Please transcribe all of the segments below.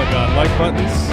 my god, like buttons.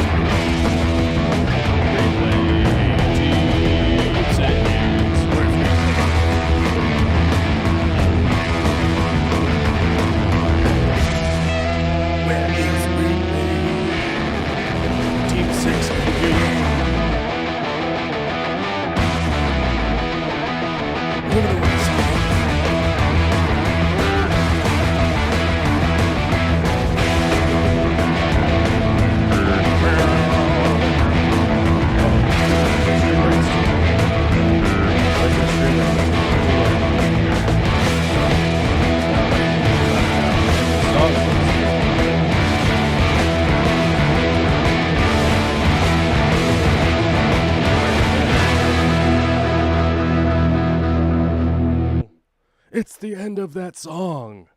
It's the end of that song.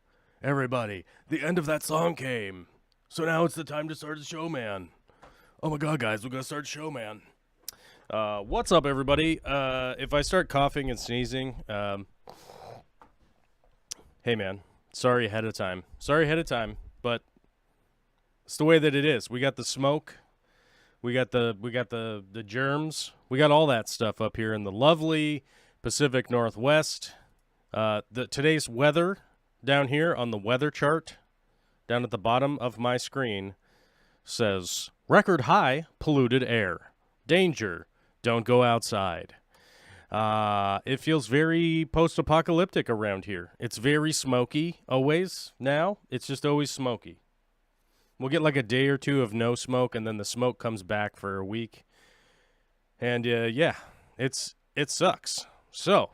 Everybody, the end of that song came. So now it's the time to start the show, man. Oh my god, guys, we're gonna start the show, man. What's up, everybody? If I start coughing and sneezing, hey, man, sorry ahead of time. But it's the way that it is. We got the smoke. We got the germs. We got all that stuff up here in the lovely Pacific Northwest. Today's weather down here on the weather chart, down at the bottom of my screen, says record high polluted air. Danger. Don't go outside. It feels very post-apocalyptic around here. It's very smoky always now. It's just always smoky. We'll get like a day or two of no smoke, and then the smoke comes back for a week. And yeah, it sucks. So,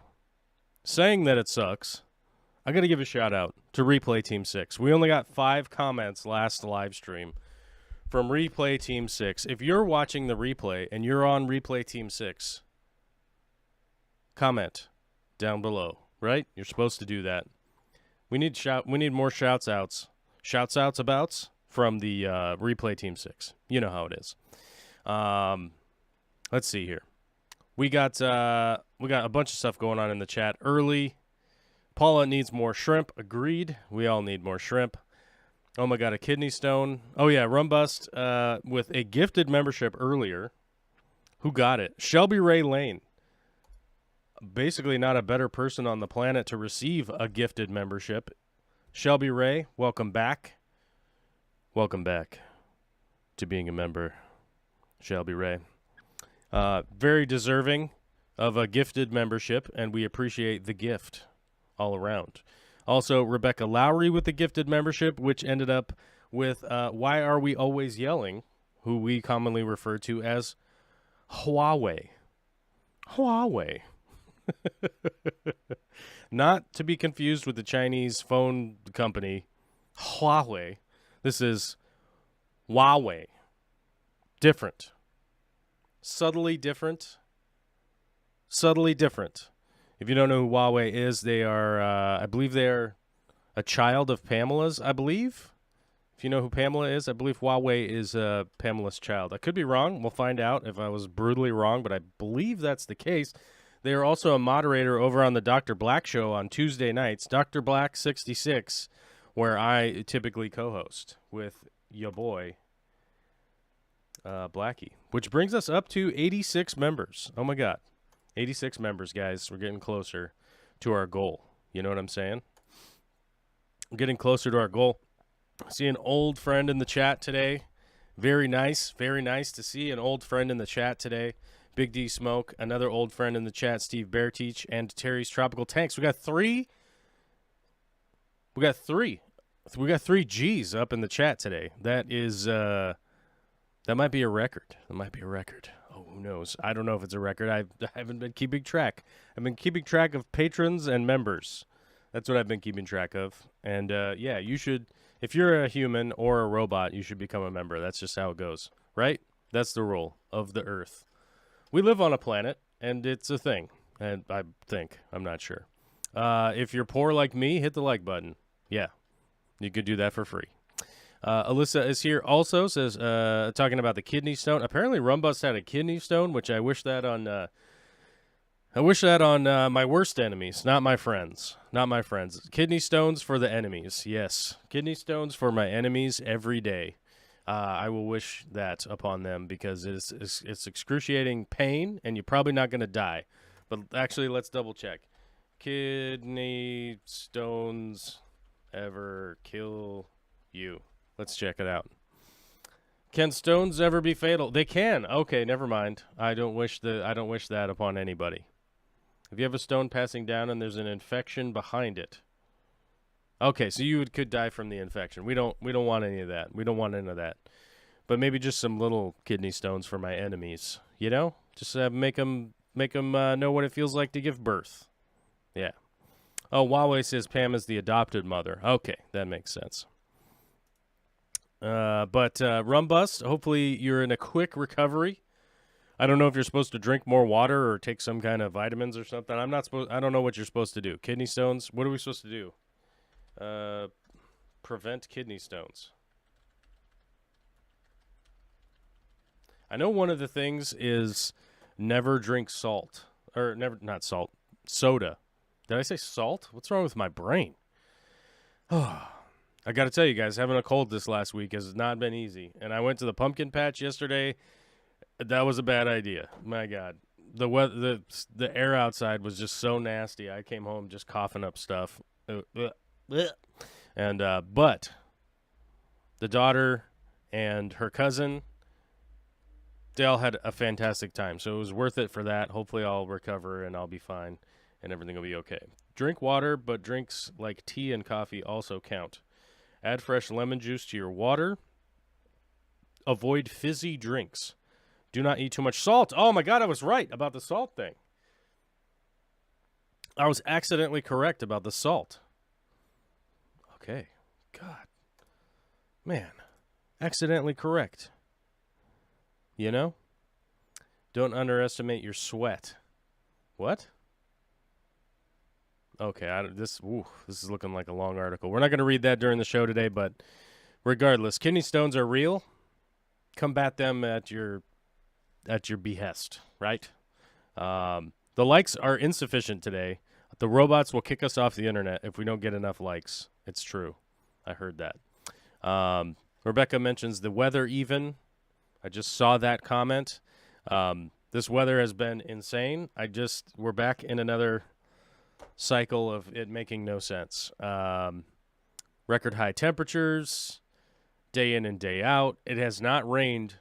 saying that it sucks, I got to give a shout out to Replay Team 6. We only got 5 comments last live stream from Replay Team 6. If you're watching the replay and you're on Replay Team 6, comment down below, right? You're supposed to do that. We need more shouts outs abouts from the Replay Team 6. You know how it is. Let's see here. We got a bunch of stuff going on in the chat early. Paula needs more shrimp. Agreed. We all need more shrimp. Oh my god, a kidney stone. Oh yeah, Rumbust with a gifted membership earlier. Who got it? Shelby Ray Lane. Basically not a better person on the planet to receive a gifted membership. Shelby Ray, welcome back. Welcome back to being a member, Shelby Ray. Very deserving of a gifted membership, and we appreciate the gift all around. Also, Rebecca Lowry with the gifted membership, which ended up with Why Are We Always Yelling, who we commonly refer to as Huawei. Huawei. Not to be confused with the Chinese phone company, Huawei. This is Huawei. Different. Subtly different. If you don't know who Huawei is, they are, I believe they're a child of Pamela's, I believe. If you know who Pamela is, I believe Huawei is Pamela's child. I could be wrong. We'll find out if I was brutally wrong, but I believe that's the case. They are also a moderator over on the Dr. Black show on Tuesday nights, Dr. Black 66, where I typically co-host with your boy, Blackie, which brings us up to 86 members. Oh my god, 86 members, guys. We're getting closer to our goal. You know what I'm saying? We're getting closer to our goal. I see an old friend in the chat today. Very nice to see an old friend in the chat today. Big D Smoke, another old friend in the chat, Steve Bearteach, and Terry's Tropical Tanks. We got three G's up in the chat today. That is that might be a record. Oh, who knows? I don't know if it's a record. I haven't been keeping track. I've been keeping track of patrons and members. That's what I've been keeping track of. And yeah, you should, if you're a human or a robot, you should become a member. That's just how it goes, right? That's the rule of the Earth. We live on a planet, and it's a thing. And I think, I'm not sure. If you're poor like me, hit the like button. Yeah, you could do that for free. Alyssa is here also, says, talking about the kidney stone. Apparently Rumbus had a kidney stone, which I wish that on my worst enemies, not my friends. Kidney stones for the enemies, yes. Kidney stones for my enemies every day. I will wish that upon them because it's excruciating pain, and you're probably not going to die. But actually, let's double check. Kidney stones ever kill you? Let's check it out. Can stones ever be fatal? They can. Okay, never mind. I don't wish that upon anybody. If you have a stone passing down and there's an infection behind it. Okay, so you could die from the infection. We don't want any of that. We don't want any of that. But maybe just some little kidney stones for my enemies. You know, just make them know what it feels like to give birth. Yeah. Oh, Huawei says Pam is the adopted mother. Okay, that makes sense. But Rumbust, hopefully you're in a quick recovery. I don't know if you're supposed to drink more water or take some kind of vitamins or something. I don't know what you're supposed to do. Kidney stones? What are we supposed to do? Prevent kidney stones. I know one of the things is never drink salt. Or not salt, soda. Did I say salt? What's wrong with my brain? Oh, I got to tell you guys, having a cold this last week has not been easy. And I went to the pumpkin patch yesterday. That was a bad idea. My God. The weather, the air outside was just so nasty. I came home just coughing up stuff. And but the daughter and her cousin, they all had a fantastic time. So it was worth it for that. Hopefully I'll recover and I'll be fine and everything will be okay. Drink water, but drinks like tea and coffee also count. Add fresh lemon juice to your water. Avoid fizzy drinks. Do not eat too much salt. Oh, my God, I was right about the salt thing. I was accidentally correct about the salt. Okay. God. Man. Accidentally correct. You know? Don't underestimate your sweat. What? Okay, this is looking like a long article. We're not going to read that during the show today, but regardless, kidney stones are real. Combat them at your behest, right? The likes are insufficient today. The robots will kick us off the internet if we don't get enough likes. It's true. I heard that. Rebecca mentions the weather even. I just saw that comment. This weather has been insane. We're back in another cycle of it making no sense. Record high temperatures, day in and day out. It has not rained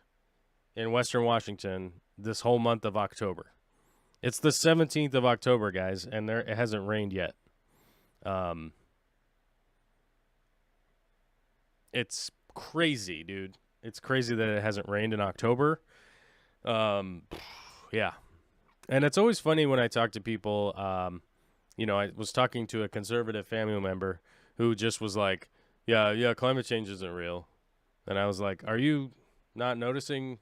in Western Washington this whole month of October. It's the 17th of October, guys, and it hasn't rained yet. It's crazy, dude. It's crazy that it hasn't rained in October. Yeah. And it's always funny when I talk to people. I was talking to a conservative family member who just was like, yeah, climate change isn't real. And I was like, are you not noticing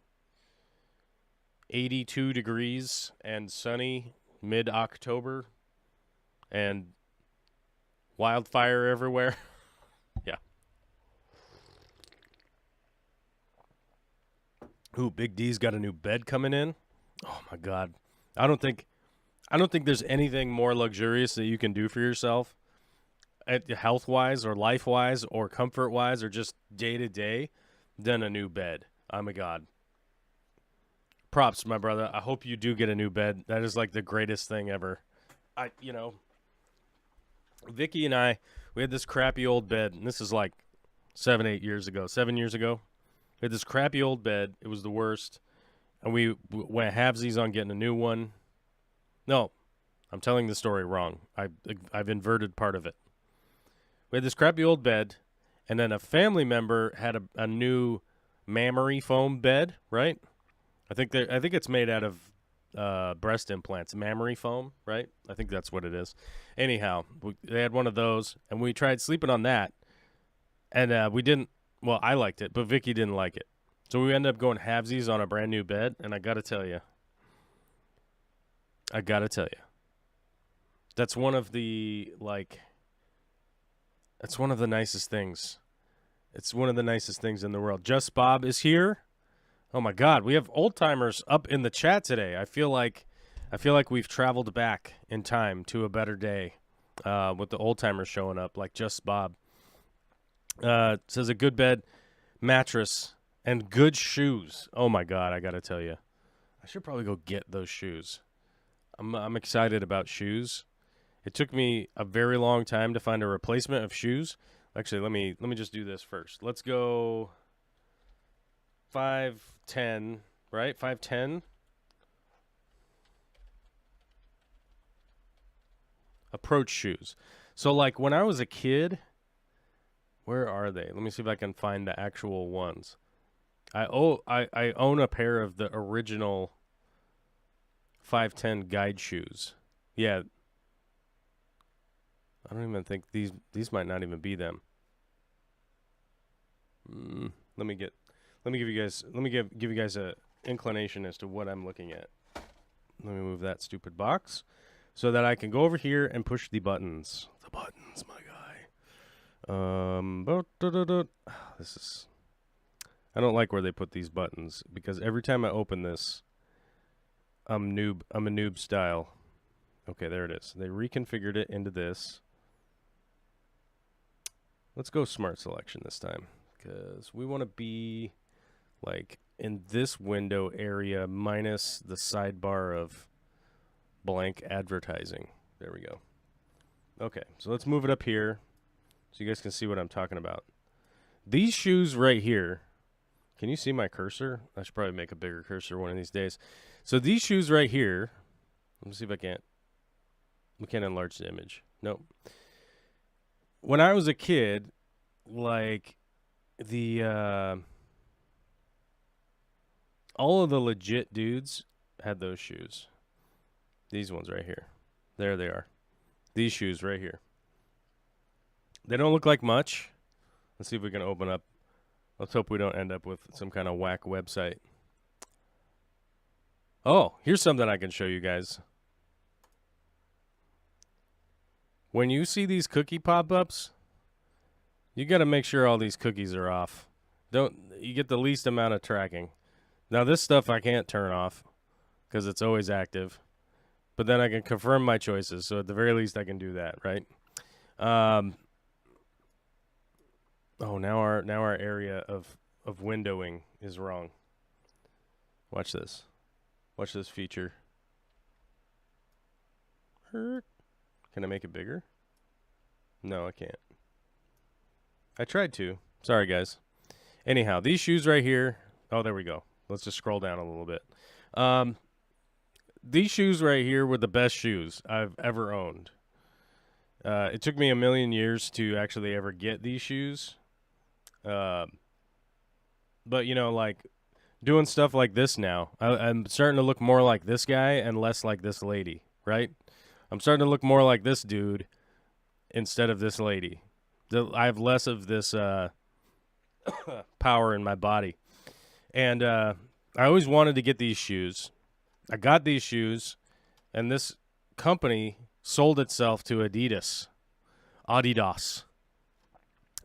82 degrees and sunny mid-October and wildfire everywhere? Yeah. Ooh, Big D's got a new bed coming in. Oh my God. I don't think there's anything more luxurious that you can do for yourself, health-wise or life-wise or comfort-wise or just day-to-day, than a new bed. Oh my God. Props, my brother. I hope you do get a new bed. That is like the greatest thing ever. Vicky and I, we had this crappy old bed, and this is like 7 years ago. We had this crappy old bed. It was the worst. And we went halvesies on getting a new one. No, I'm telling the story wrong. I've inverted part of it. We had this crappy old bed, and then a family member had a new mammary foam bed, right? I think it's made out of breast implants, mammary foam, right? I think that's what it is. Anyhow, they had one of those, and we tried sleeping on that, and we didn't. Well, I liked it, but Vicky didn't like it. So we ended up going halvesies on a brand new bed, and I got to tell you, that's one of the nicest things. It's one of the nicest things in the world. Just Bob is here. Oh my God, we have old timers up in the chat today. I feel like we've traveled back in time to a better day with the old timers showing up, like Just Bob. Says a good bed mattress And good shoes. Oh my God, I gotta tell you, I should probably go get those shoes. I'm excited about shoes. It took me a very long time to find a replacement of shoes. Actually, let me just do this first. Let's go 5'10", right? 5'10". Approach shoes. So like when I was a kid, where are they? Let me see if I can find the actual ones. I own a pair of the original 5'10" guide shoes. Yeah, I don't even think these might not even be them. Let me give you guys a inclination as to what I'm looking at. Let me move that stupid box so that I can go over here and push the buttons. The buttons, my guy. This is. I don't like where they put these buttons because every time I open this, I'm a noob style. Okay, there it is. They reconfigured it into this. Let's go smart selection this time because we want to be like in this window area minus the sidebar of blank advertising. There we go. Okay, so let's move it up here so you guys can see what I'm talking about. These shoes right here. Can you see my cursor? I should probably make a bigger cursor one of these days. So these shoes right here. Let me see if I can't. We can't enlarge the image. Nope. When I was a kid, like the all of the legit dudes had those shoes. These ones right here. There they are. These shoes right here. They don't look like much. Let's see if we can open up. Let's hope we don't end up with some kind of whack website. Oh, here's something I can show you guys. When you see these cookie pop-ups, you got to make sure all these cookies are off. You get the least amount of tracking. Now this stuff I can't turn off because it's always active. But then I can confirm my choices, so at the very least I can do that, right? Oh, now our area of windowing is wrong. Watch this. Watch this feature. Can I make it bigger? No, I can't. I tried to. Sorry, guys. Anyhow, these shoes right here. Oh, there we go. Let's just scroll down a little bit. These shoes right here were the best shoes I've ever owned. It took me a million years to actually ever get these shoes. But, you know, like, doing stuff like this now, I'm starting to look more like this guy and less like this lady, right? I'm starting to look more like this dude instead of this lady. I have less of this power in my body. And I always wanted to get these shoes. I got these shoes, and this company sold itself to Adidas.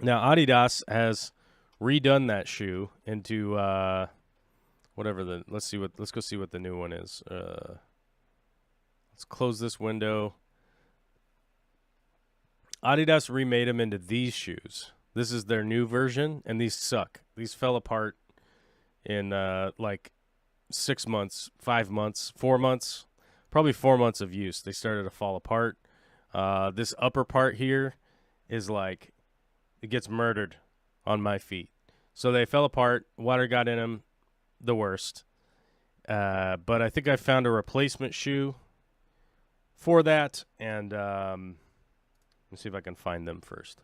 Now, Adidas has redone that shoe into whatever the. Let's go see what the new one is. Let's close this window. Adidas remade them into these shoes. This is their new version, and these suck. These fell apart in like 6 months, 5 months, 4 months, probably 4 months of use. They started to fall apart. This upper part here is like, it gets murdered on my feet. So they fell apart. Water got in them. The worst. But I think I found a replacement shoe for that. And let's see if I can find them first.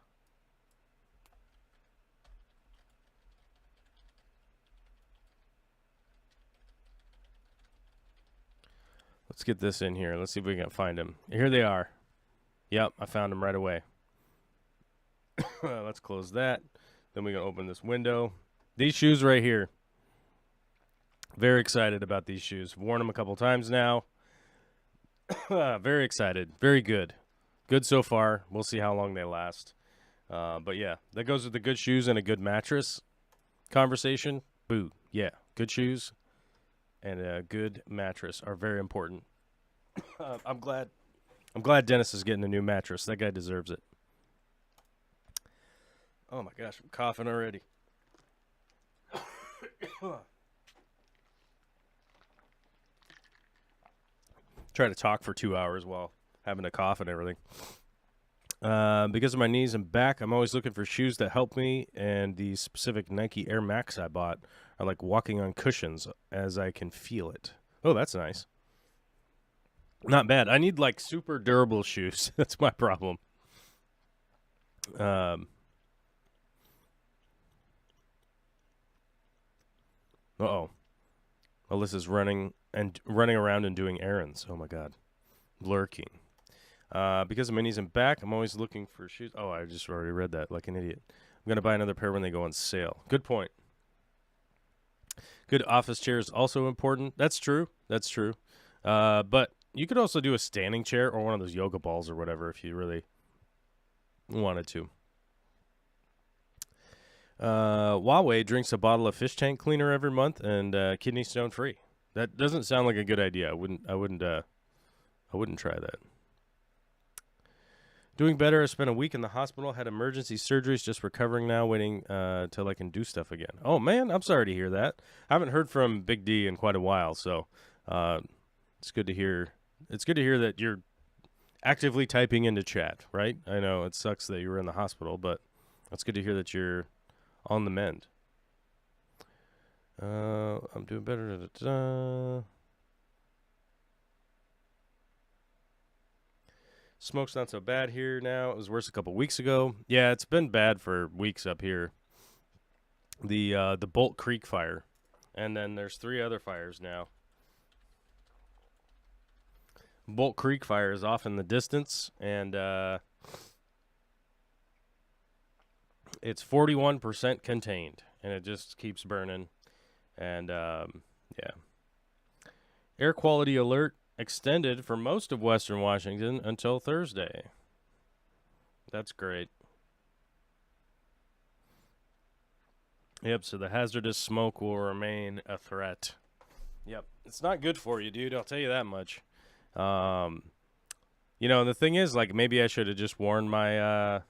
Let's get this in here. Let's see if we can find them. Here they are. Yep, I found them right away. Let's close that. Then we can open this window. These shoes right here. Very excited about these shoes. Worn them a couple times now. Very excited. Very good. Good so far. We'll see how long they last. But yeah, that goes with the good shoes and a good mattress conversation. Boo. Yeah, good shoes and a good mattress are very important. I'm glad Dennis is getting a new mattress. That guy deserves it. Oh my gosh, I'm coughing already. Try to talk for 2 hours while having a cough and everything. Because of my knees and back, I'm always looking for shoes that help me, and the specific Nike Air Max I bought are like walking on cushions as I can feel it. Oh, that's nice. Not bad. I need like super durable shoes. That's my problem. Uh-oh. Alyssa's running around and doing errands. Oh my god. Lurking. Because of my knees and back, I'm always looking for shoes. Oh, I just already read that like an idiot. I'm going to buy another pair when they go on sale. Good point. Good office chair is also important. That's true. That's true. But you could also do a standing chair or one of those yoga balls or whatever if you really wanted to. Huawei drinks a bottle of fish tank cleaner every month and kidney stone free. That doesn't sound like a good idea. I wouldn't try that. Doing better. I spent a week in the hospital, had emergency surgeries, just recovering now, waiting till I can do stuff again. Oh man, I'm sorry to hear that. I haven't heard from Big D in quite a while, so it's good to hear. It's good to hear that you're actively typing into chat, right? I know it sucks that you were in the hospital, but it's good to hear that you're on the mend. I'm doing better. Smoke's not so bad here now. It was worse a couple weeks ago. Yeah, it's been bad for weeks up here. The Bolt Creek fire, and then there's 3 other fires now. Bolt Creek fire is off in the distance, and it's 41% contained, and it just keeps burning. And yeah, air quality alert extended for most of Western Washington until Thursday. That's great. Yep, so the hazardous smoke will remain a threat. Yep, it's not good for you, dude. I'll tell you that much. You know, the thing is, like, maybe I should have just worn my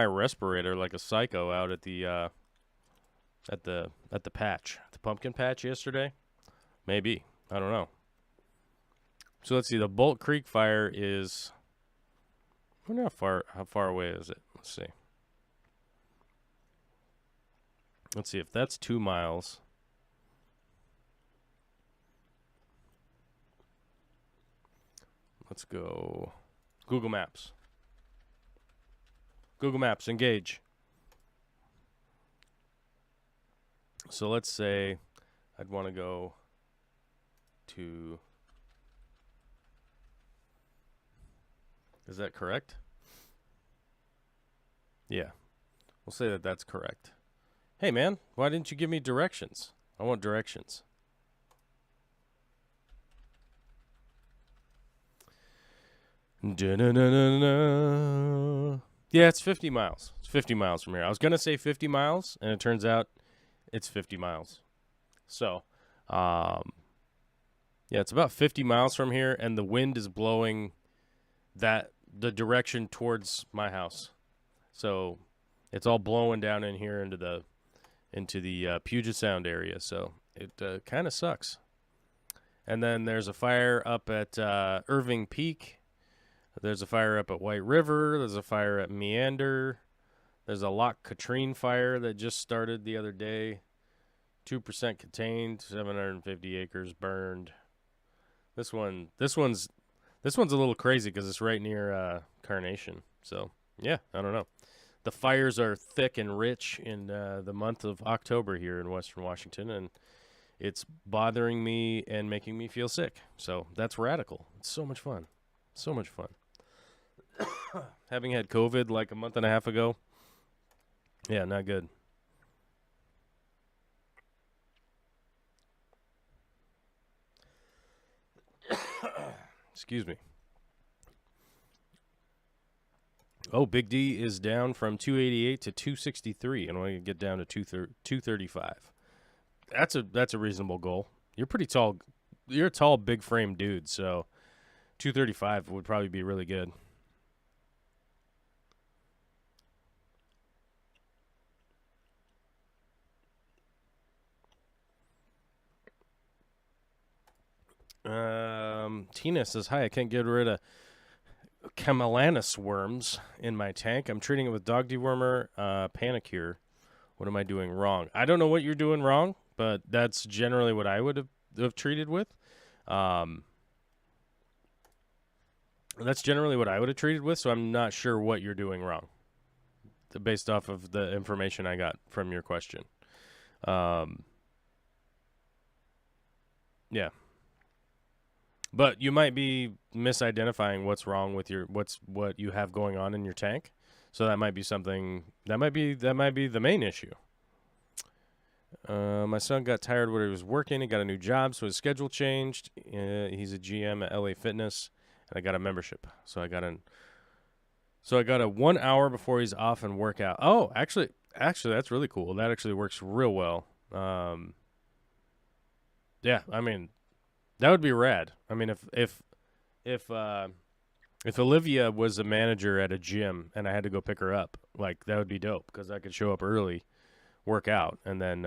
respirator like a psycho out at the patch, the pumpkin patch yesterday. Maybe. I don't know. So let's see. The Bolt Creek fire is, I wonder how far away is it? Let's see. Let's see if that's 2 miles. Let's go Google Maps. Google Maps, engage. So let's say I'd want to go to, is that correct? Yeah. We'll say that that's correct. Hey, man, why didn't you give me directions? I want directions. Da-na-na-na-na. Yeah, it's 50 miles. It's 50 miles from here. I was going to say 50 miles, and it turns out it's 50 miles. So, yeah, it's about 50 miles from here, and the wind is blowing the direction towards my house. So, it's all blowing down in here into the Puget Sound area. So, it kind of sucks. And then there's a fire up at Irving Peak. There's a fire up at White River. There's a fire at Meander. There's a Loch Katrine fire that just started the other day. 2% contained, 750 acres burned. This one's a little crazy because it's right near Carnation. So yeah, I don't know. The fires are thick and rich in the month of October here in Western Washington, and it's bothering me and making me feel sick. So that's radical. It's so much fun. So much fun. Having had COVID like a month and a half ago. Yeah, not good. Excuse me. Oh, Big D is down from 288 to 263, and we get down to 235. That's a reasonable goal. You're pretty tall. You're a tall, big frame dude, so 235 would probably be really good. Tina says, hi, I can't get rid of Camellanus worms in my tank. I'm treating it with dog dewormer, Panicure. What am I doing wrong? I don't know what you're doing wrong, but that's generally what I would have treated with. That's generally what I would have treated with, so I'm not sure what you're doing wrong based off of the information I got from your question. Yeah. But you might be misidentifying what's wrong with what you have going on in your tank. So that might be something that might be the main issue. My son got tired where he was working. He got a new job, so his schedule changed. He's a GM at LA Fitness, and I got a membership. So I got a 1 hour before he's off and workout. Oh, actually, that's really cool. That actually works real well. Yeah, I mean, that would be rad. I mean, if Olivia was a manager at a gym and I had to go pick her up, like that would be dope because I could show up early, work out, and then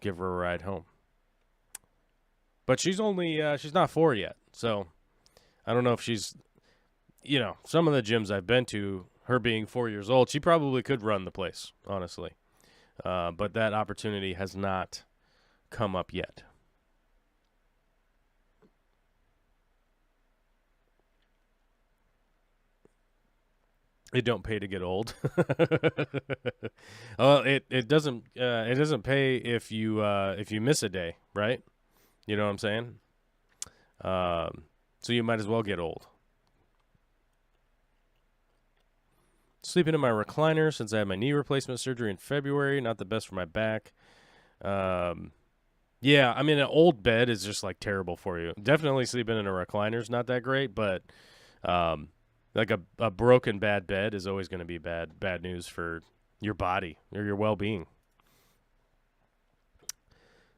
give her a ride home. But she's not 4 yet, so I don't know if she's, some of the gyms I've been to, her being 4 years old, she probably could run the place, honestly. But that opportunity has not come up yet. It don't pay to get old. Well, it doesn't pay if you miss a day, right? You know what I'm saying? So you might as well get old. Sleeping in my recliner since I had my knee replacement surgery in February. Not the best for my back. Yeah, I mean, an old bed is just like terrible for you. Definitely sleeping in a recliner is not that great, but like a broken bad bed is always going to be bad news for your body or your well-being.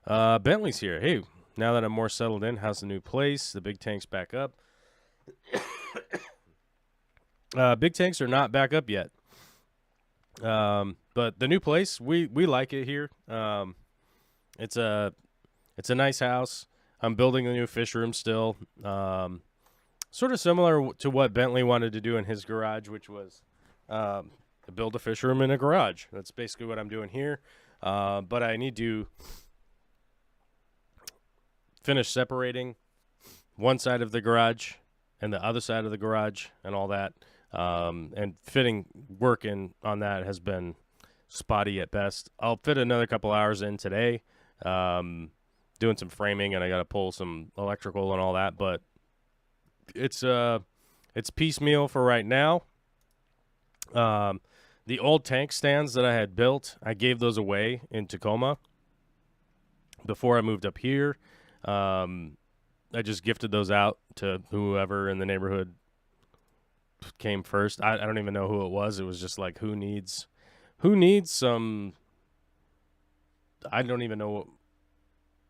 Bentley's here. Hey, now that I'm more settled in, how's the new place? The big tank's back up. Big tanks are not back up yet. But the new place, we like it here. It's a nice house. I'm building a new fish room still. Sort of similar to what Bentley wanted to do in his garage, which was build a fish room in a garage. That's basically what I'm doing here. But I need to finish separating one side of the garage and the other side of the garage and all that. And working on that has been spotty at best. I'll fit another couple hours in today, doing some framing, and I got to pull some electrical and all that, but it's piecemeal for right now. The old tank stands that I had built, I gave those away in Tacoma before I moved up here. I just gifted those out to whoever in the neighborhood came first. I don't even know who it was. It was just like, who needs some, I don't even know.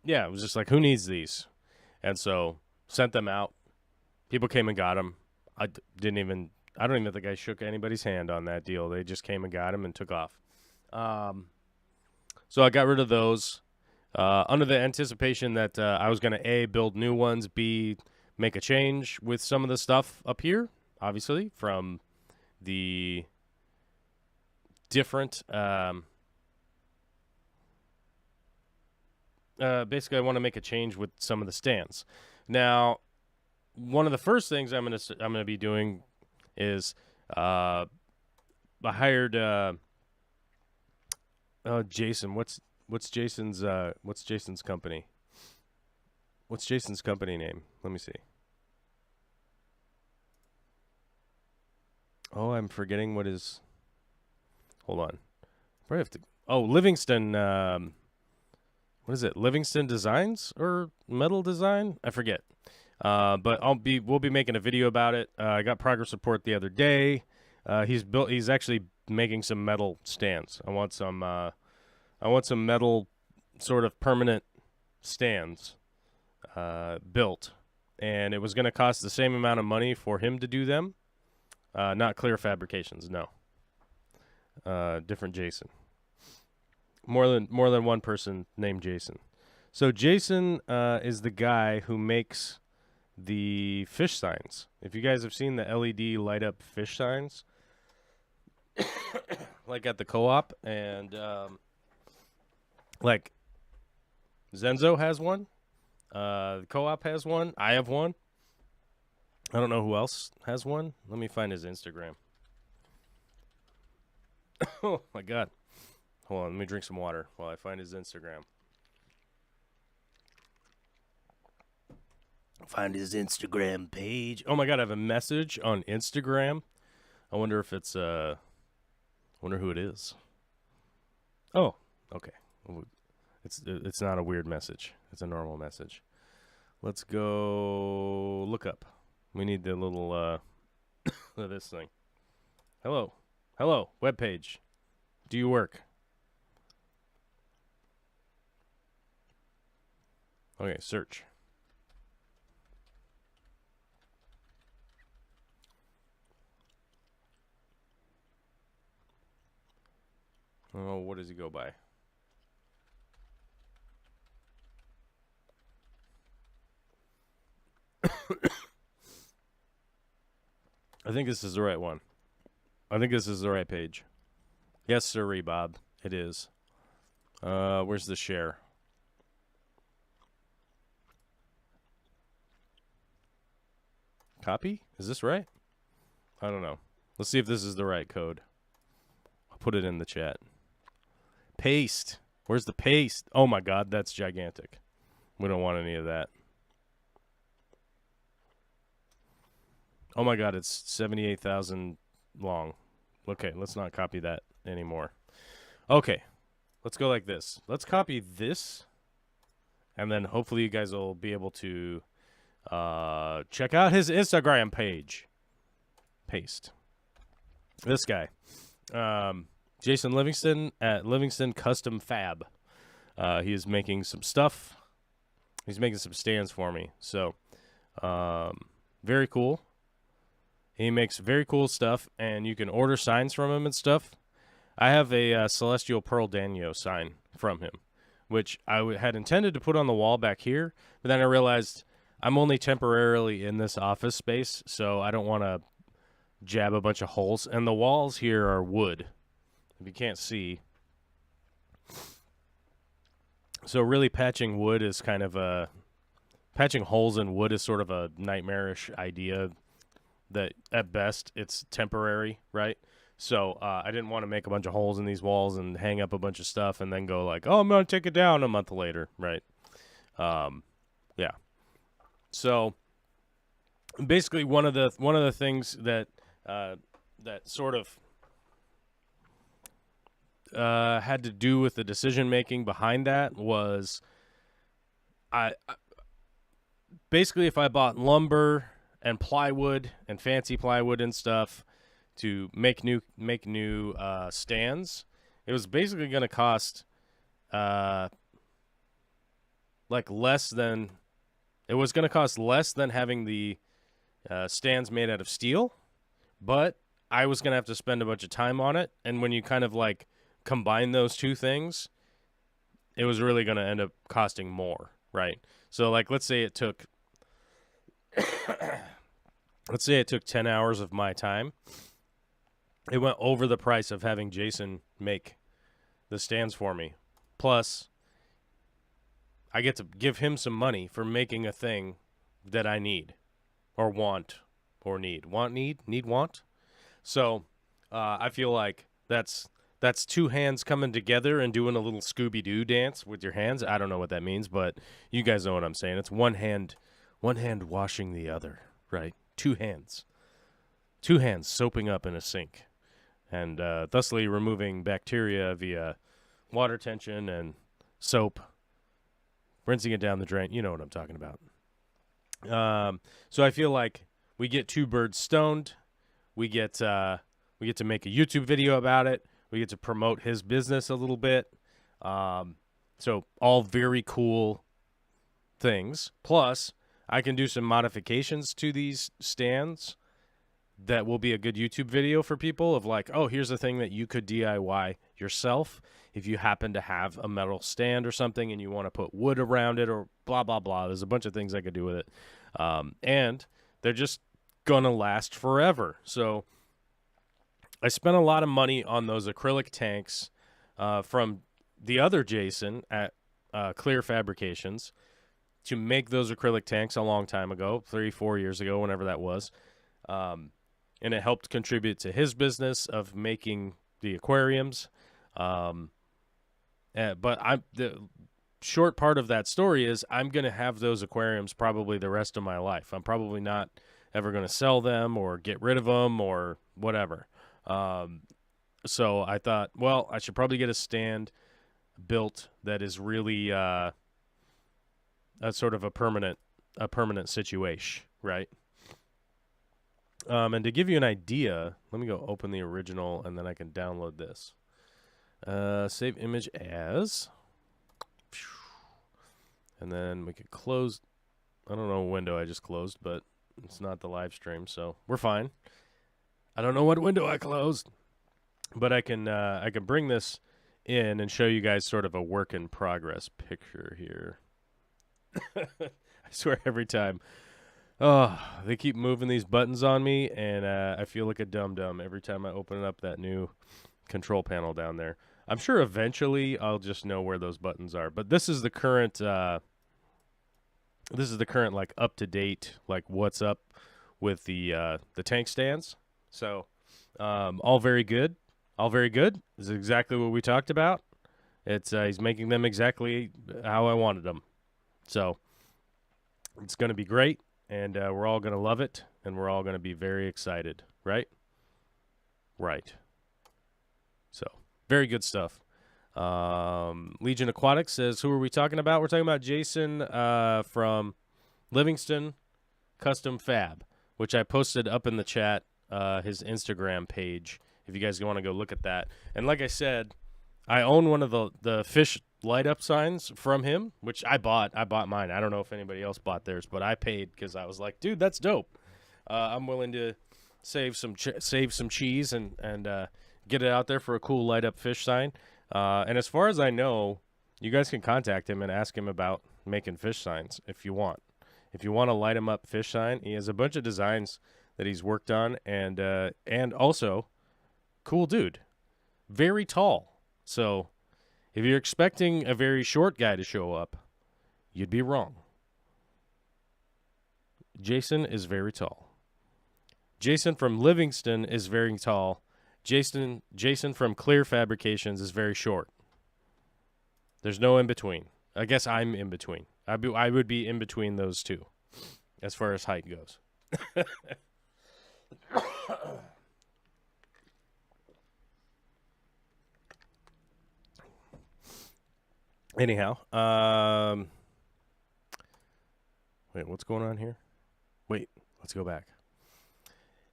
Yeah, it was just like, who needs these? And so sent them out. People came and got them. I don't even think I shook anybody's hand on that deal. They just came and got them and took off. So I got rid of those under the anticipation that I was going to A, build new ones, B, make a change with some of the stuff up here, obviously, from the different basically I want to make a change with some of the stands. Now, one of the first things I'm gonna be doing is I hired Jason. What's Jason's company? What's Jason's company name? Let me see. Oh, I'm forgetting what his. Hold on. Probably have to. Oh, Livingston. What is it? Livingston Designs or Metal Design? I forget. But we'll be making a video about it. I got progress report the other day. He's actually making some metal stands. I want some metal sort of permanent stands built, and it was going to cost the same amount of money for him to do them. Not Clear Fabrications, no. Different Jason. More than one person named Jason. So Jason is the guy who makes the fish signs. If you guys have seen the LED light up fish signs, like at the co-op, and like Zenzo has one, the co-op has one, I have one. I don't know who else has one. Let me find his Instagram. Oh my god. Hold on, let me drink some water while I find his Instagram. Find his Instagram page. Oh my god, I have a message on Instagram. I wonder if it's wonder who it is. Oh, okay. It's not a weird message. It's a normal message. Let's go look up. We need the little this thing. Hello. Hello, webpage. Do you work? Okay, search. Oh, what does he go by? I think this is the right one. I think this is the right page. Yes, sirree, Bob. It is. Where's the share? Copy? Is this right? I don't know. Let's see if this is the right code. I'll put it in the chat. Paste. Where's the paste? Oh my god, that's gigantic. We don't want any of that. Oh my god, it's 78,000 long. Okay, let's not copy that anymore. Okay, let's go like this. Let's copy this, and then hopefully you guys will be able to check out his Instagram page. Paste. This guy. Jason Livingston at Livingston Custom Fab. He is making some stuff. He's making some stands for me. So, very cool. He makes very cool stuff, and you can order signs from him and stuff. I have a Celestial Pearl Danio sign from him, which I had intended to put on the wall back here, but then I realized I'm only temporarily in this office space, so I don't want to jab a bunch of holes. And the walls here are wood, if you can't see. So really patching wood is kind of a... Patching holes in wood is sort of a nightmarish idea that at best it's temporary, right? So I didn't want to make a bunch of holes in these walls and hang up a bunch of stuff and then go like, oh, I'm going to take it down a month later, right? Yeah. So basically one of the things that that sort of had to do with the decision making behind that was I basically if I bought lumber and plywood and fancy plywood and stuff to make new stands, it was basically going to cost like less than having the stands made out of steel, but I was going to have to spend a bunch of time on it, and when you kind of like combine those two things, it was really going to end up costing more, right? So like let's say it took 10 hours of my time. It went over the price of having Jason make the stands for me. Plus, I get to give him some money for making a thing that I need or want or need. Want. So I feel like that's two hands coming together and doing a little Scooby-Doo dance with your hands. I don't know what that means, but you guys know what I'm saying. It's one hand washing the other, right? Two hands soaping up in a sink, and thusly removing bacteria via water tension and soap, rinsing it down the drain. You know what I'm talking about. So I feel like we get two birds stoned. We get to make a YouTube video about it. We get to promote his business a little bit. So all very cool things. Plus, I can do some modifications to these stands that will be a good YouTube video for people of like, oh, here's a thing that you could DIY yourself if you happen to have a metal stand or something and you want to put wood around it or blah, blah, blah. There's a bunch of things I could do with it. And they're just going to last forever. So I spent a lot of money on those acrylic tanks from the other Jason at Clear Fabrications to make those acrylic tanks a long time ago, 3-4 years ago, whenever that was. And it helped contribute to his business of making the aquariums. But the short part of that story is I'm going to have those aquariums probably the rest of my life. I'm probably not ever going to sell them or get rid of them or whatever. So I thought, well, I should probably get a stand built that is really a sort of a permanent situation, right? And to give you an idea, let me go open the original, and then I can download this. Save image as. And then we could close. I don't know what window I just closed, but it's not the live stream, so we're fine. I don't know what window I closed, but I can bring this in and show you guys sort of a work in progress picture here. I swear every time. Oh, they keep moving these buttons on me, and I feel like a dum-dum every time I open up that new control panel down there. I'm sure eventually I'll just know where those buttons are, but this is the current like up-to-date, like what's up with the tank stands. So all very good. All very good. This is exactly what we talked about. It's he's making them exactly how I wanted them. So it's going to be great. And we're all going to love it, and we're all going to be very excited, right? Right. So, very good stuff. Legion Aquatics says, who are we talking about? We're talking about Jason from Livingston Custom Fab, which I posted up in the chat, his Instagram page, if you guys want to go look at that. And like I said, I own one of the fish light-up signs from him, which I bought. I bought mine. I don't know if anybody else bought theirs, but I paid because I was like, dude, that's dope. I'm willing to save some cheese and get it out there for a cool light-up fish sign. And as far as I know, you guys can contact him and ask him about making fish signs if you want. If you want to light him up fish sign, he has a bunch of designs that he's worked on, and also, cool dude. Very tall. So if you're expecting a very short guy to show up, you'd be wrong. Jason is very tall. Jason from Livingston is very tall. Jason from Clear Fabrications is very short. There's no in between. I guess I'm in between. I would be in between those two as far as height goes. Anyhow, wait, what's going on here? Wait, let's go back.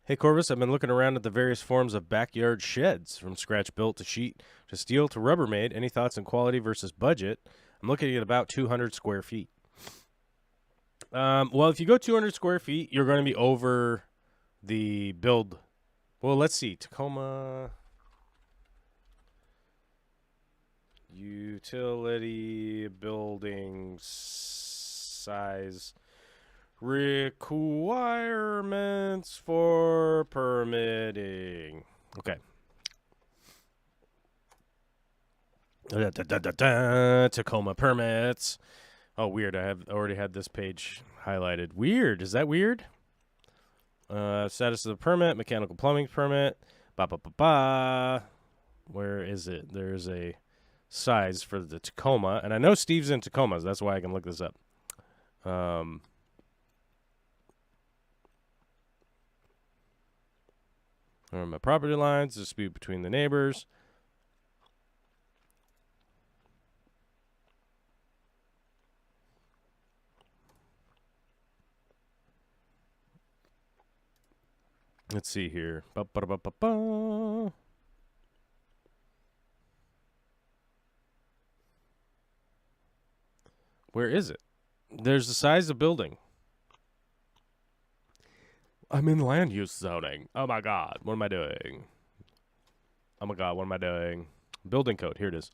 Hey, Corvus, I've been looking around at the various forms of backyard sheds, from scratch built to sheet to steel to Rubbermaid. Any thoughts on quality versus budget? I'm looking at about 200 square feet. Well, if you go 200 square feet, you're going to be over the build. Well, let's see. Tacoma utility building size requirements for permitting. Okay. Tacoma permits. Oh, weird. I already had this page highlighted. Weird. Is that weird? Status of the permit, mechanical plumbing permit. Where is it? There's a size for the Tacoma, and I know Steve's in Tacomas. That's why I can look this up. My property lines, dispute between the neighbors. Let's see here. Where is it? There's the size of building. I'm in land use zoning. Oh my god, what am I doing? Oh my god, what am I doing? Building code, here it is.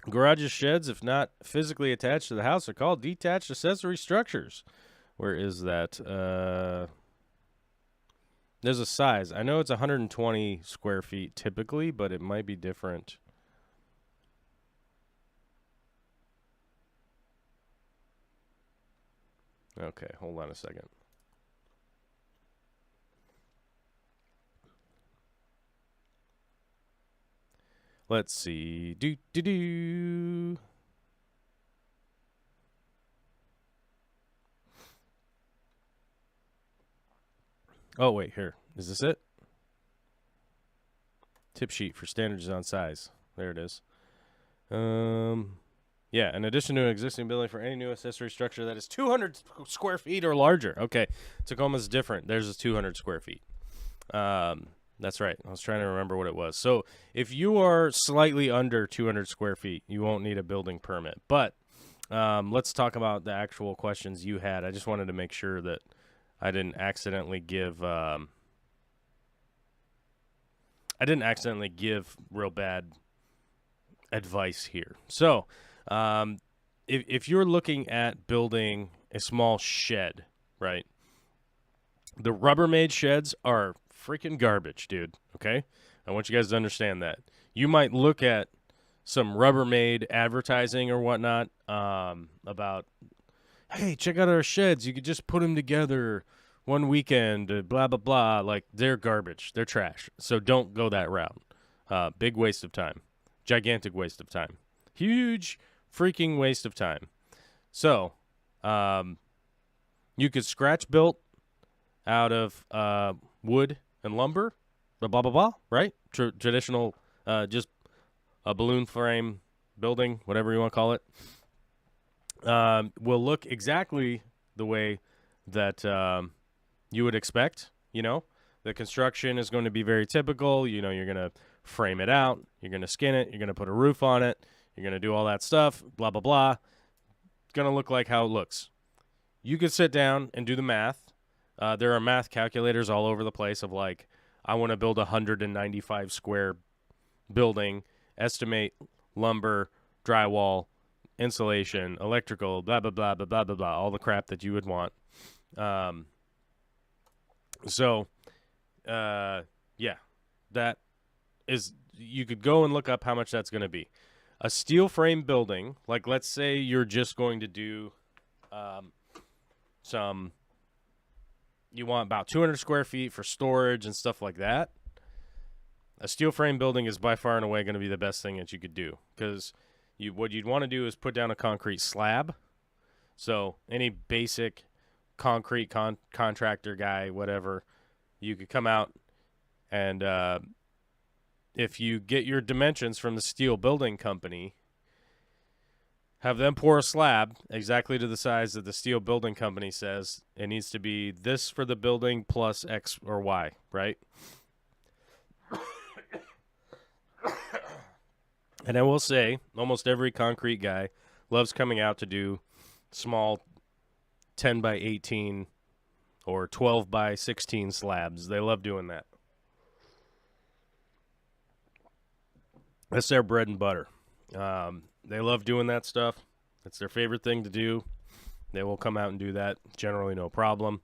Garages, sheds, if not physically attached to the house, are called detached accessory structures. Where is that? There's a size. I know it's 120 square feet typically, but it might be different. Okay, hold on a second. Let's see. Do. Oh, wait, here. Is this it? Tip sheet for standards on size. There it is. Yeah, in addition to an existing building for any new accessory structure that is 200 square feet or larger. Okay, Tacoma's different. Theirs is 200 square feet. That's right. I was trying to remember what it was. So if you are slightly under 200 square feet, you won't need a building permit. But let's talk about the actual questions you had. I just wanted to make sure that I didn't accidentally give real bad advice here. So if you're looking at building a small shed, right? The Rubbermaid sheds are freaking garbage, dude. Okay? I want you guys to understand that. You might look at some Rubbermaid advertising or whatnot about, hey, check out our sheds. You could just put them together one weekend, blah, blah, blah. Like, they're garbage. They're trash. So don't go that route. Big waste of time. Gigantic waste of time. Huge freaking waste of time. So you could scratch built out of wood and lumber, blah, blah, blah, right? Traditional, just a balloon frame building, whatever you want to call it, will look exactly the way that you would expect. You know, the construction is going to be very typical. You know, you're going to frame it out. You're going to skin it. You're going to put a roof on it. You're going to do all that stuff, blah, blah, blah. It's going to look like how it looks. You could sit down and do the math. There are math calculators all over the place of like, I want to build a 195 square building, estimate lumber, drywall, insulation, electrical, blah, blah, blah, blah, blah, blah, blah, all the crap that you would want. Yeah, that is, you could go and look up how much that's going to be. A steel frame building, like let's say you're just going to do you want about 200 square feet for storage and stuff like that. A steel frame building is by far and away going to be the best thing that you could do, because what you'd want to do is put down a concrete slab. So any basic concrete contractor guy, whatever, you could come out and if you get your dimensions from the steel building company, have them pour a slab exactly to the size that the steel building company says it needs to be, this for the building plus X or Y, right? And I will say, almost every concrete guy loves coming out to do small 10 by 18 or 12 by 16 slabs. They love doing that. That's their bread and butter. They love doing that stuff. It's their favorite thing to do. They will come out and do that. Generally, no problem.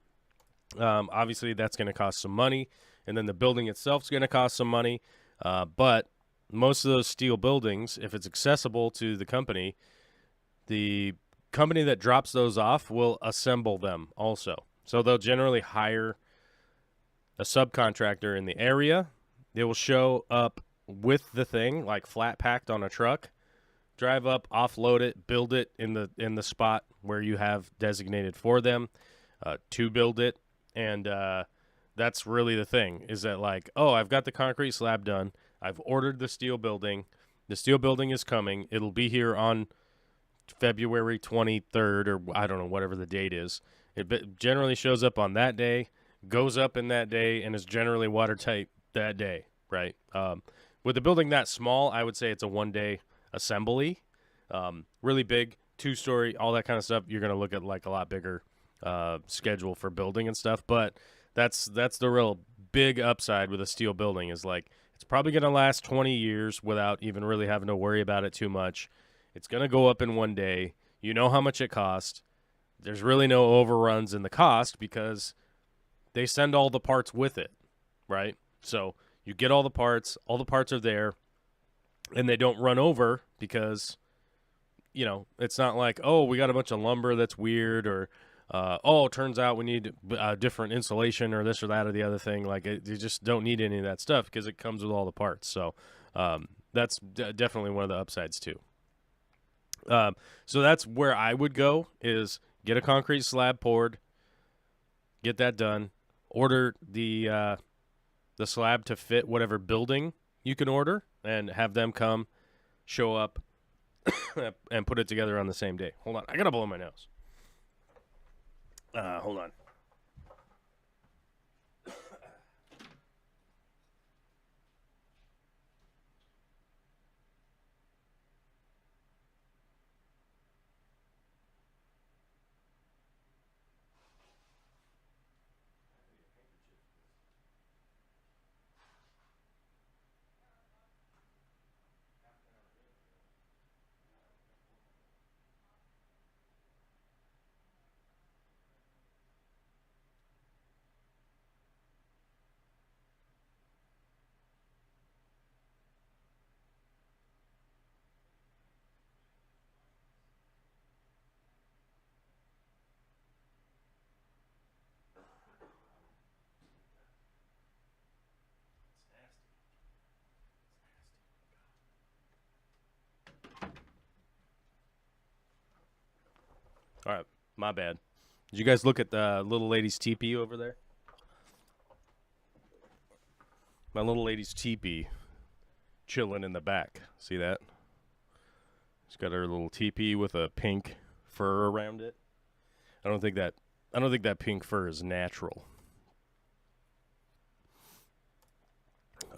Obviously, that's going to cost some money. And then the building itself is going to cost some money. But most of those steel buildings, if it's accessible to the company that drops those off will assemble them also. So they'll generally hire a subcontractor in the area. They will show up with the thing, like flat packed on a truck, drive up, offload it, build it in the spot where you have designated for them to build it. And that's really the thing, is that like, oh, I've got the concrete slab done. I've ordered the steel building. The steel building is coming. It'll be here on February 23rd, or I don't know, whatever the date is. It generally shows up on that day, goes up in that day, and is generally watertight that day, right? With a building that small, I would say it's a one-day assembly. Really big, 2-story, all that kind of stuff. You're going to look at like a lot bigger schedule for building and stuff. But that's the real big upside with a steel building is like it's probably going to last 20 years without even really having to worry about it too much. It's going to go up in one day. You know how much it costs. There's really no overruns in the cost because they send all the parts with it, right? So you get all the parts are there, and they don't run over because, it's not like, oh, we got a bunch of lumber that's weird, or, it turns out we need different insulation or this or that or the other thing. Like, you just don't need any of that stuff because it comes with all the parts. So that's definitely one of the upsides, too. So that's where I would go is get a concrete slab poured, get that done, order the slab to fit whatever building you can order, and have them come, show up, and put it together on the same day. Hold on. I got to blow my nose. Hold on. All right, my bad. Did you guys look at the little lady's teepee over there? My little lady's teepee chilling in the back. See that? She's got her little teepee with a pink fur around it. I don't think that pink fur is natural.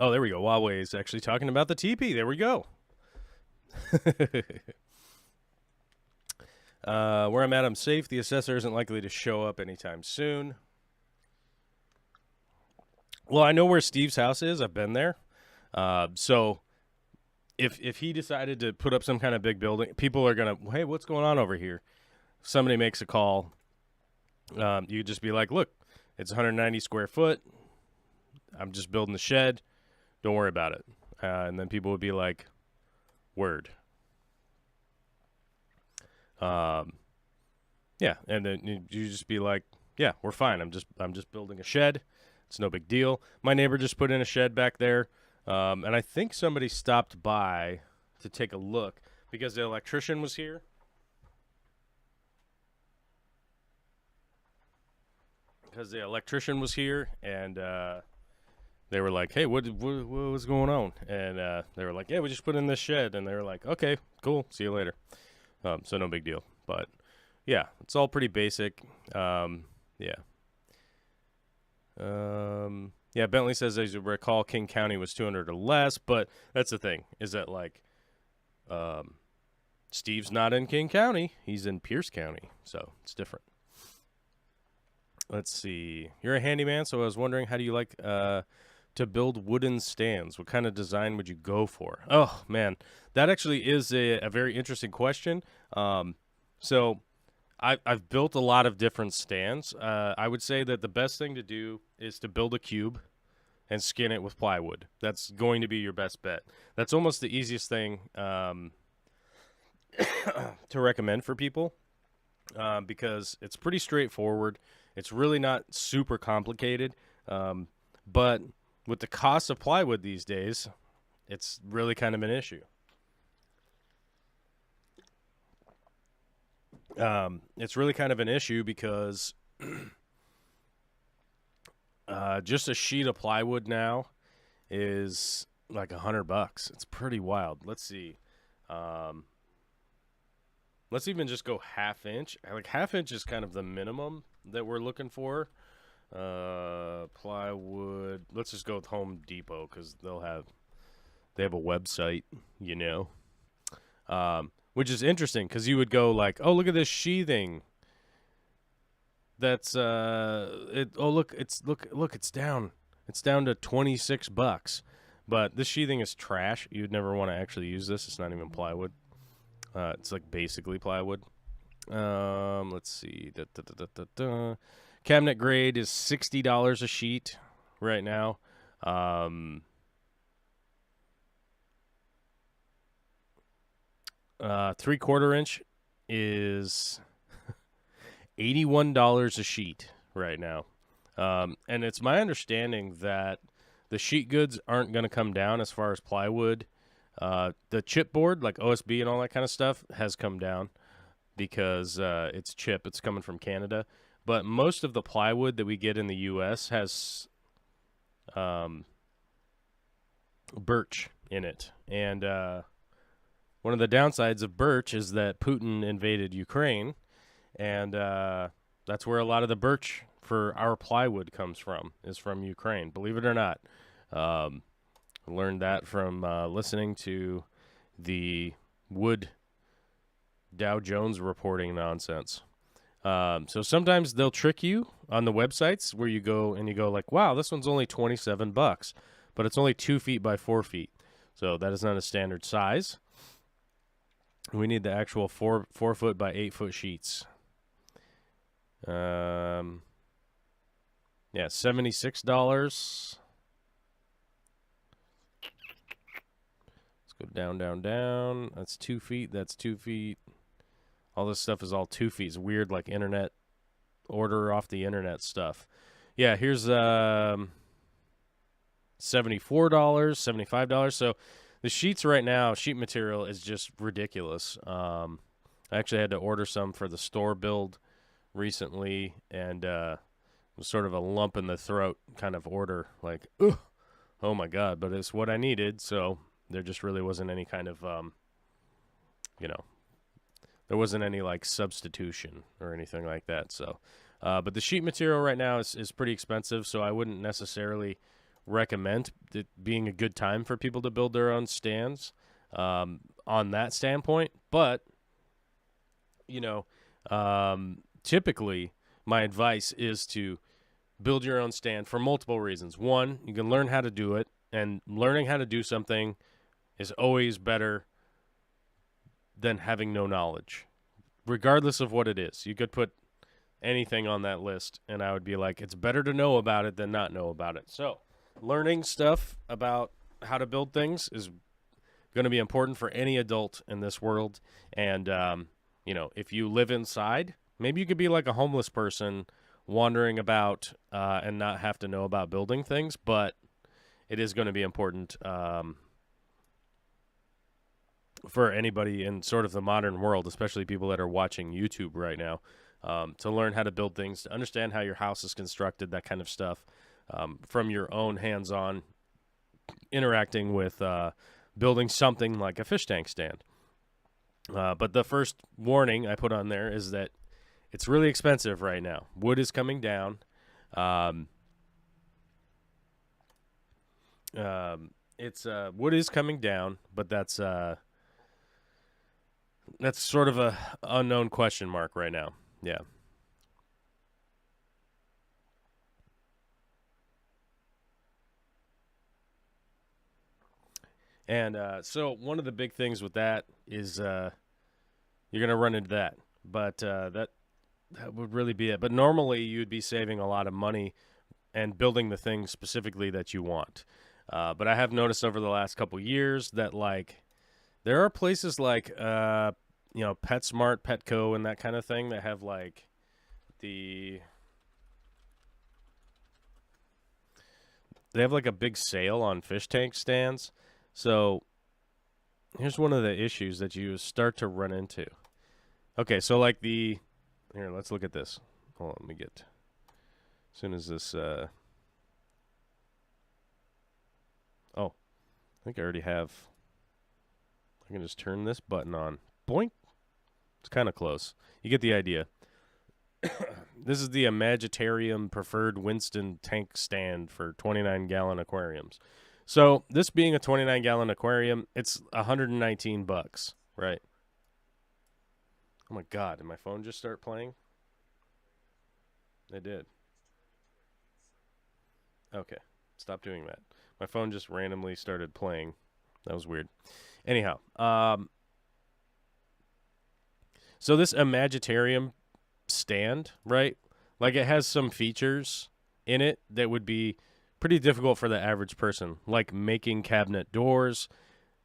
Oh, there we go. Huawei is actually talking about the teepee. There we go. Where I'm at, I'm safe. The assessor isn't likely to show up anytime soon. Well, I know where Steve's house is. I've been there. So if he decided to put up some kind of big building, people are going to, hey, what's going on over here? If somebody makes a call. You just be like, look, it's 190 square foot. I'm just building the shed. Don't worry about it. And then people would be like, word. Yeah, and then you just be like, yeah, we're fine. I'm just building a shed. It's no big deal. My neighbor just put in a shed back there, and I think somebody stopped by to take a look because the electrician was here. And they were like, hey, what was going on? And they were like, yeah, we just put in this shed. And they were like, okay, cool, see you later. So no big deal. But, yeah, it's all pretty basic. Yeah. Yeah, Bentley says, as you recall, King County was 200 or less. But that's the thing, is that, like, Steve's not in King County. He's in Pierce County. So it's different. Let's see. You're a handyman, so I was wondering, how do you like to build wooden stands? What kind of design would you go for? Oh, man. That actually is a very interesting question. So I've built a lot of different stands. I would say that the best thing to do is to build a cube and skin it with plywood. That's going to be your best bet. That's almost the easiest thing to recommend for people because it's pretty straightforward. It's really not super complicated, but with the cost of plywood these days, it's really kind of an issue. It's really kind of an issue because just a sheet of plywood now is like $100. It's pretty wild. Let's see. Let's even just go half inch. Like half inch is kind of the minimum that we're looking for. Plywood. Let's just go with Home Depot because they have a website, which is interesting because you would go like, oh, look at this sheathing. That's it. Oh, look, it's down. It's down to $26. But this sheathing is trash. You'd never want to actually use this. It's not even plywood. It's like basically plywood. Let's see. Cabinet grade is $60 a sheet right now. 3/4 inch is $81 a sheet right now. And it's my understanding that the sheet goods aren't going to come down as far as plywood. The chipboard, like OSB and all that kind of stuff, has come down because it's chip. It's coming from Canada. But most of the plywood that we get in the U.S. has birch in it. And one of the downsides of birch is that Putin invaded Ukraine, and that's where a lot of the birch for our plywood comes from, is from Ukraine, believe it or not. Learned that from listening to the wood Dow Jones reporting nonsense. So sometimes they'll trick you on the websites where you go like, wow, this one's only $27, but it's only 2 feet by 4 feet. So that is not a standard size. We need the actual 4 foot by 8 foot sheets. Yeah, $76. Let's go down. That's 2 feet. That's 2 feet. All this stuff is all 2 feet. It's weird, like internet order off the internet stuff. Yeah, here's $74, $75. So the sheets right now, sheet material is just ridiculous. I actually had to order some for the store build recently, and it was sort of a lump in the throat kind of order, like, ugh, oh my God, but it's what I needed. So there just really wasn't any kind of, there wasn't any like substitution or anything like that. So, but the sheet material right now is pretty expensive, so I wouldn't necessarily recommend it being a good time for people to build their own stands on that standpoint. But, typically my advice is to build your own stand for multiple reasons. One, you can learn how to do it, and learning how to do something is always better than having no knowledge, regardless of what it is. You could put anything on that list, and I would be like, it's better to know about it than not know about it. So learning stuff about how to build things is going to be important for any adult in this world. And, if you live inside, maybe you could be like a homeless person wandering about and not have to know about building things, but it is going to be important for anybody in sort of the modern world, especially people that are watching YouTube right now, to learn how to build things, to understand how your house is constructed, that kind of stuff, from your own hands-on interacting with building something like a fish tank stand. But the first warning I put on there is that it's really expensive right now. Wood is coming down. Wood is coming down, but that's sort of a unknown question mark right now. Yeah. And so one of the big things with that is you're going to run into that. But that would really be it. But normally you'd be saving a lot of money and building the thing specifically that you want. But I have noticed over the last couple years that, like, there are places like, PetSmart, Petco, and that kind of thing that have, like, they have, like, a big sale on fish tank stands. So here's one of the issues that you start to run into. Okay, so, like, here, let's look at this. Hold on, let me get, as soon as this, I think I already have, I can just turn this button on. Boink. It's kind of close. You get the idea. This is the Imagitarium Preferred Winston tank stand for 29-gallon aquariums. So this being a 29-gallon aquarium, it's $119, right? Oh my God, did my phone just start playing? I did. Okay. Stop doing that. My phone just randomly started playing. That was weird. Anyhow, so this Imagitarium stand, right? Like it has some features in it that would be pretty difficult for the average person, like making cabinet doors,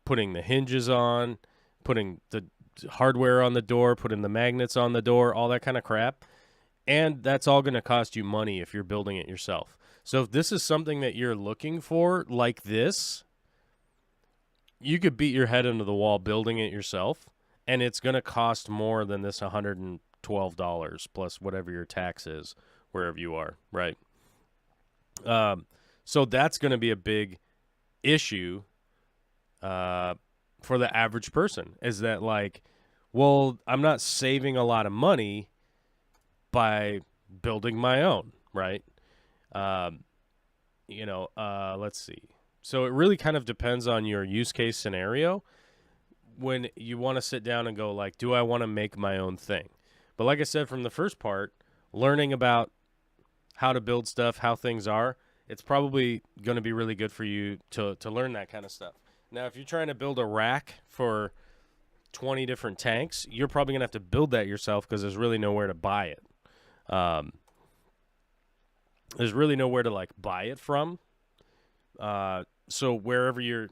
putting the hinges on, putting the hardware on the door, putting the magnets on the door, all that kind of crap. And that's all going to cost you money if you're building it yourself. So if this is something that you're looking for like this, you could beat your head into the wall building it yourself, and it's going to cost more than this $112 plus whatever your tax is wherever you are, right? So that's going to be a big issue for the average person, is that like, well, I'm not saving a lot of money by building my own, right? Let's see. So it really kind of depends on your use case scenario when you want to sit down and go like, do I want to make my own thing? But like I said from the first part, learning about how to build stuff, how things are, it's probably going to be really good for you to learn that kind of stuff. Now, if you're trying to build a rack for 20 different tanks, you're probably going to have to build that yourself because there's really nowhere to buy it. There's really nowhere to like buy it from. So wherever you're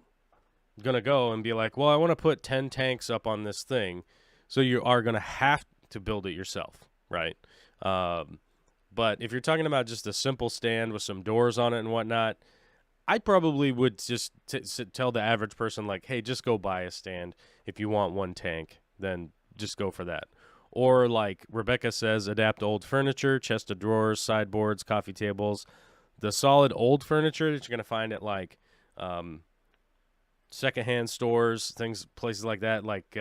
going to go and be like, well, I want to put 10 tanks up on this thing. So you are going to have to build it yourself, right? But if you're talking about just a simple stand with some doors on it and whatnot, I probably would just tell the average person like, hey, just go buy a stand. If you want one tank, then just go for that. Or like Rebecca says, adapt old furniture, chest of drawers, sideboards, coffee tables. The solid old furniture that you're going to find at like secondhand stores, places like that, like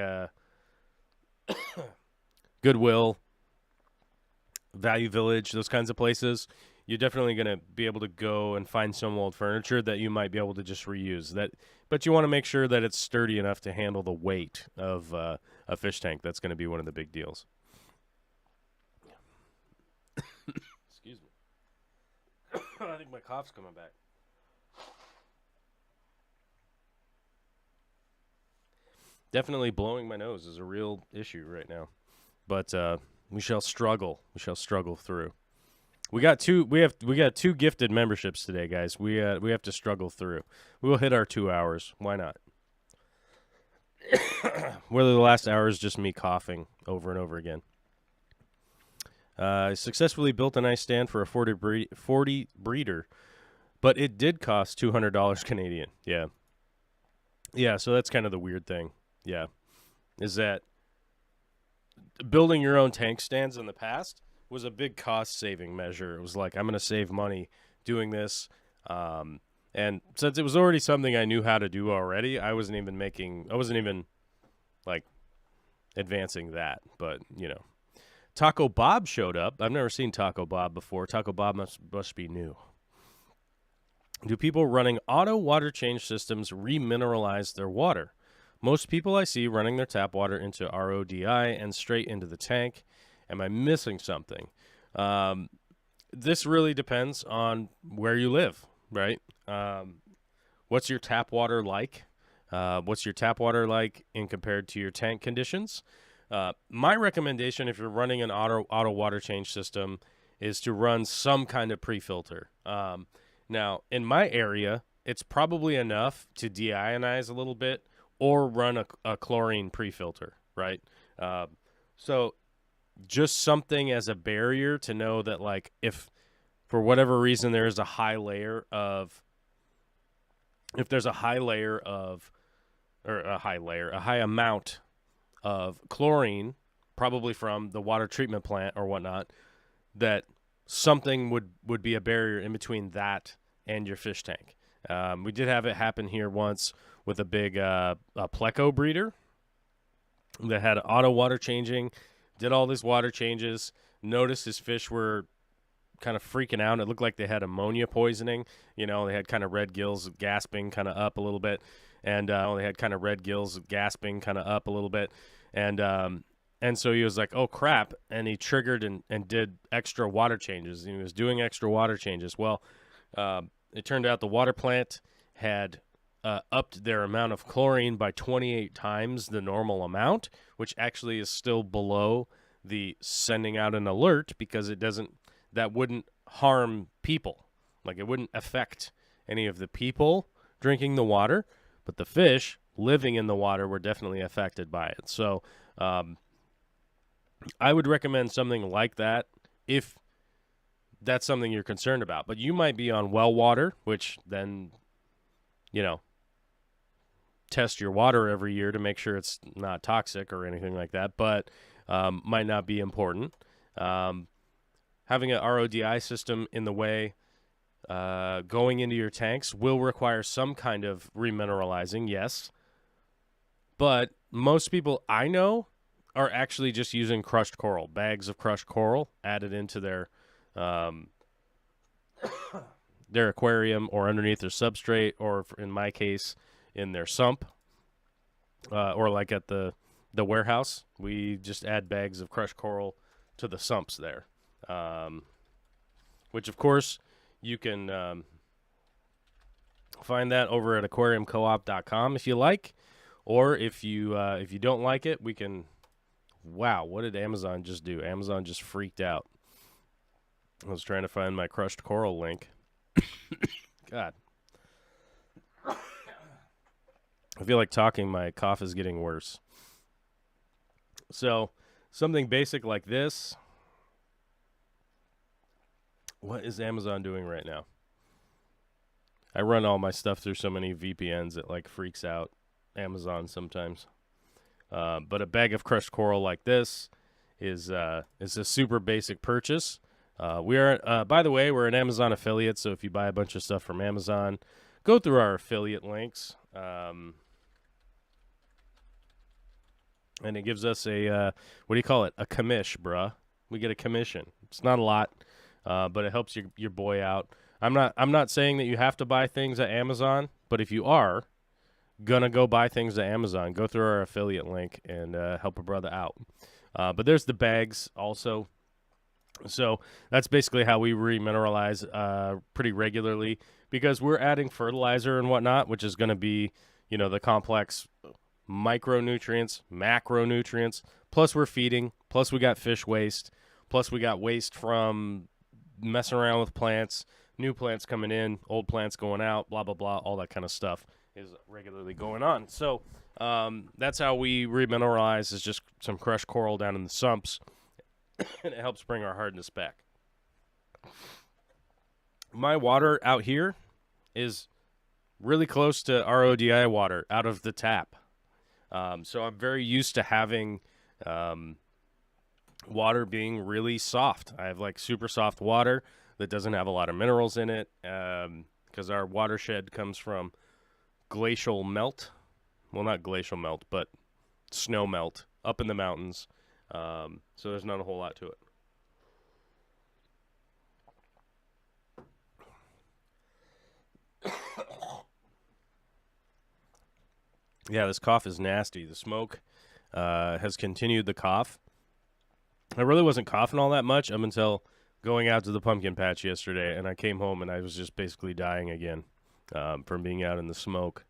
Goodwill, Value Village, those kinds of places. You're definitely going to be able to go and find some old furniture that you might be able to just reuse. But you want to make sure that it's sturdy enough to handle the weight of a fish tank. That's going to be one of the big deals. Excuse me. I think my cough's coming back. Definitely blowing my nose is a real issue right now. But we shall struggle. We shall struggle through. We got two gifted memberships today, guys. We have to struggle through. We will hit our 2 hours. Why not? Whether the last hour is just me coughing over and over again. I successfully built a nice stand for a 40 breeder, but it did cost $200 Canadian. Yeah. Yeah, so that's kind of the weird thing. Yeah. Is that building your own tank stands in the past was a big cost-saving measure. It was like, I'm going to save money doing this. And since it was already something I knew how to do already, I wasn't even like advancing that. But, you know. Taco Bob showed up. I've never seen Taco Bob before. Taco Bob must be new. Do people running auto water change systems remineralize their water? Most people I see running their tap water into RODI and straight into the tank. Am I missing something? This really depends on where you live, right? What's your tap water like? What's your tap water like in compared to your tank conditions? My recommendation, if you're running an auto water change system, is to run some kind of pre-filter. Now, in my area, it's probably enough to deionize a little bit or run a chlorine pre-filter, right? So just something as a barrier to know that, like, if for whatever reason there's a high amount of chlorine, probably from the water treatment plant or whatnot, that something would be a barrier in between that and your fish tank. We did have it happen here once with a big a pleco breeder that had auto water changing, did all these water changes, noticed his fish were kind of freaking out. It looked like they had ammonia poisoning. You know, they had kind of red gills gasping kind of up a little bit. And And so he was like, oh, crap. And he triggered and did extra water changes. And he was doing extra water changes. Well, it turned out the water plant had upped their amount of chlorine by 28 times the normal amount, which actually is still below the sending out an alert because that wouldn't harm people. Like, it wouldn't affect any of the people drinking the water, but the fish living in the water were definitely affected by it. So, I would recommend something like that if that's something you're concerned about. But you might be on well water, which then, test your water every year to make sure it's not toxic or anything like that, but might not be important. Having an RODI system in the way going into your tanks will require some kind of remineralizing, yes. But most people I know are actually just using crushed coral, bags of crushed coral added into their aquarium or underneath their substrate, or in my case, in their sump, or like at the warehouse, we just add bags of crushed coral to the sumps there, which of course you can find that over at aquariumcoop.com if you like, or if you don't like it, we can. Wow, what did Amazon just do? Amazon just freaked out. I was trying to find my crushed coral link. God. I feel like talking, my cough is getting worse. So, something basic like this. What is Amazon doing right now? I run all my stuff through so many VPNs it like freaks out Amazon sometimes. But a bag of crushed coral like this is a super basic purchase. We are, by the way, we're an Amazon affiliate, so if you buy a bunch of stuff from Amazon, go through our affiliate links. And it gives us a, what do you call it? A commish, bruh. We get a commission. It's not a lot, but it helps your boy out. I'm not saying that you have to buy things at Amazon, but if you are gonna go buy things at Amazon, go through our affiliate link and help a brother out. But there's the bags also. So that's basically how we remineralize pretty regularly, because we're adding fertilizer and whatnot, which is going to be, the complex micronutrients, macronutrients, plus we're feeding, plus we got fish waste, plus we got waste from messing around with plants, new plants coming in, old plants going out, blah, blah, blah, all that kind of stuff is regularly going on. So that's how we remineralize, is just some crushed coral down in the sumps, and it helps bring our hardness back. My water out here is really close to RODI water out of the tap. So I'm very used to having water being really soft. I have like super soft water that doesn't have a lot of minerals in it, because our watershed comes from glacial melt. Well, not glacial melt, but snow melt up in the mountains. So there's not a whole lot to it. Yeah, this cough is nasty. The smoke has continued the cough. I really wasn't coughing all that much up until going out to the pumpkin patch yesterday, and I came home and I was just basically dying again from being out in the smoke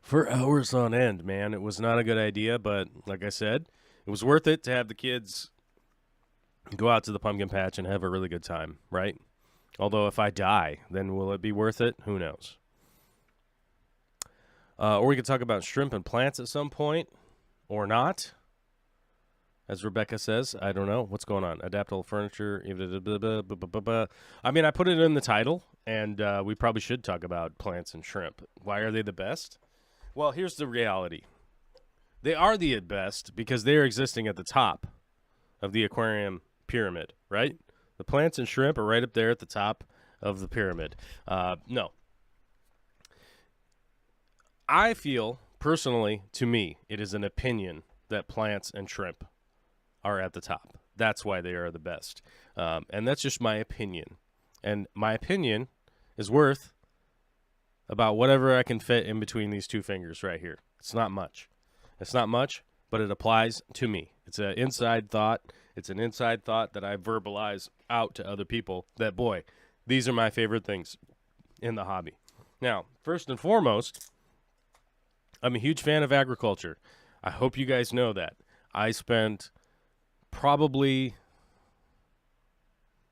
for hours on end, man. It was not a good idea, but like I said, it was worth it to have the kids go out to the pumpkin patch and have a really good time, right? Although if I die, then will it be worth it? Who knows? Or we could talk about shrimp and plants at some point, or not. As Rebecca says, I don't know. What's going on? Adaptable furniture. I mean, I put it in the title, and we probably should talk about plants and shrimp. Why are they the best? Well, here's the reality. They are the best because they are existing at the top of the aquarium pyramid, right? The plants and shrimp are right up there at the top of the pyramid. No. I feel, personally, to me, it is an opinion that plants and shrimp are at the top. That's why they are the best. And that's just my opinion. And my opinion is worth about whatever I can fit in between these two fingers right here. It's not much. It's not much, but it applies to me. It's an inside thought. It's an inside thought that I verbalize out to other people that, boy, these are my favorite things in the hobby. Now, first and foremost, I'm a huge fan of agriculture. I hope you guys know that. I spent probably,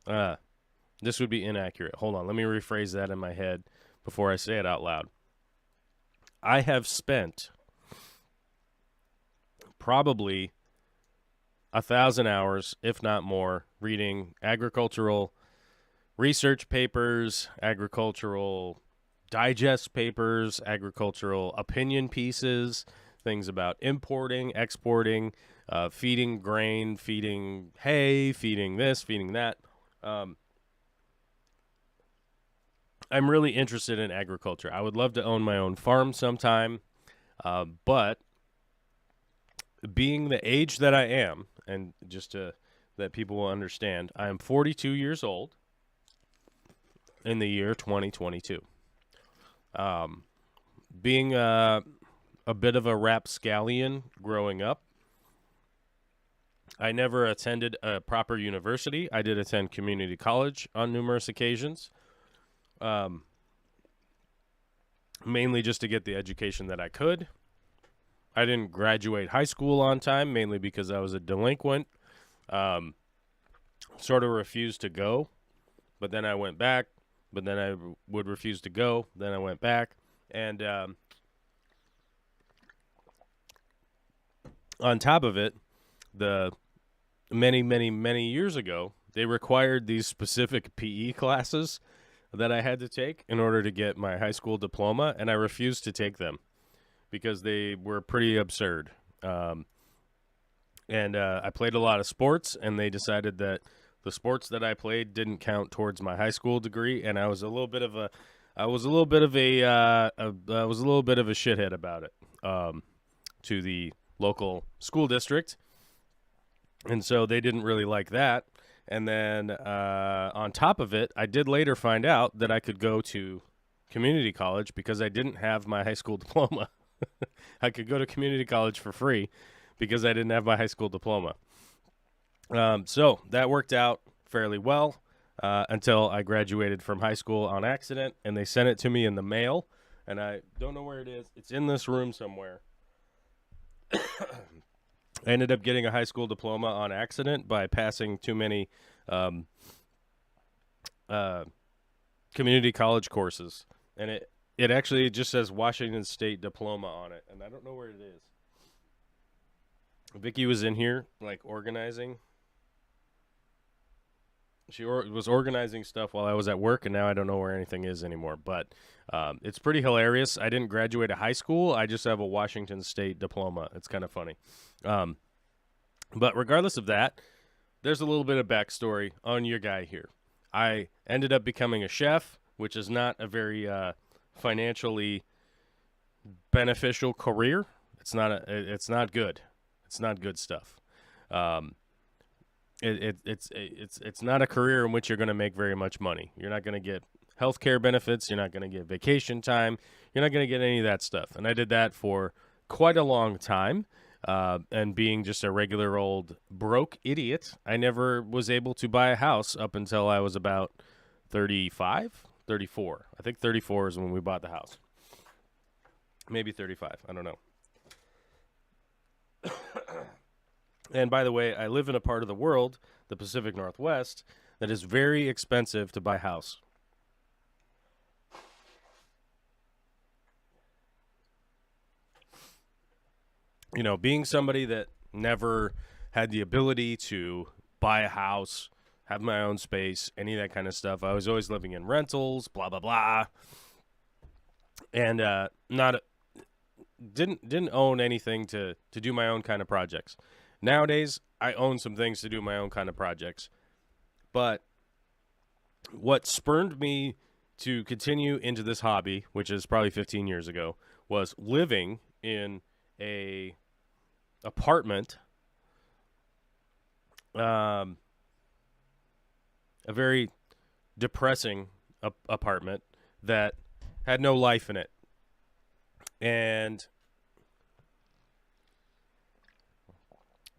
this would be inaccurate. Hold on, let me rephrase that in my head before I say it out loud. I have spent probably 1,000 hours, if not more, reading agricultural research papers, agricultural digest papers, agricultural opinion pieces, things about importing, exporting, feeding grain, feeding hay, feeding this, feeding that. I'm really interested in agriculture. I would love to own my own farm sometime, but being the age that I am, and just that people will understand, I am 42 years old in the year 2022. Being a bit of a rapscallion growing up, I never attended a proper university. I did attend community college on numerous occasions, mainly just to get the education that I could. I didn't graduate high school on time, mainly because I was a delinquent. Sort of refused to go, but then I went back, but then I would refuse to go, then I went back, and on top of it, the many years ago, they required these specific PE classes that I had to take in order to get my high school diploma, and I refused to take them because they were pretty absurd. And I played a lot of sports, and they decided that the sports that I played didn't count towards my high school degree, and I was a little bit of a shithead about it to the local school district, and so they didn't really like that. And then on top of it, I did later find out that I could go to community college because I didn't have my high school diploma. I could go to community college for free because I didn't have my high school diploma. So that worked out fairly well until I graduated from high school on accident, and they sent it to me in the mail, and I don't know where it is. It's in this room somewhere. I ended up getting a high school diploma on accident by passing too many community college courses, and it actually just says Washington State Diploma on it, and I don't know where it is. Vicky was in here, like, organizing. She was organizing stuff while I was at work, and now I don't know where anything is anymore. But it's pretty hilarious. I didn't graduate high school. I just have a Washington State diploma. It's kind of funny. But regardless of that, there's a little bit of backstory on your guy here. I ended up becoming a chef, which is not a very financially beneficial career. It's not good. It's not good stuff. It's not a career in which you're going to make very much money. You're not going to get health care benefits. You're not going to get vacation time. You're not going to get any of that stuff. And I did that for quite a long time. And being just a regular old broke idiot, I never was able to buy a house up until I was about 35, 34. I think 34 is when we bought the house. Maybe 35. I don't know. And by the way, I live in a part of the world, the Pacific Northwest, that is very expensive to buy a house. You know, being somebody that never had the ability to buy a house, have my own space, any of that kind of stuff, I was always living in rentals, blah, blah, blah. And didn't own anything to do my own kind of projects. Nowadays, I own some things to do my own kind of projects. But what spurred me to continue into this hobby, which is probably 15 years ago, was living in a apartment, a very depressing apartment that had no life in it. And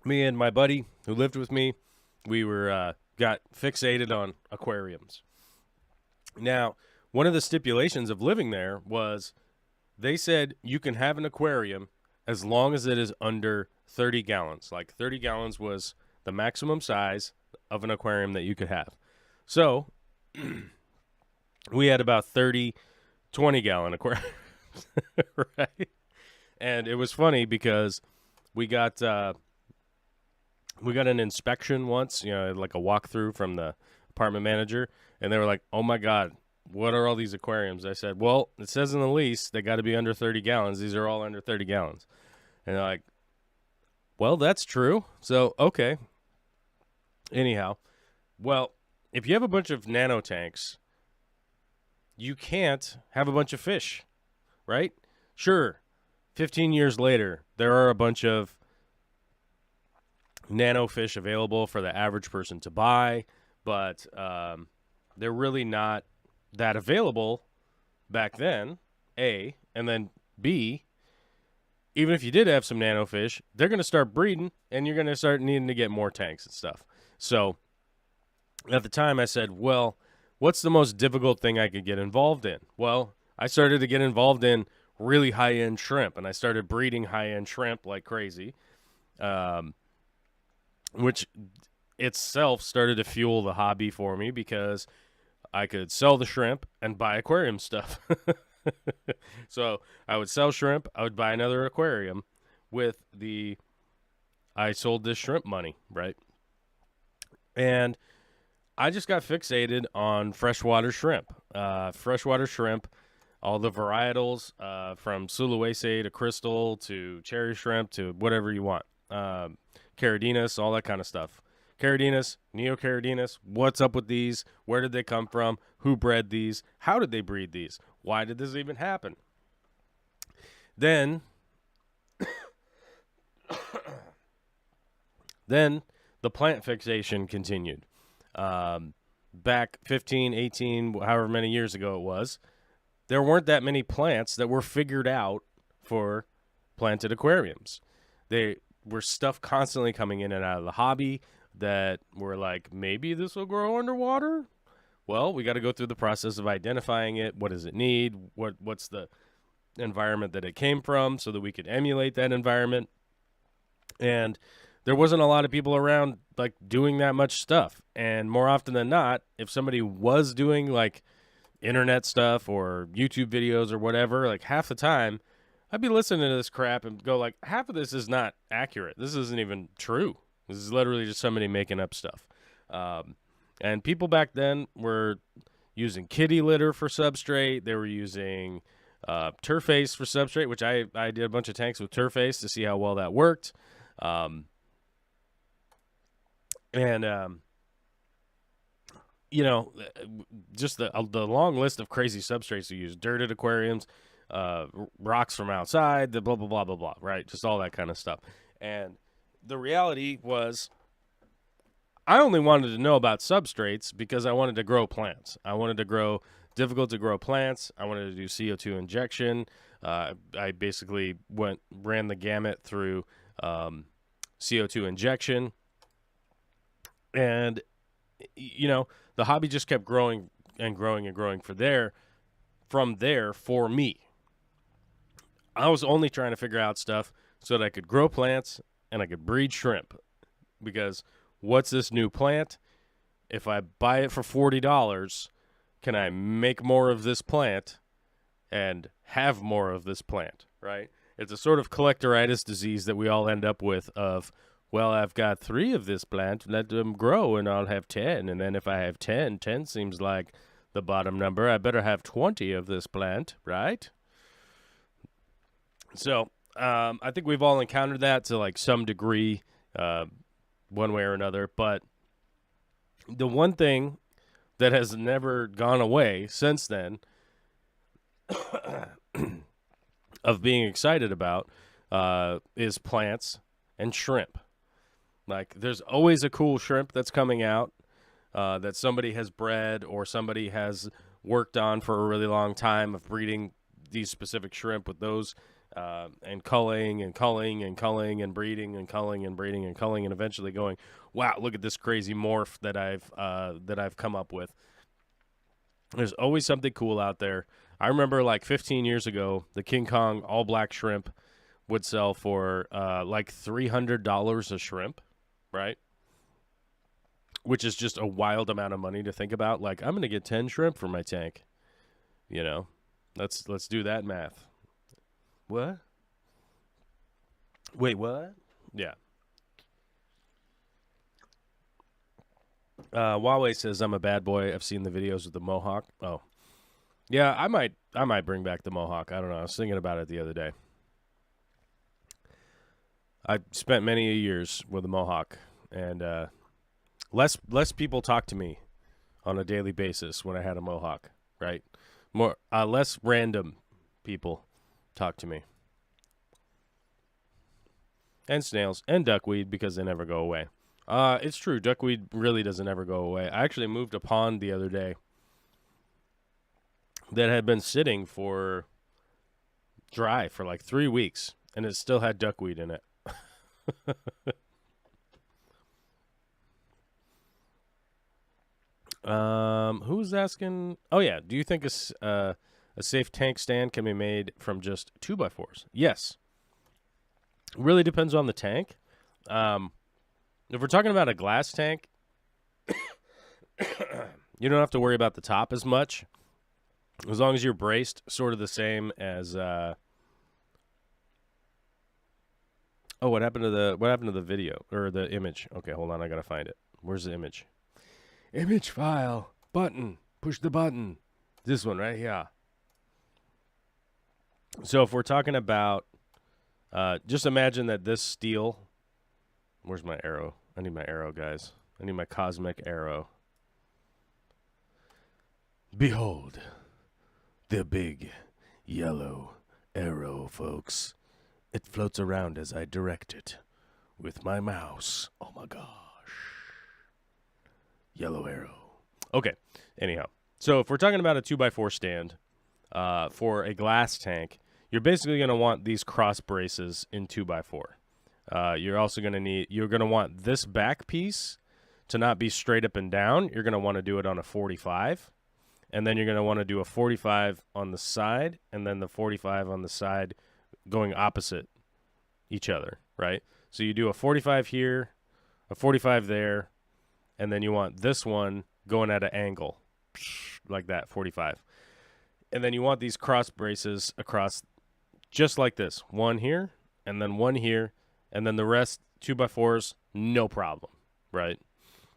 me and my buddy who lived with me, we were got fixated on aquariums. Now, one of the stipulations of living there was they said you can have an aquarium as long as it is under 30 gallons. Like 30 gallons was the maximum size of an aquarium that you could have. So we had about 30, 20-gallon aquariums, right? And it was funny because we got an inspection once, like a walkthrough from the apartment manager, and they were like, "Oh my God, what are all these aquariums?" I said, "Well, it says in the lease they got to be under 30 gallons. These are all under 30 gallons." And they're like, "Well, that's true. So, okay." Anyhow, well, if you have a bunch of nano tanks, you can't have a bunch of fish, right? Sure, 15 years later, there are a bunch of nano fish available for the average person to buy, but they're really not that available back then, A, and then B, even if you did have some nano fish, they're going to start breeding, and you're going to start needing to get more tanks and stuff. So at the time I said, well, what's the most difficult thing I could get involved in? Well, I started to get involved in really high-end shrimp, and I started breeding high-end shrimp like crazy, which itself started to fuel the hobby for me because I could sell the shrimp and buy aquarium stuff. So I would sell shrimp, I would buy another aquarium with I sold this shrimp money, right? And I just got fixated on freshwater shrimp. Freshwater shrimp, all the varietals, from Sulawesi to crystal to cherry shrimp to whatever you want. Caridinus, all that kind of stuff. Caridinus, Neocaridinus, what's up with these? Where did they come from? Who bred these? How did they breed these? Why did this even happen? Then the plant fixation continued. Back 15, 18, however many years ago it was, there weren't that many plants that were figured out for planted aquariums. They were stuff constantly coming in and out of the hobby that were like, maybe this will grow underwater. Well, we got to go through the process of identifying it. What does it need? What's the environment that it came from so that we could emulate that environment? And there wasn't a lot of people around like doing that much stuff. And more often than not, if somebody was doing like internet stuff or YouTube videos or whatever, like half the time I'd be listening to this crap and go like, half of this is not accurate. This isn't even true. This is literally just somebody making up stuff. And people back then were using kitty litter for substrate. They were using Turface for substrate, which I did a bunch of tanks with Turface to see how well that worked. Just the long list of crazy substrates you use: dirted aquariums, rocks from outside, the blah, blah, blah, blah, blah, right? Just all that kind of stuff. And the reality was I only wanted to know about substrates because I wanted to grow plants. I wanted to grow difficult to grow plants. I wanted to do CO2 injection. I basically ran the gamut through CO2 injection. And, the hobby just kept growing and growing and growing from there for me. I was only trying to figure out stuff so that I could grow plants and I could breed shrimp. Because what's this new plant? If I buy it for $40, can I make more of this plant and have more of this plant, right? It's a sort of collectoritis disease that we all end up with of, well, I've got 3 of this plant, let them grow, and I'll have 10. And then if I have 10 seems like the bottom number. I better have 20 of this plant, right? So I think we've all encountered that to like some degree, one way or another. But the one thing that has never gone away since then of being excited about is plants and shrimp. Like, there's always a cool shrimp that's coming out that somebody has bred or somebody has worked on for a really long time of breeding these specific shrimp with those and culling and culling and culling and breeding and culling and breeding and culling and eventually going, wow, look at this crazy morph that I've come up with. There's always something cool out there. I remember like 15 years ago, the King Kong all black shrimp would sell for like $300 a shrimp, right? Which is just a wild amount of money to think about. Like, I'm going to get 10 shrimp for my tank. You know, let's do that math. What? Wait, what? Yeah. Huawei says I'm a bad boy. I've seen the videos with the mohawk. Oh, yeah. I might bring back the mohawk. I don't know. I was thinking about it the other day. I spent many years with a mohawk, and less people talk to me on a daily basis when I had a mohawk. Right? More less random people talk to me. And snails and duckweed because they never go away. It's true. Duckweed really doesn't ever go away. I actually moved a pond the other day that had been sitting for dry for like 3 weeks, and it still had duckweed in it. Who's asking? Oh yeah, do you think a safe tank stand can be made from just 2x4s? Yes. Really depends on the tank. If we're talking about a glass tank, you don't have to worry about the top as much, as long as you're braced, sort of the same as. Oh, what happened to the video or the image? Okay, hold on, I gotta find it. Where's the image? Image file button. Push the button. This one right here. So if we're talking about, just imagine that this steel. Where's my arrow? I need my arrow, guys. I need my cosmic arrow. Behold, the big yellow arrow, folks. It floats around as I direct it with my mouse. Oh my gosh. Yellow arrow. Okay, anyhow. So if we're talking about a 2x4 stand for a glass tank, you're basically going to want these cross braces in 2x4. You're also going to want this back piece to not be straight up and down. You're going to want to do it on a 45. And then you're going to want to do a 45 on the side, and then the 45 on the side going opposite each other, right? So you do a 45 here, a 45 there, and then you want this one going at an angle, like that, 45. And then you want these cross braces across just like this. One here, and then one here, and then the rest 2x4s, no problem, right?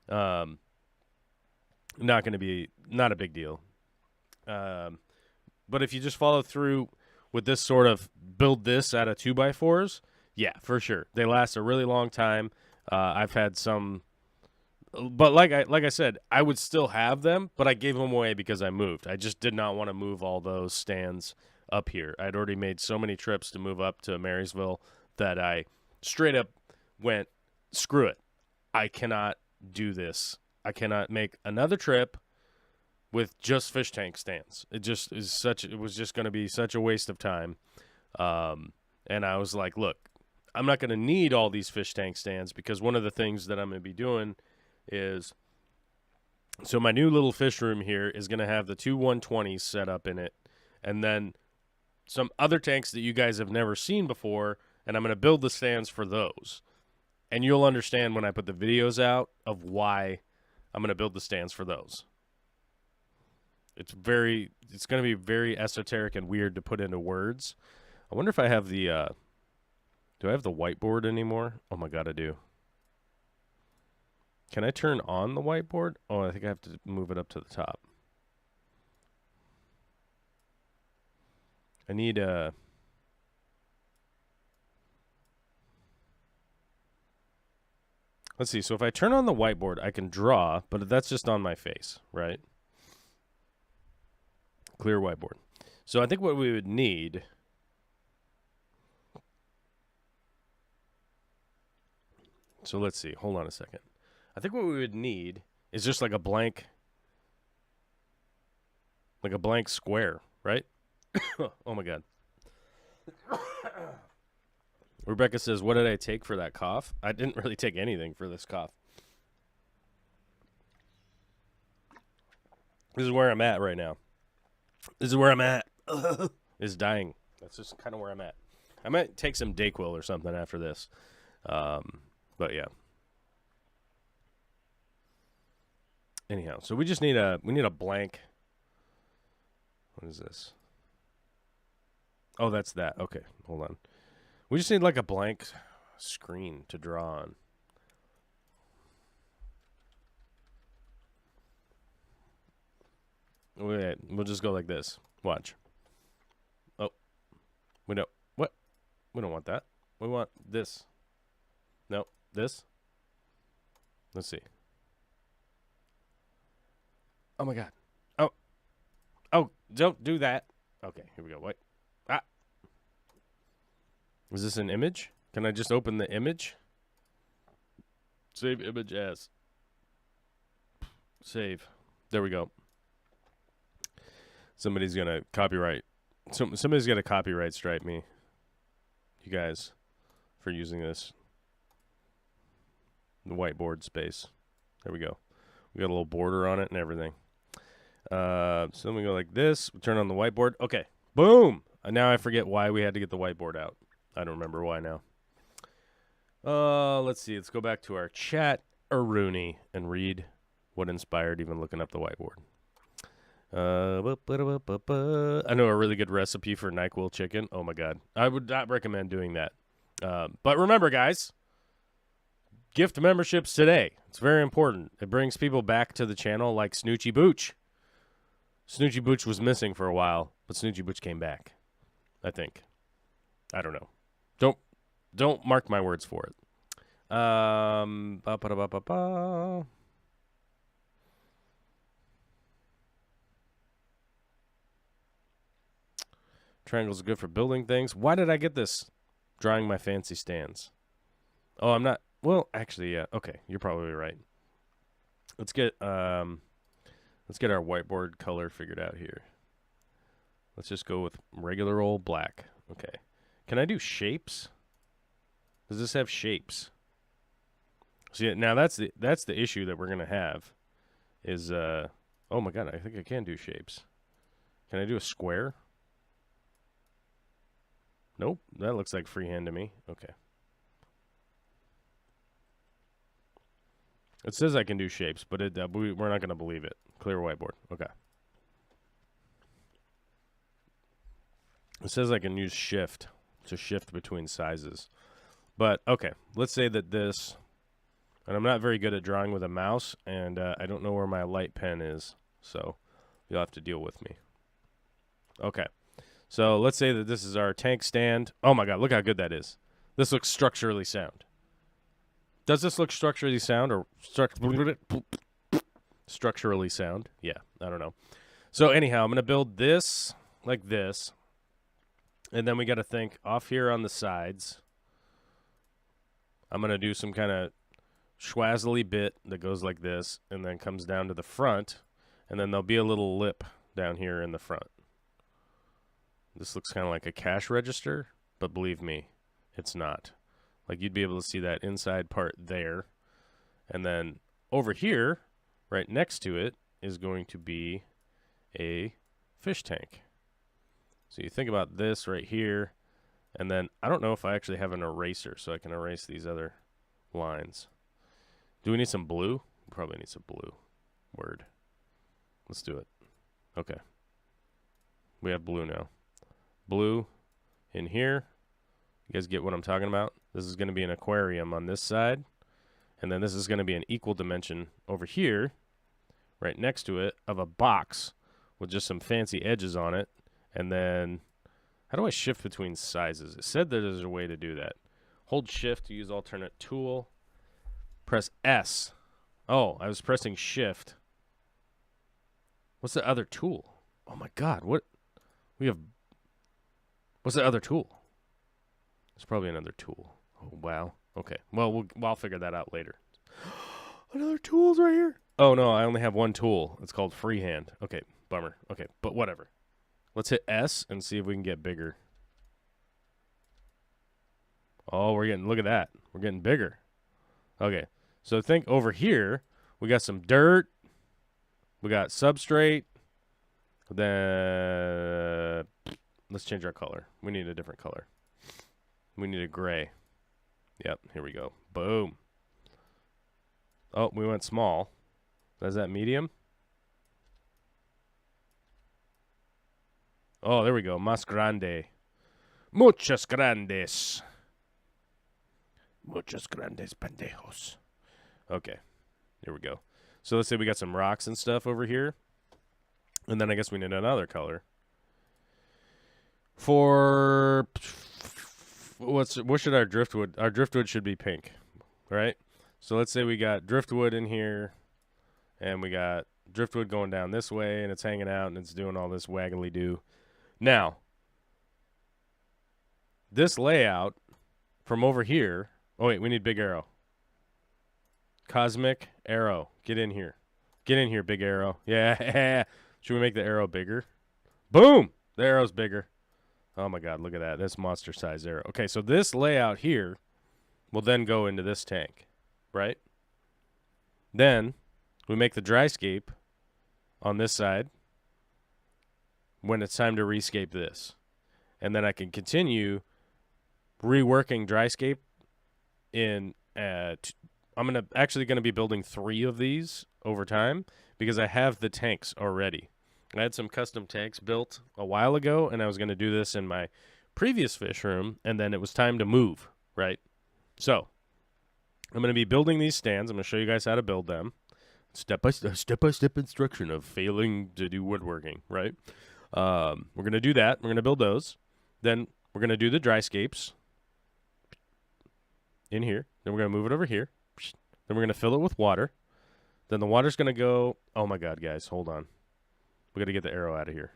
Not a big deal. But if you just follow through with this sort of build this out of 2x4s, yeah, for sure. They last a really long time. I've had some, but like I said, I would still have them, but I gave them away because I moved. I just did not want to move all those stands up here. I'd already made so many trips to move up to Marysville that I straight up went, screw it. I cannot do this. I cannot make another trip with just fish tank stands. It was just going to be such a waste of time. And I was like, look, I'm not going to need all these fish tank stands because one of the things that I'm going to be doing is, so my new little fish room here is going to have the two 120s set up in it, and then some other tanks that you guys have never seen before, and I'm going to build the stands for those. And you'll understand when I put the videos out of why I'm going to build the stands for those. It's going to be very esoteric and weird to put into words. I wonder if I have the, do I have the whiteboard anymore? Oh my God, I do. Can I turn on the whiteboard? Oh, I think I have to move it up to the top. I need let's see. So if I turn on the whiteboard, I can draw, but that's just on my face, right? Clear whiteboard. So I think what we would need, so let's see. Hold on a second. I think what we would need is just like a blank square, right? Oh my God. Rebecca says, what did I take for that cough? I didn't really take anything for this cough. This is where I'm at right now. This is where I'm at. Is dying. That's just kind of where I'm at. I might take some Dayquil or something after this. But yeah. Anyhow, so we just need a blank. What is this? Oh, that's that. Okay, hold on. We just need like a blank screen to draw on. Wait, we'll just go like this. Watch. Oh, we don't. What? We don't want that. We want this. No, this. Let's see. Oh my God. Oh, don't do that. Okay, here we go. Wait. Ah. Is this an image? Can I just open the image? Save image as. Save. There we go. Somebody's going to copyright. Somebody's going to copyright strike me. You guys, for using this. The whiteboard space. There we go. We got a little border on it and everything. So then we go like this. We turn on the whiteboard. Okay. Boom. And now I forget why we had to get the whiteboard out. I don't remember why now. Let's see. Let's go back to our chat, Rooney, and read what inspired even looking up the whiteboard. I know a really good recipe for NyQuil chicken. Oh my God. I would not recommend doing that. But remember, guys, gift memberships today. It's very important. It brings people back to the channel like Snoochie Booch. Snoochie Booch was missing for a while, but Snoochie Booch came back. I think. I don't know. Don't mark my words for it. Triangles are good for building things. Why did I get this? Drawing my fancy stands. Oh, I'm not. Well, actually, yeah. Okay, you're probably right. Let's get our whiteboard color figured out here. Let's just go with regular old black. Okay. Can I do shapes? Does this have shapes? See, now that's the issue that we're gonna have. Is oh my God, I think I can do shapes. Can I do a square? Nope, that looks like freehand to me. Okay. It says I can do shapes, but we're not going to believe it. Clear whiteboard. Okay. It says I can use shift to shift between sizes. But, okay, let's say that this, and I'm not very good at drawing with a mouse, and I don't know where my light pen is, so you'll have to deal with me. Okay. So let's say that this is our tank stand. Oh, my God, look how good that is. This looks structurally sound. Does this look structurally sound or structurally sound? Yeah, I don't know. So anyhow, I'm going to build this like this. And then we got to think off here on the sides. I'm going to do some kind of schwazzly bit that goes like this and then comes down to the front. And then there'll be a little lip down here in the front. This looks kind of like a cash register, but believe me, it's not. Like, you'd be able to see that inside part there. And then over here, right next to it, is going to be a fish tank. So you think about this right here. And then I don't know if I actually have an eraser, so I can erase these other lines. Do we need some blue? We probably need some blue. Word. Let's do it. Okay. We have blue now. Blue in here. You guys get what I'm talking about? This is going to be an aquarium on this side. And then this is going to be an equal dimension over here, right next to it, of a box with just some fancy edges on it. And then, how do I shift between sizes? It said that there's a way to do that. Hold shift to use alternate tool. Press S. Oh, I was pressing shift. What's the other tool? Oh my God, what? We have, what's the other tool? There's probably another tool. Oh, wow. Okay. Well, I'll figure that out later. Another tool's right here. Oh, no, I only have one tool. It's called freehand. Okay, bummer. Okay, but whatever. Let's hit S and see if we can get bigger. Oh, look at that. We're getting bigger. Okay. So think over here, we got some dirt. We got substrate. Then let's change our color. We need a different color. We need a gray. Yep, here we go. Boom. Oh, we went small. Is that medium? Oh, there we go. Más grande. Muchos grandes. Muchos grandes pendejos. Okay, here we go. So let's say we got some rocks and stuff over here. And then I guess we need another color. For what should our driftwood? Our driftwood should be pink, right? So let's say we got driftwood in here, and we got driftwood going down this way, and it's hanging out, and it's doing all this waggly do. Now, this layout from over here. Oh wait, we need big arrow. Cosmic arrow, get in here. Get in here, big arrow. Yeah. Should we make the arrow bigger? Boom! The arrow's bigger. Oh my god, look at that. That's monster size arrow. Okay, so this layout here will then go into this tank, right? Then we make the dryscape on this side when it's time to rescape this. And then I can continue reworking dryscape in I'm actually gonna be building 3 of these over time because I have the tanks already. I had some custom tanks built a while ago, and I was going to do this in my previous fish room, and then it was time to move, right? So I'm going to be building these stands. I'm going to show you guys how to build them. Step-by-step instruction of failing to do woodworking, right? We're going to do that. We're going to build those. Then we're going to do the dryscapes in here. Then we're going to move it over here. Then we're going to fill it with water. Then the water's going to go. Oh, my God, guys. Hold on. We got to get the arrow out of here.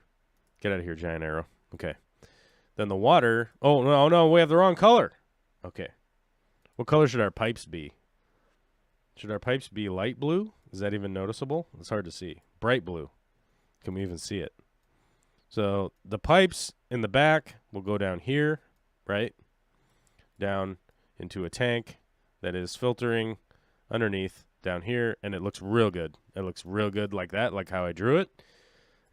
Get out of here, giant arrow. Okay. Then the water. Oh, no. We have the wrong color. Okay. What color should our pipes be? Should our pipes be light blue? Is that even noticeable? It's hard to see. Bright blue. Can we even see it? So the pipes in the back will go down here, right? Down into a tank that is filtering underneath down here, and it looks real good. It looks real good like that, like how I drew it.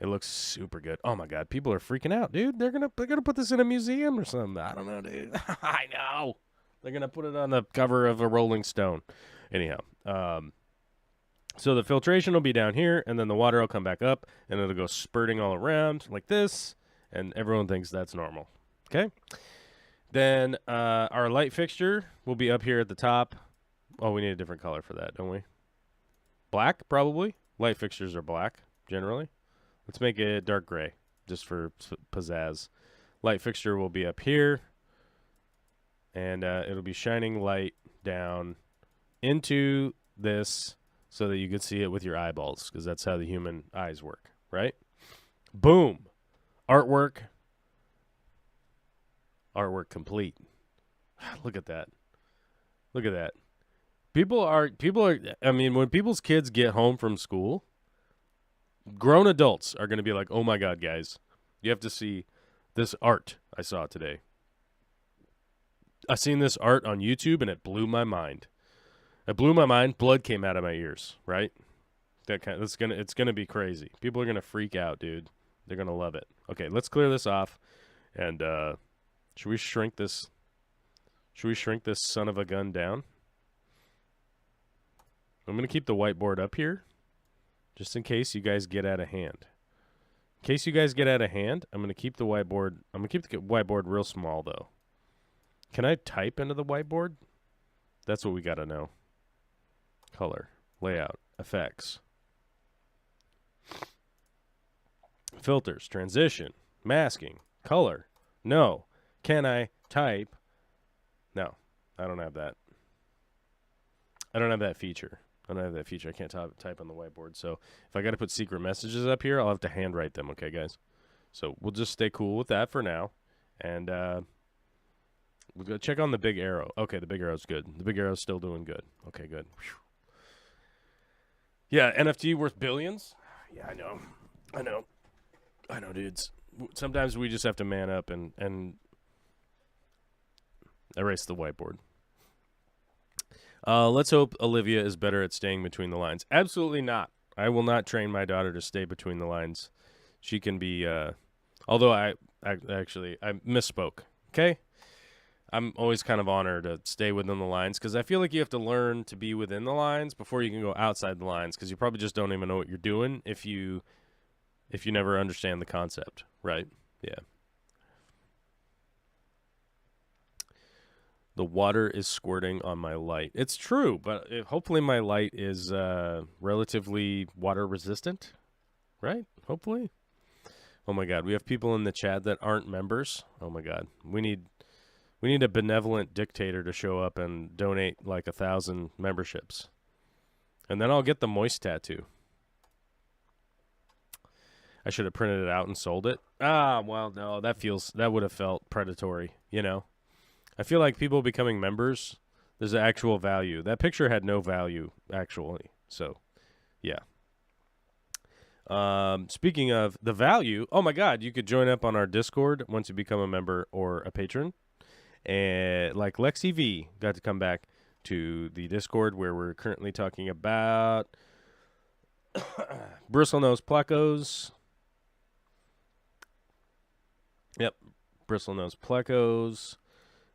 It looks super good. Oh my God, people are freaking out, dude. They're gonna put this in a museum or something. I don't know, dude. I know. They're gonna put it on the cover of a Rolling Stone. Anyhow, so the filtration will be down here, and then the water will come back up, and it'll go spurting all around like this, and everyone thinks that's normal. Okay. Then our light fixture will be up here at the top. Oh, we need a different color for that, don't we? Black, probably. Light fixtures are black, generally. Let's make it dark gray, just for pizzazz. Light fixture will be up here, and it'll be shining light down into this so that you can see it with your eyeballs, because that's how the human eyes work, right? Boom. Artwork complete. Look at that. Look at that. People are, I mean, when people's kids get home from school, grown adults are going to be like, oh my God, guys, you have to see this art I saw today. I seen this art on YouTube, and it blew my mind. It blew my mind. Blood came out of my ears, right? It's gonna be crazy. People are going to freak out, dude. They're going to love it. Okay, let's clear this off. And should we shrink this son of a gun down? I'm going to keep the whiteboard up here, just in case you guys get out of hand. In case you guys get out of hand, I'm going to keep the whiteboard. I'm going to keep the whiteboard real small, though. Can I type into the whiteboard? That's what we got to know. Color, layout, effects, filters, transition, masking, color. No. Can I type? No, I don't have that. I don't have that feature. I can't type on the whiteboard. So if I got to put secret messages up here, I'll have to handwrite them. Okay, guys? So we'll just stay cool with that for now. And we'll go check on the big arrow. Okay, the big arrow's good. The big arrow's still doing good. Okay, good. Whew. Yeah, NFT worth billions? Yeah, I know, dudes. Sometimes we just have to man up and erase the whiteboard. Let's hope Olivia is better at staying between the lines. Absolutely not. I will not train my daughter to stay between the lines. She can be, although I misspoke, okay? I'm always kind of honored to stay within the lines because I feel like you have to learn to be within the lines before you can go outside the lines because you probably just don't even know what you're doing if you never understand the concept, right? Yeah. The water is squirting on my light. It's true, but hopefully my light is relatively water resistant, right? Hopefully. Oh my God, we have people in the chat that aren't members. Oh my God, we need a benevolent dictator to show up and donate like 1,000 memberships, and then I'll get the moist tattoo. I should have printed it out and sold it. Well, no, that would have felt predatory, you know. I feel like people becoming members, there's an actual value. That picture had no value, actually. So, yeah. Speaking of the value, oh my God, you could join up on our Discord once you become a member or a patron. And like Lexi V got to come back to the Discord where we're currently talking about bristlenose plecos. Yep, bristlenose plecos.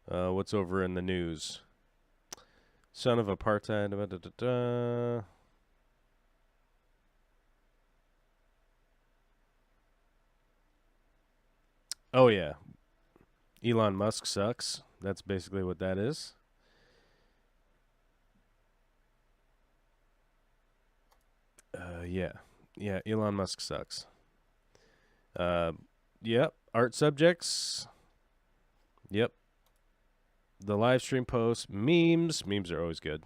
What's over in the news? Son of apartheid. Oh, yeah. Elon Musk sucks. That's basically what that is. Yeah. Yeah, Elon Musk sucks. Yep. Art subjects. Yep. The live stream posts, memes. Memes are always good.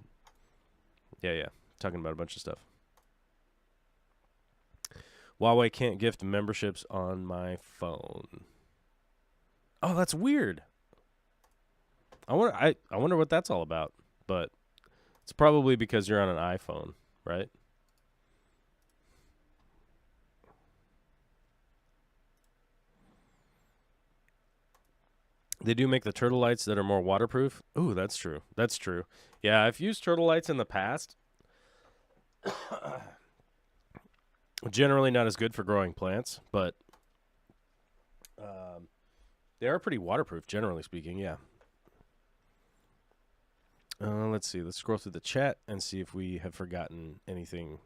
Yeah. Talking about a bunch of stuff. Huawei can't gift memberships on my phone. Oh, that's weird. I wonder what that's all about. But it's probably because you're on an iPhone, right? They do make the turtle lights that are more waterproof. Ooh, that's true. That's true. Yeah, I've used turtle lights in the past. Generally not as good for growing plants, but they are pretty waterproof, generally speaking, yeah. Let's see. Let's scroll through the chat and see if we have forgotten anything.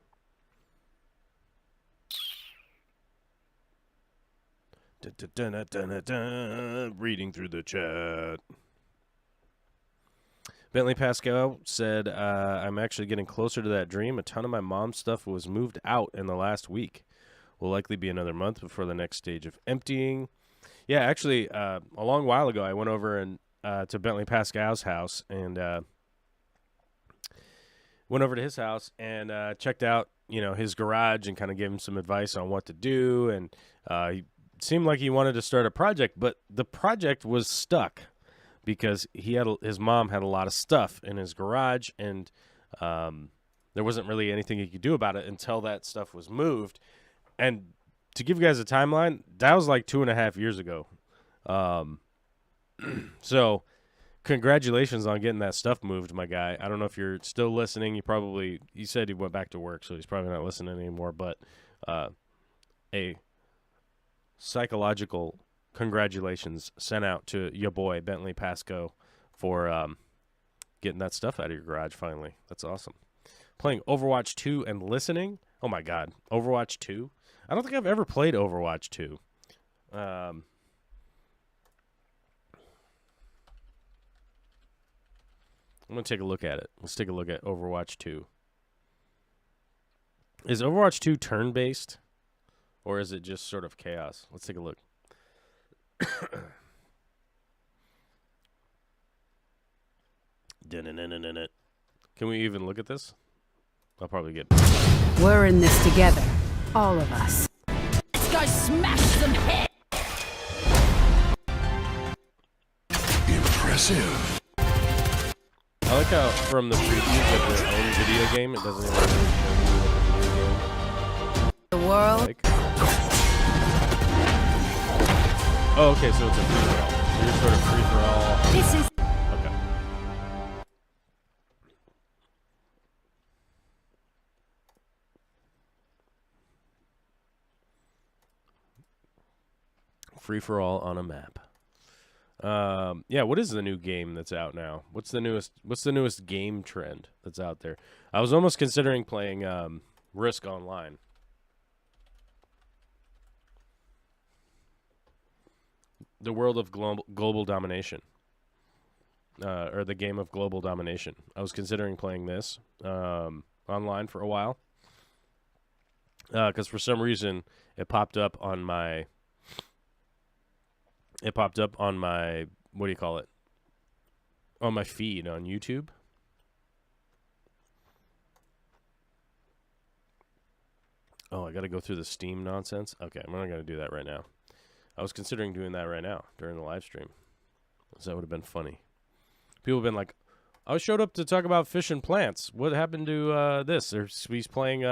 Reading through the chat. Bentley Pascal said, I'm actually getting closer to that dream. A ton of my mom's stuff was moved out in the last week. Will likely be another month before the next stage of emptying. Yeah, actually, a long while ago, I went over to Bentley Pascal's house and went over to his house and checked out, his garage and kind of gave him some advice on what to do. And he seemed like he wanted to start a project, but the project was stuck because his mom had a lot of stuff in his garage, and there wasn't really anything he could do about it until that stuff was moved. And to give you guys a timeline, that was like 2.5 years ago. So congratulations on getting that stuff moved, my guy. I don't know if you're still listening. You said he went back to work, so he's probably not listening anymore, but a psychological congratulations sent out to your boy Bentley Pasco for getting that stuff out of your garage finally. That's awesome. Playing Overwatch 2 and listening. Oh my God, Overwatch 2? I don't think I've ever played Overwatch 2. I'm going to take a look at it. Let's take a look at Overwatch 2. Is Overwatch 2 turn-based? Or is it just sort of chaos? Let's take a look. Can we even look at this? I'll probably get... We're in this together. All of us. Let's go smash some heads! Impressive. I like how from the previews of their own video game, it doesn't even really show you what the video game The world. like. Oh, okay, so it's a free-for-all. So you're sort of free-for-all. This is... Okay. Free for all on a map. Yeah, what is the new game that's out now? What's the newest game trend that's out there? I was almost considering playing Risk Online. The world of global domination. Or the game of global domination. I was considering playing this online for a while. Because for some reason it popped up on my what do you call it? On my feed on YouTube. Oh, I got to go through the Steam nonsense. Okay, I'm not going to do that right now. I was considering doing that right now during the live stream. So that would have been funny. People have been like, I showed up to talk about fish and plants. What happened to this? He's playing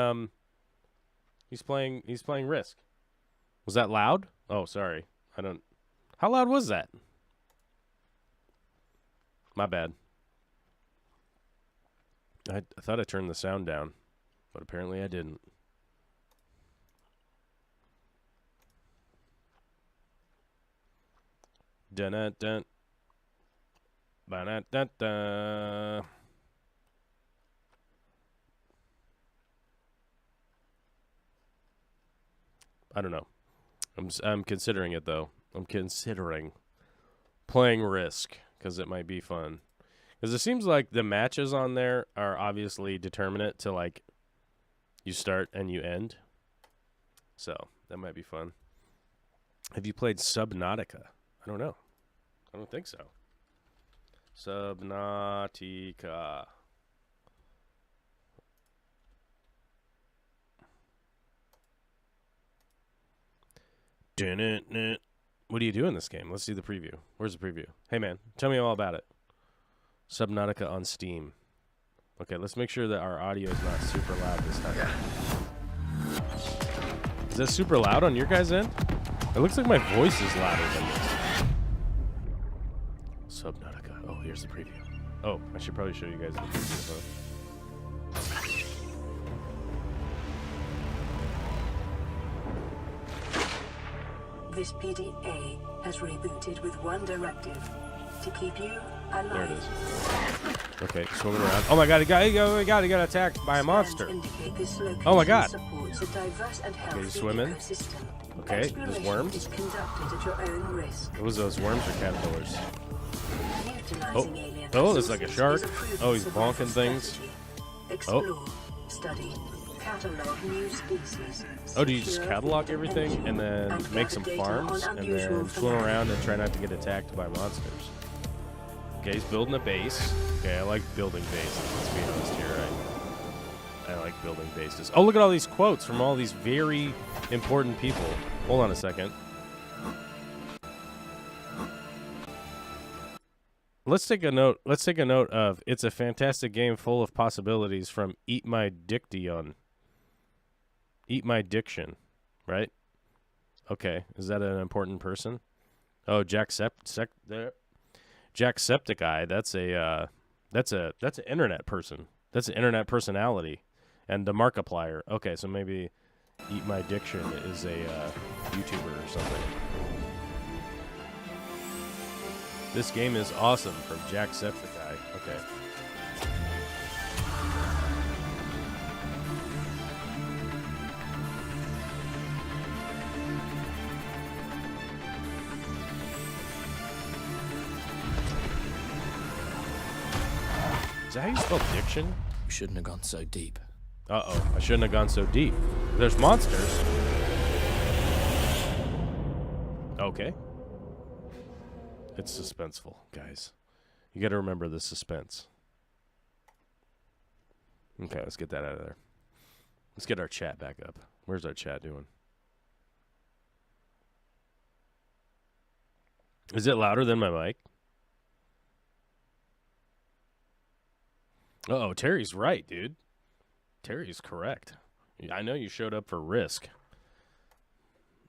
Risk. Was that loud? Oh, sorry. How loud was that? My bad. I thought I turned the sound down, but apparently I didn't. Dun-dun-dun. Ba-da-da-da. I don't know. I'm considering it, though. I'm considering playing Risk because it might be fun. Because it seems like the matches on there are obviously determinate to, like, you start and you end. So that might be fun. Have you played Subnautica? I don't know. I don't think so. Subnautica. What do you do in this game? Let's see the preview. Where's the preview? Hey, man, tell me all about it. Subnautica on Steam. Okay, let's make sure that our audio is not super loud this time. Is that super loud on your guys' end? It looks like my voice is louder than this. Subnautica. Oh, here's the preview. Oh, I should probably show you guys the preview, huh? This PDA has rebooted with one directive: to keep you alive. There it is. Okay, swimming around. Oh my god, he got attacked by a monster. Oh my god. Okay, he's swimming. Okay, there's worms. What was those, worms or caterpillars? Oh, there's like a shark. Oh, he's bonking things. Oh. Oh, do you just catalog everything and then make some farms and then swim around and try not to get attacked by monsters? Okay, he's building a base. Okay, I like building bases. Let's be honest here. I like building bases. Oh, look at all these quotes from all these very important people. Hold on a second. Let's take a note. Let's take a note of "It's a fantastic game full of possibilities" from Eat My Diction. Eat My Diction, right? Okay, is that an important person? Oh, Jacksepticeye. That's an internet person. That's an internet personality, and the Markiplier. Okay, so maybe Eat My Diction is a YouTuber or something. This game is awesome from Jacksepticeye. Okay. Is that how you spell diction? We shouldn't have gone so deep. Uh-oh, I shouldn't have gone so deep. There's monsters. Okay. It's suspenseful, guys. You got to remember the suspense. Okay, let's get that out of there. Let's get our chat back up. Where's our chat doing? Is it louder than my mic? Uh-oh, Terry's right, dude. Terry's correct. I know you showed up for Risk.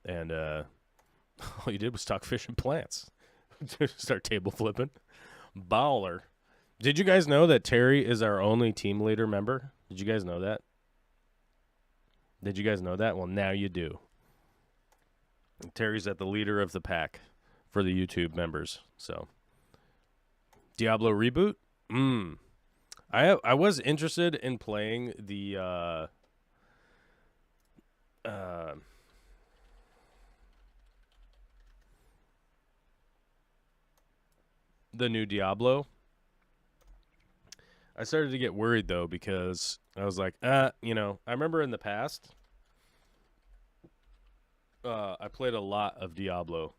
And all you did was talk fish and plants. Start table flipping. Baller. Did you guys know that Terry is our only team leader member? Did you guys know that? Did you guys know that? Well, now you do. Terry's at the leader of the pack for the YouTube members. So, Diablo reboot? I was interested in playing the new Diablo. I started to get worried though because I was like, I remember in the past I played a lot of Diablo.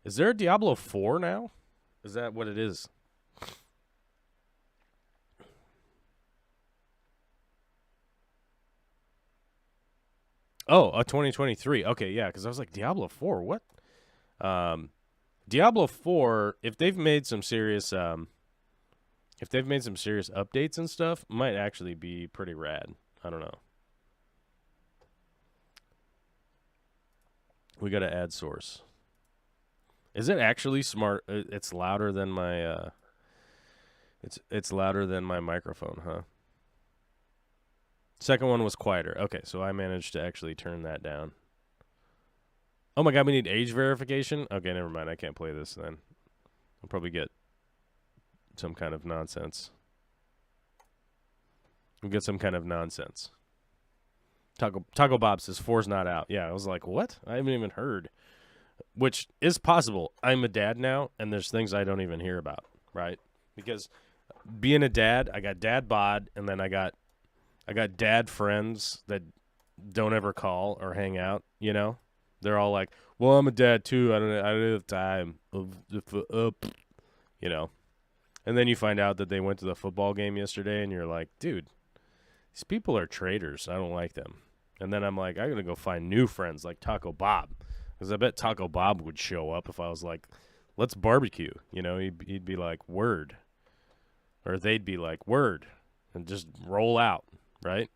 Is there a Diablo 4 now? Is that what it is? Oh, a 2023. Okay, yeah, because I was like, Diablo 4, what? Diablo 4, if they've made some serious updates and stuff, might actually be pretty rad. I don't know. We got to add source. Is it actually smart? It's louder than my it's louder than my microphone, huh? Second one was quieter. Okay, so I managed to actually turn that down. Oh my god, we need age verification? Okay, never mind. I can't play this then. I'll probably get some kind of nonsense. We'll get some kind of nonsense. Taco Bob says 4's not out. Yeah, I was like, what? I haven't even heard. Which is possible. I'm a dad now, and there's things I don't even hear about, right? Because being a dad, I got dad bod, and then I got dad friends that don't ever call or hang out, you know? They're all like, well, I'm a dad too. I don't have time. You know? And then you find out that they went to the football game yesterday, and you're like, dude, these people are traitors. I don't like them. And then I'm like, I gotta go find new friends like Taco Bob. Because I bet Taco Bob would show up if I was like, let's barbecue. You know, he'd be like, word. Or they'd be like, word. And just roll out, right?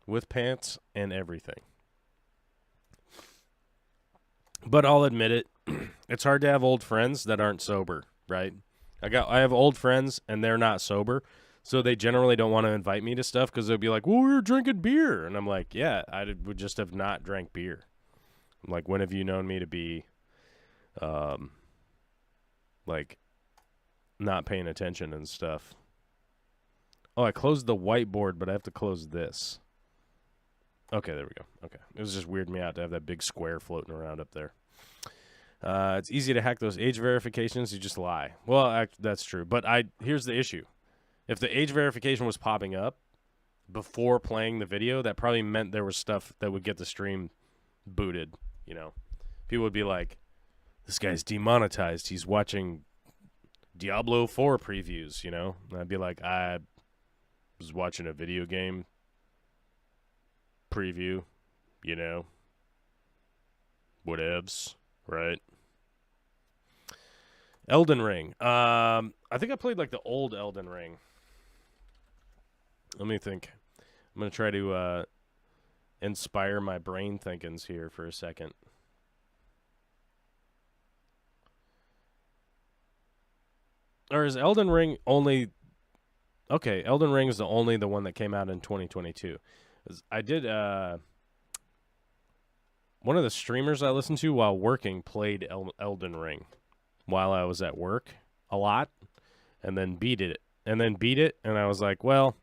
With pants and everything. But I'll admit it, it's hard to have old friends that aren't sober, right? I have old friends and they're not sober, so they generally don't want to invite me to stuff because they'll be like, well, we were drinking beer. And I'm like, yeah, I would just have not drank beer. I'm like, when have you known me to be, like, not paying attention and stuff? Oh, I closed the whiteboard, but I have to close this. Okay, there we go. Okay. It was just weirding me out to have that big square floating around up there. It's easy to hack those age verifications. You just lie. Well, that's true. But here's the issue. If the age verification was popping up before playing the video, that probably meant there was stuff that would get the stream booted, you know. People would be like, this guy's demonetized. He's watching Diablo 4 previews, you know. And I'd be like, I was watching a video game preview, you know. Whatevs, right? Elden Ring. I think I played like the old Elden Ring. Let me think. I'm going to try to inspire my brain thinkings here for a second. Or is Elden Ring only... Okay, Elden Ring is the one that came out in 2022. I did... One of the streamers I listened to while working played Elden Ring while I was at work a lot, and then beat it. And I was like, well,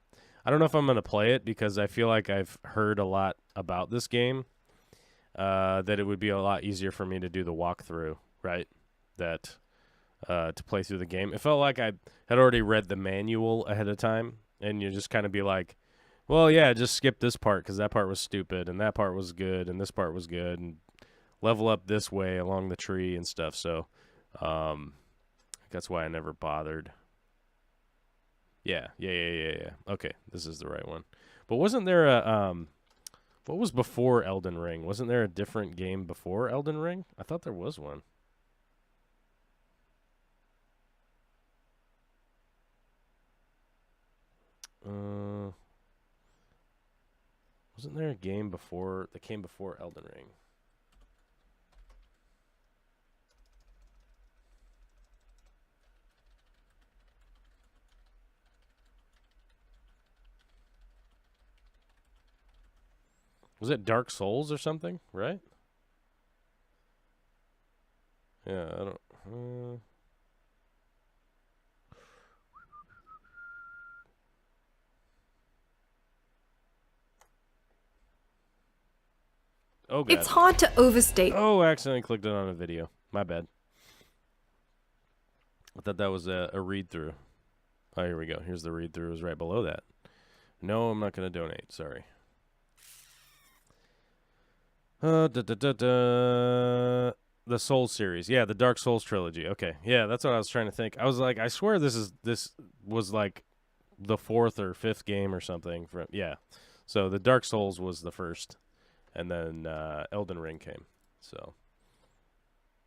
I don't know if I'm going to play it because I feel like I've heard a lot about this game, that it would be a lot easier for me to do the walkthrough, right? That to play through the game. It felt like I had already read the manual ahead of time, and you just kind of be like, well, yeah, just skip this part because that part was stupid, and that part was good, and this part was good, and level up this way along the tree and stuff. So that's why I never bothered. Yeah. Okay, this is the right one. But wasn't there a what was before Elden Ring? Wasn't there a different game before Elden Ring? I thought there was one. Wasn't there a game before that came before Elden Ring? Was it Dark Souls or something, right? Yeah, I don't. Oh, God. It's hard to overstate. Oh, I accidentally clicked it on a video. My bad. I thought that was a read-through. Oh, here we go. Here's the read-through. It was right below that. No, I'm not going to donate. Sorry. The Souls series. Yeah, the Dark Souls trilogy. Okay. Yeah, that's what I was trying to think. I was like, I swear this was like the 4th or 5th game or something. Yeah. So the Dark Souls was the first, and then Elden Ring came. So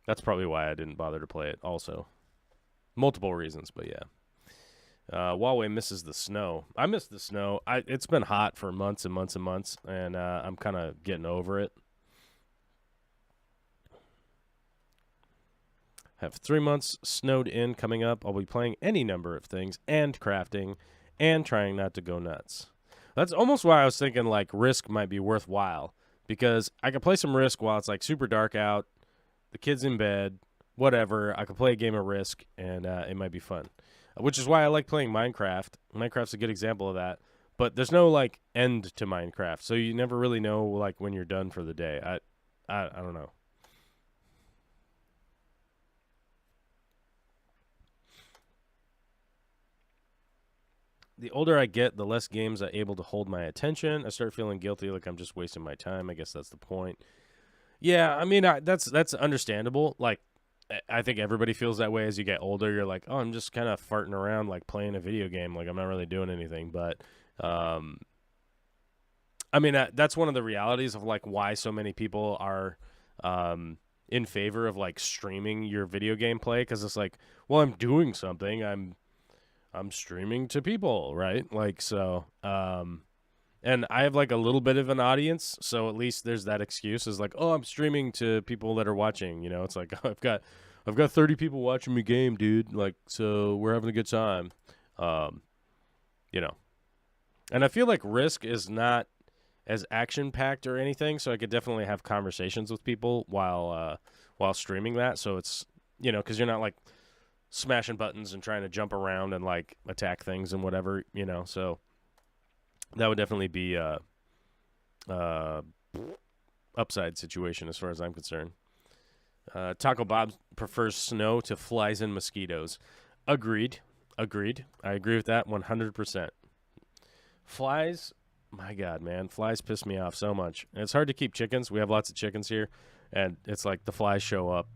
that's probably why I didn't bother to play it also. Multiple reasons, but yeah. Huawei misses the snow. I miss the snow. It's been hot for months and months and months, and I'm kind of getting over it. Have 3 months snowed in coming up. I'll be playing any number of things and crafting and trying not to go nuts. That's almost why I was thinking like Risk might be worthwhile, because I could play some Risk while it's like super dark out, the kid's in bed, whatever. I could play a game of Risk, and it might be fun. Which is why I like playing Minecraft. Minecraft's a good example of that. But there's no like end to Minecraft, so you never really know like when you're done for the day. I don't know. The older I get, the less games are able to hold my attention. I start feeling guilty, like I'm just wasting my time. I guess that's the point. Yeah, I mean, that's understandable. Like, I think everybody feels that way as you get older. You're like, oh, I'm just kind of farting around, like playing a video game. Like, I'm not really doing anything. But, I mean, that's one of the realities of like why so many people are in favor of like streaming your video game play, because it's like, well, I'm doing something. I'm streaming to people, right? Like, so, and I have like a little bit of an audience, so at least there's that excuse is like, oh, I'm streaming to people that are watching. You know, it's like I've got 30 people watching me game, dude. Like, so we're having a good time. You know, and I feel like Risk is not as action packed or anything, so I could definitely have conversations with people while streaming that. So it's, you know, because you're not like smashing buttons and trying to jump around and like attack things and whatever, you know. So that would definitely be a upside situation as far as I'm concerned. Taco Bob prefers snow to flies and mosquitoes. Agreed. I agree with that 100%. Flies, my God, man, flies piss me off so much. And it's hard to keep chickens. We have lots of chickens here, and it's like the flies show up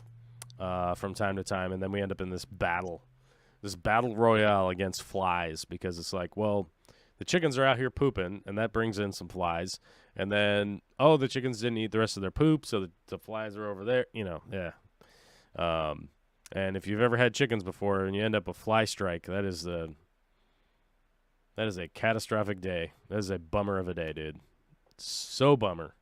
from time to time, and then we end up in this battle royale against flies, because it's like, well, the chickens are out here pooping, and that brings in some flies, and then, oh, the chickens didn't eat the rest of their poop, so the flies are over there, you know, yeah. And if you've ever had chickens before and you end up with fly strike, that is a catastrophic day. That is a bummer of a day, dude. So bummer.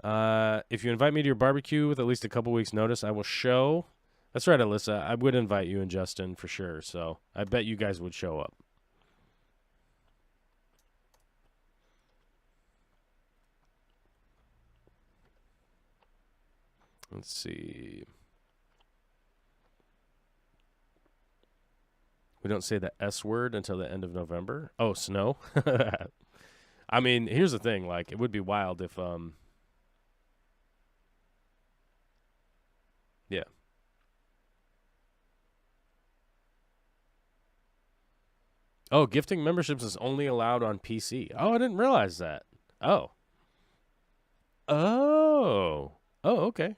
If you invite me to your barbecue with at least a couple weeks' notice, I will show. That's right, Alyssa. I would invite you and Justin for sure. So I bet you guys would show up. Let's see. We don't say the S word until the end of November. Oh, snow. I mean, here's the thing. Like, it would be wild if yeah. Oh, gifting memberships is only allowed on PC. Oh, I didn't realize that. Oh. Oh. Oh, okay.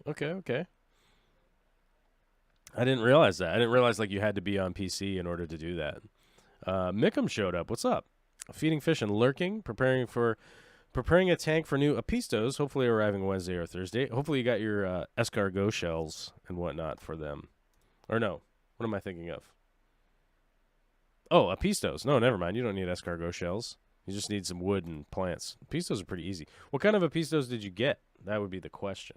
I didn't realize that. I didn't realize like you had to be on PC in order to do that. Mickham showed up. What's up? Feeding fish and lurking, preparing a tank for new apistos, hopefully arriving Wednesday or Thursday. Hopefully you got your escargot shells and whatnot for them. Or no, what am I thinking of? Oh, apistos. No, never mind. You don't need escargot shells. You just need some wood and plants. Apistos are pretty easy. What kind of apistos did you get? That would be the question.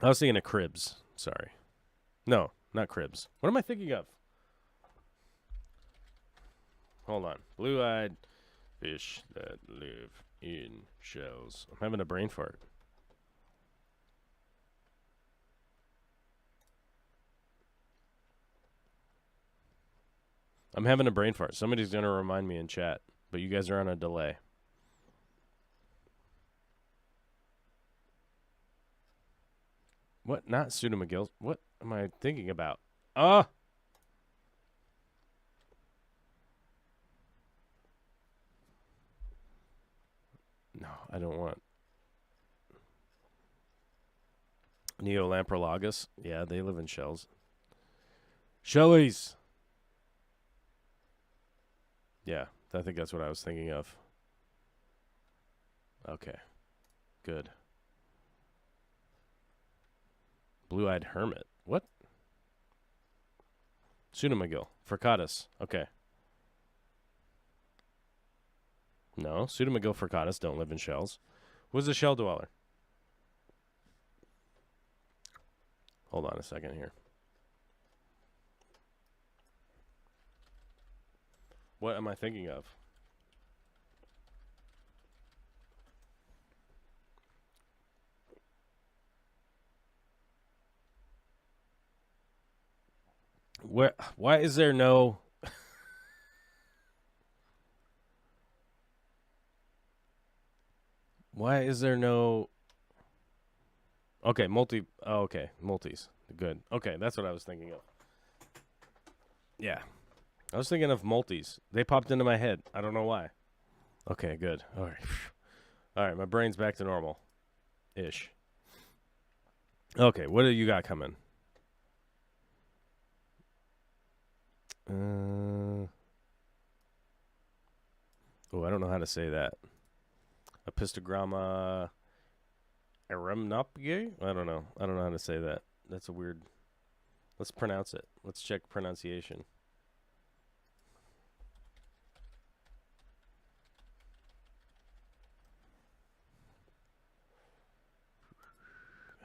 I was thinking of cribs. Sorry. No, not cribs. What am I thinking of? Hold on. Blue-eyed fish that live in shells. I'm having a brain fart. I'm having a brain fart. Somebody's going to remind me in chat, but you guys are on a delay. What? Not pseudomagills. What am I thinking about? Ah! No, I don't want. Neolamprologus. Yeah, they live in shells. Shellies! Yeah, I think that's what I was thinking of. Okay. Good. Blue-eyed hermit. What? Pseudomagill. Fricatus. Okay. No, Pseudomagill fricatus don't live in shells. What's a shell dweller? Hold on a second here. What am I thinking of? Where? Why is there no... Why is there no... Okay, multi... Oh, okay, multis. Good. Okay, that's what I was thinking of. Yeah. I was thinking of multis. They popped into my head. I don't know why. Okay, good. All right. All right, my brain's back to normal. Ish. Okay, what do you got coming? Oh, I don't know how to say that. Epistogramma Eremnopge? I don't know. I don't know how to say that. That's a weird... Let's pronounce it. Let's check pronunciation.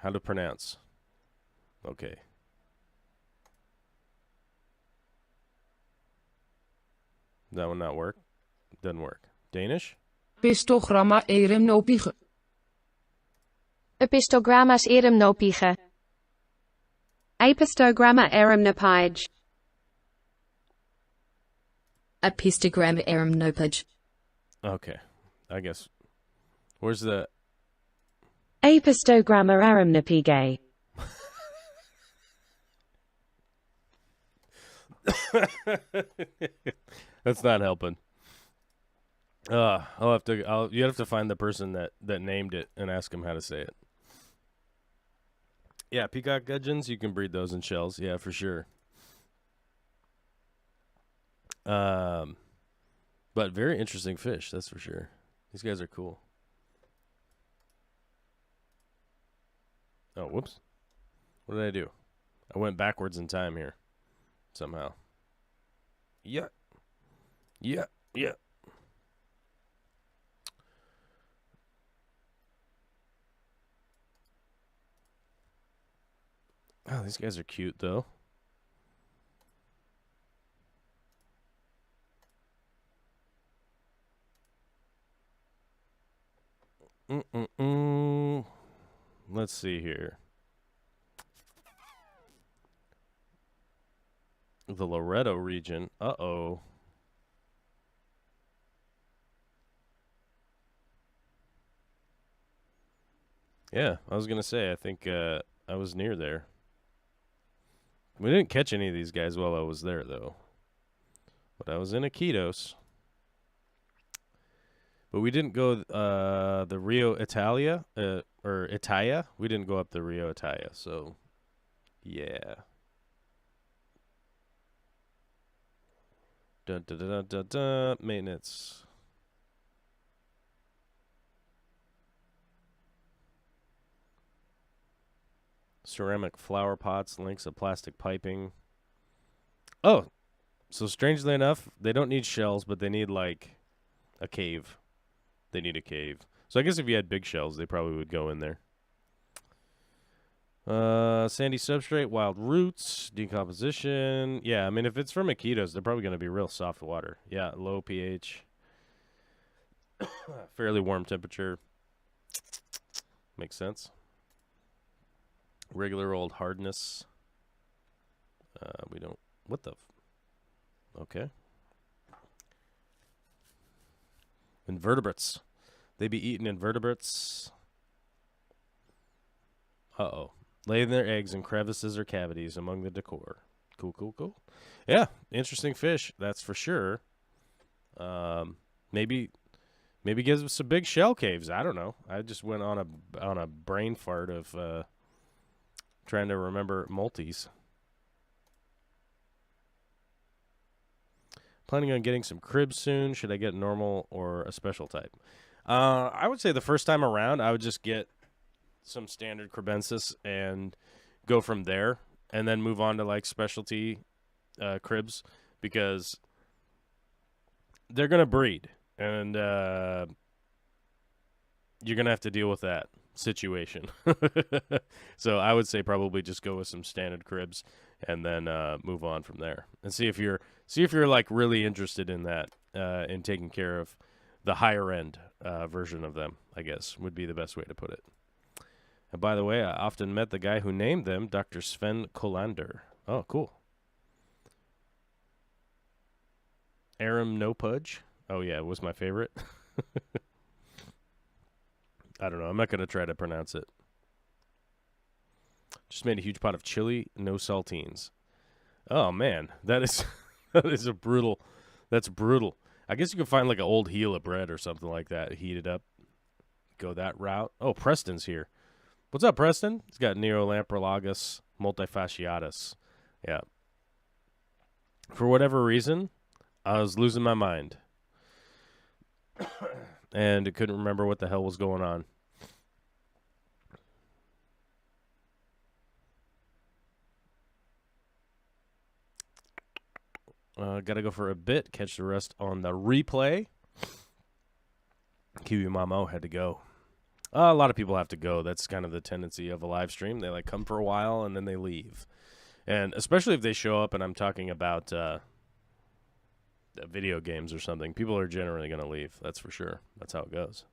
How to pronounce. Okay. That one not work? Doesn't work. Danish? Pistogramma eremnopige. Epistogrammas eremnopige. Apistogramma eremnopige. Epistogramma eremnopage. Okay. I guess. Where's the... Apistogramma eremnopige. That's not helping. I'll have to. You have to find the person that named it and ask him how to say it. Yeah, peacock gudgeons. You can breed those in shells. Yeah, for sure. But very interesting fish. That's for sure. These guys are cool. Oh, whoops. What did I do? I went backwards in time here. Somehow. Yeah. Yeah. Yeah. Oh, these guys are cute, though. Let's see here. The Loretto region. Uh-oh. Yeah, I was going to say, I think I was near there. We didn't catch any of these guys while I was there, though. But I was in Iquitos. But we didn't go the Rio Italia, or Italia. We didn't go up the Rio Italia, so yeah. Dun, dun, dun, dun, dun, dun. Maintenance. Ceramic flower pots, links of plastic piping. Oh, so strangely enough, they don't need shells, but they need, like, a cave. They need a cave. So I guess if you had big shells, they probably would go in there. Sandy substrate, wild roots, decomposition. Yeah, I mean, if it's from Iquitos, they're probably going to be real soft water. Yeah, low pH. Fairly warm temperature. Makes sense. Regular old hardness. We don't... What the... Okay. Invertebrates. They be eating invertebrates. Uh-oh. Laying their eggs in crevices or cavities among the decor. Cool, cool, cool. Yeah, interesting fish, that's for sure. Maybe gives us some big shell caves. I don't know. I just went on a brain fart of trying to remember multis. Planning on getting some cribs soon. Should I get normal or a special type? I would say the first time around, I would just get some standard crebensis and go from there, and then move on to like specialty cribs, because they're gonna breed, and you're gonna have to deal with that situation. So I would say probably just go with some standard cribs, and then move on from there, and see if you're like really interested in that, in taking care of the higher end version of them, I guess would be the best way to put it. And by the way, I often met the guy who named them, Dr. Sven Kolander. Oh, cool. Aram No Pudge. Oh, yeah, it was my favorite. I don't know. I'm not going to try to pronounce it. Just made a huge pot of chili, no saltines. Oh, man. That is a brutal. That's brutal. I guess you could find like an old heel of bread or something like that, heat it up, go that route. Oh, Preston's here. What's up, Preston? He's got Neolamprologus multifasciatus. Yeah. For whatever reason, I was losing my mind. And I couldn't remember what the hell was going on. Gotta go for a bit. Catch the rest on the replay. Kiwi Mamo had to go. A lot of people have to go. That's kind of the tendency of a live stream. They like come for a while and then they leave. And especially if they show up and I'm talking about video games or something, people are generally going to leave. That's for sure. That's how it goes.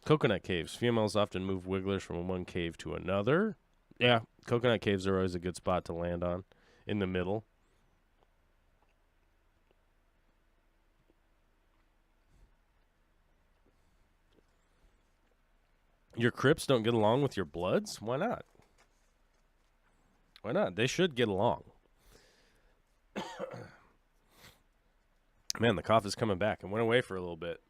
Coconut caves. Females often move wigglers from one cave to another. Yeah, coconut caves are always a good spot to land on, in the middle. Your crypts don't get along with your bloods? Why not? Why not? They should get along. Man, the cough is coming back. It went away for a little bit.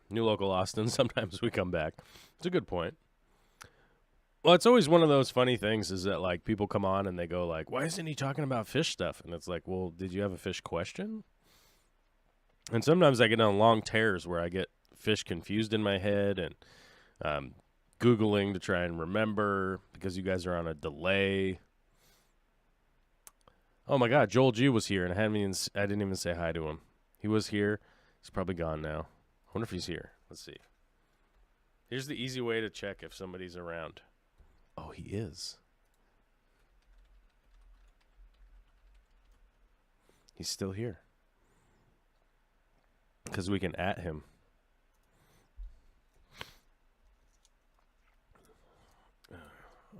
New local Austin, sometimes we come back. It's a good point. Well, it's always one of those funny things is that, like, people come on and they go, like, why isn't he talking about fish stuff? And it's like, well, did you have a fish question? And sometimes I get on long tears where I get fish confused in my head and Googling to try and remember because you guys are on a delay. Oh, my God. Joel G was here, and I didn't even say hi to him. He was here. He's probably gone now. I wonder if he's here. Let's see. Here's the easy way to check if somebody's around. Oh, he is. He's still here. Because we can at him.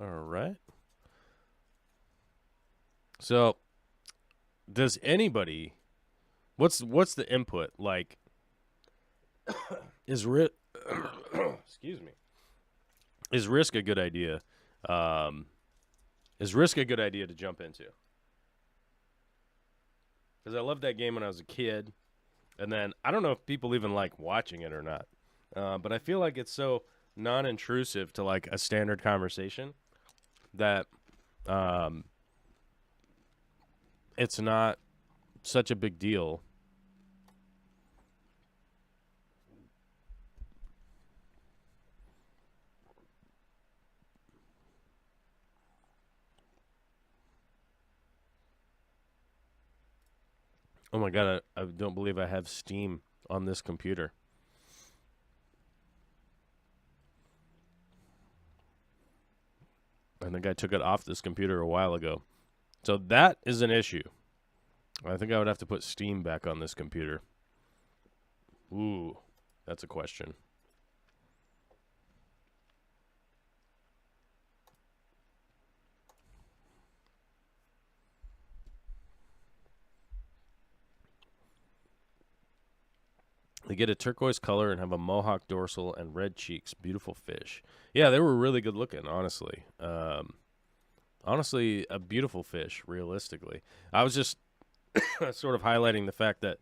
All right. So, does anybody... What's the input? Like, is excuse me. Is Risk a good idea? Is Risk a good idea to jump into? Because I loved that game when I was a kid. And then, I don't know if people even like watching it or not. But I feel like it's so non-intrusive to like a standard conversation that it's not such a big deal. Oh my God, I don't believe I have Steam on this computer. I think I took it off this computer a while ago. So that is an issue. I think I would have to put Steam back on this computer. Ooh, that's a question. They get a turquoise color and have a mohawk dorsal and red cheeks. Beautiful fish. Yeah, they were really good looking, honestly. Honestly, a beautiful fish, realistically. I was just sort of highlighting the fact that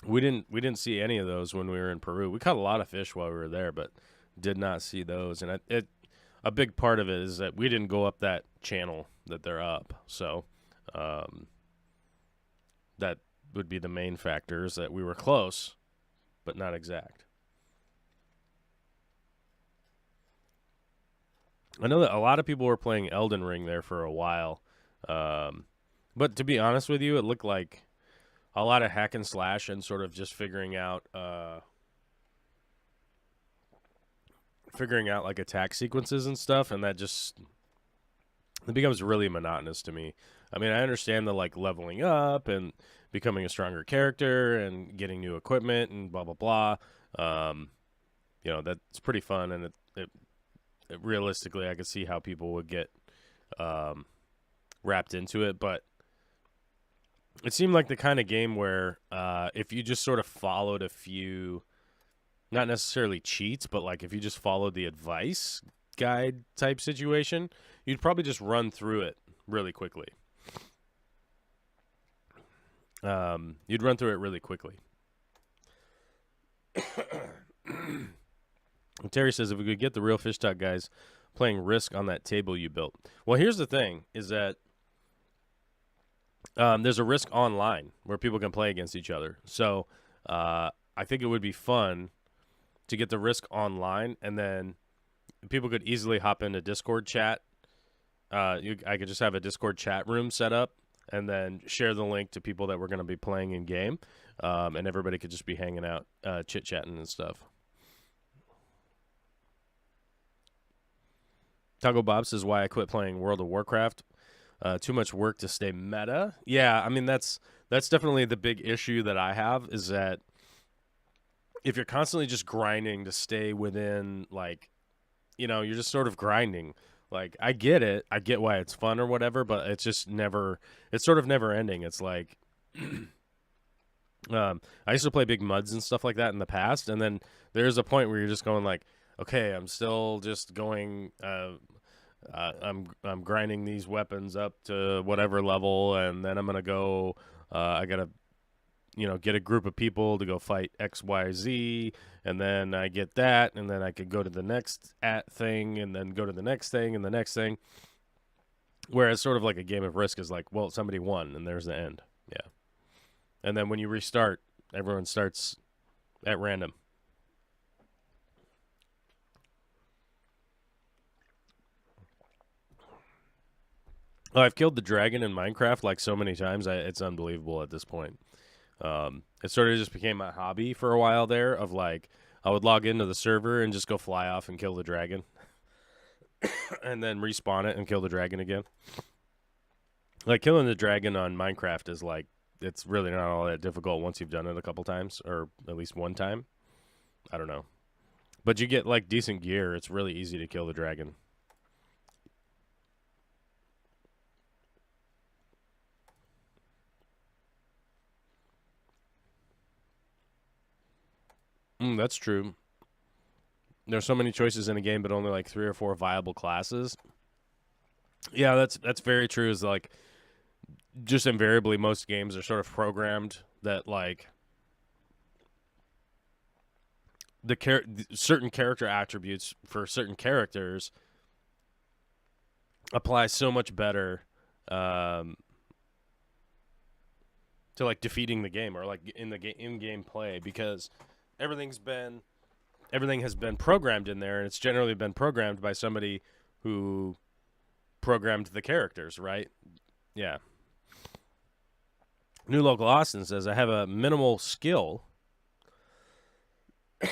we didn't see any of those when we were in Peru. We caught a lot of fish while we were there, but did not see those. And a big part of it is that we didn't go up that channel that they're up. So that would be the main factors, that we were close, but not exact. I know that a lot of people were playing Elden Ring there for a while. But to be honest with you, it looked like a lot of hack and slash and sort of just figuring out like attack sequences and stuff, and that just it becomes really monotonous to me. I mean, I understand the like leveling up and becoming a stronger character and getting new equipment and blah blah blah. That's pretty fun, and it realistically, I could see how people would get wrapped into it, but it seemed like the kind of game where if you just sort of followed a few, not necessarily cheats, but like if you just followed the advice guide type situation, you'd probably just run through it really quickly. You'd run through it really quickly. Terry says, if we could get the real Fish Talk guys playing Risk on that table you built. Well, here's the thing, is that there's a Risk online where people can play against each other. So I think it would be fun to get the Risk online, and then people could easily hop into Discord chat. I could just have a Discord chat room set up and then share the link to people that we're going to be playing in game, and everybody could just be hanging out, chit-chatting and stuff. Taco Bob says, why I quit playing World of Warcraft. Too much work to stay meta. Yeah, I mean, that's definitely the big issue that I have, is that if you're constantly just grinding to stay within, like, you're just sort of grinding. Like, I get it. I get why it's fun or whatever, but it's just it's sort of never ending. It's like, I used to play Big Muds and stuff like that in the past, and then there's a point where you're just going like, okay, I'm still just going, I'm grinding these weapons up to whatever level, and then I'm going to go, I got to, get a group of people to go fight X, Y, Z, and then I get that, and then I could go to the next thing, and then go to the next thing, and the next thing. Whereas sort of like a game of Risk is like, well, somebody won, and there's the end. Yeah. And then when you restart, everyone starts at random. Oh, I've killed the dragon in Minecraft like so many times. It's unbelievable at this point. It sort of just became my hobby for a while there, of like, I would log into the server and just go fly off and kill the dragon. And then respawn it and kill the dragon again. Like, killing the dragon on Minecraft is like, it's really not all that difficult once you've done it a couple times, or at least one time. I don't know. But you get like decent gear. It's really easy to kill the dragon. That's true. There's so many choices in a game, but only like 3 or 4 viable classes. Yeah, that's very true. Is like, just invariably, most games are sort of programmed that like certain character attributes for certain characters apply so much better to like defeating the game, or like in the in-game play, because everything has been programmed in there, and it's generally been programmed by somebody who programmed the characters, right? Yeah. New Local Austin says, I have a minimal skill. I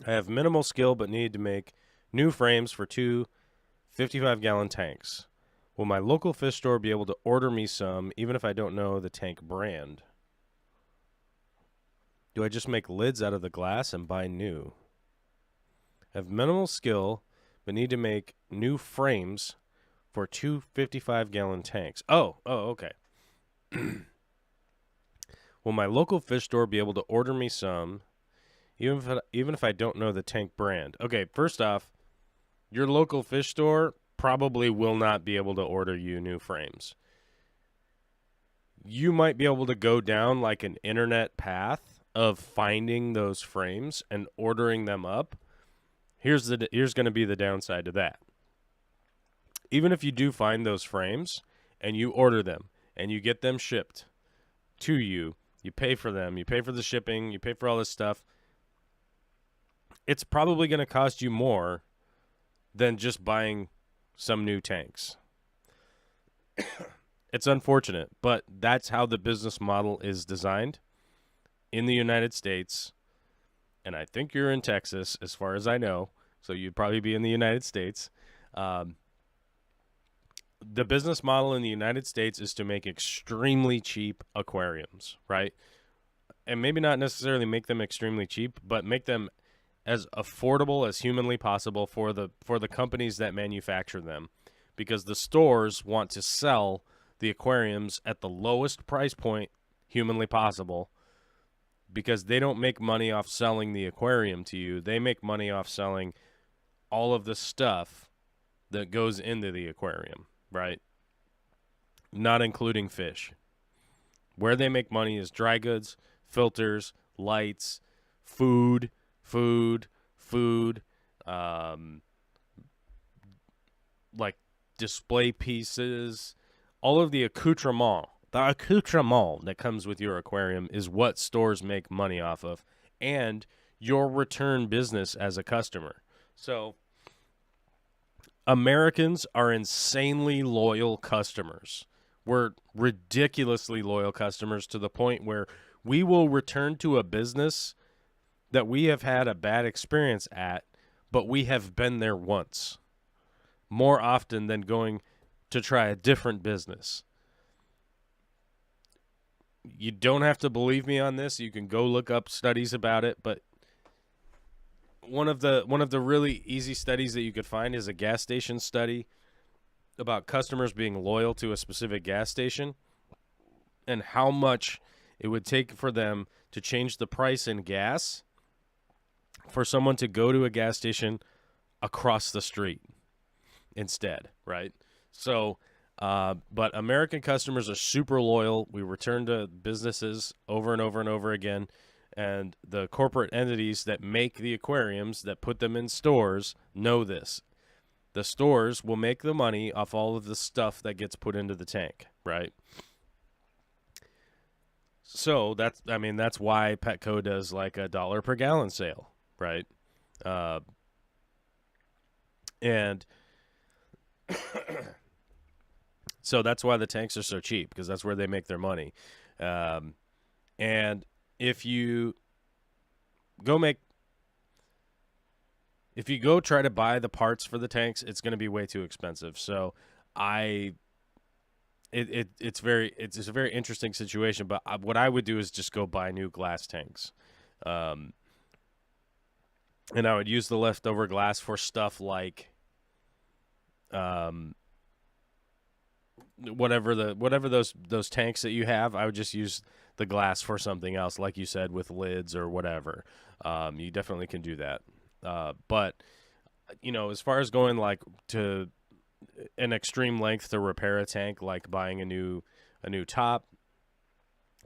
have minimal skill, but need to make new frames for 2 55-gallon tanks. Will my local fish store be able to order me some, even if I don't know the tank brand? Do I just make lids out of the glass and buy new? I have minimal skill, but need to make new frames for 2 55-gallon tanks. Oh, okay. Will my local fish store be able to order me some, even if I don't know the tank brand? Okay, first off, your local fish store probably will not be able to order you new frames. You might be able to go down like an internet path of finding those frames and ordering them up. Here's going to be the downside to that. Even if you do find those frames and you order them and you get them shipped to you, you pay for them, you pay for the shipping, you pay for all this stuff, it's probably going to cost you more than just buying some new tanks. It's unfortunate, but that's how the business model is designed in the United States. And I think you're in Texas, as far as I know, so you'd probably be in the United States. The business model in the United States is to make extremely cheap aquariums, right? And maybe not necessarily make them extremely cheap, but make them as affordable as humanly possible for the companies that manufacture them, because the stores want to sell the aquariums at the lowest price point humanly possible, because they don't make money off selling the aquarium to you. They make money off selling all of the stuff that goes into the aquarium, right? Not including fish. Where they make money is dry goods, filters, lights, food, like display pieces, all of the accoutrement. The accoutrement that comes with your aquarium is what stores make money off of, and your return business as a customer. So Americans are insanely loyal customers. We're ridiculously loyal customers, to the point where we will return to a business that we have had a bad experience at, but we have been there once, more often than going to try a different business. You don't have to believe me on this. You can go look up studies about it, but one of the really easy studies that you could find is a gas station study about customers being loyal to a specific gas station and how much it would take for them to change the price in gas for someone to go to a gas station across the street instead, right? So, but American customers are super loyal. We return to businesses over and over and over again, and the corporate entities that make the aquariums, that put them in stores, know this. The stores will make the money off all of the stuff that gets put into the tank, right? So that's why Petco does like $1 per gallon sale, right? And so that's why the tanks are so cheap, because that's where they make their money. And if you go try to buy the parts for the tanks, it's going to be way too expensive. So it's a very interesting situation. But what I would do is just go buy new glass tanks, and I would use the leftover glass for stuff like whatever those tanks that you have. I would just use the glass for something else, like you said, with lids or whatever. You definitely can do that. But as far as going like to an extreme length to repair a tank, like buying a new top,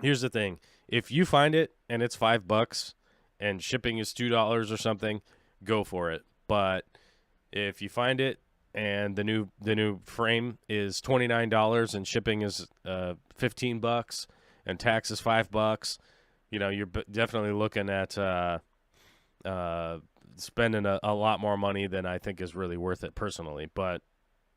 here's the thing: if you find it and it's $5 and shipping is $2 or something, go for it. But if you find it and the new frame is $29 and shipping is $15 and tax is $5, you're definitely looking at spending a lot more money than I think is really worth it personally. But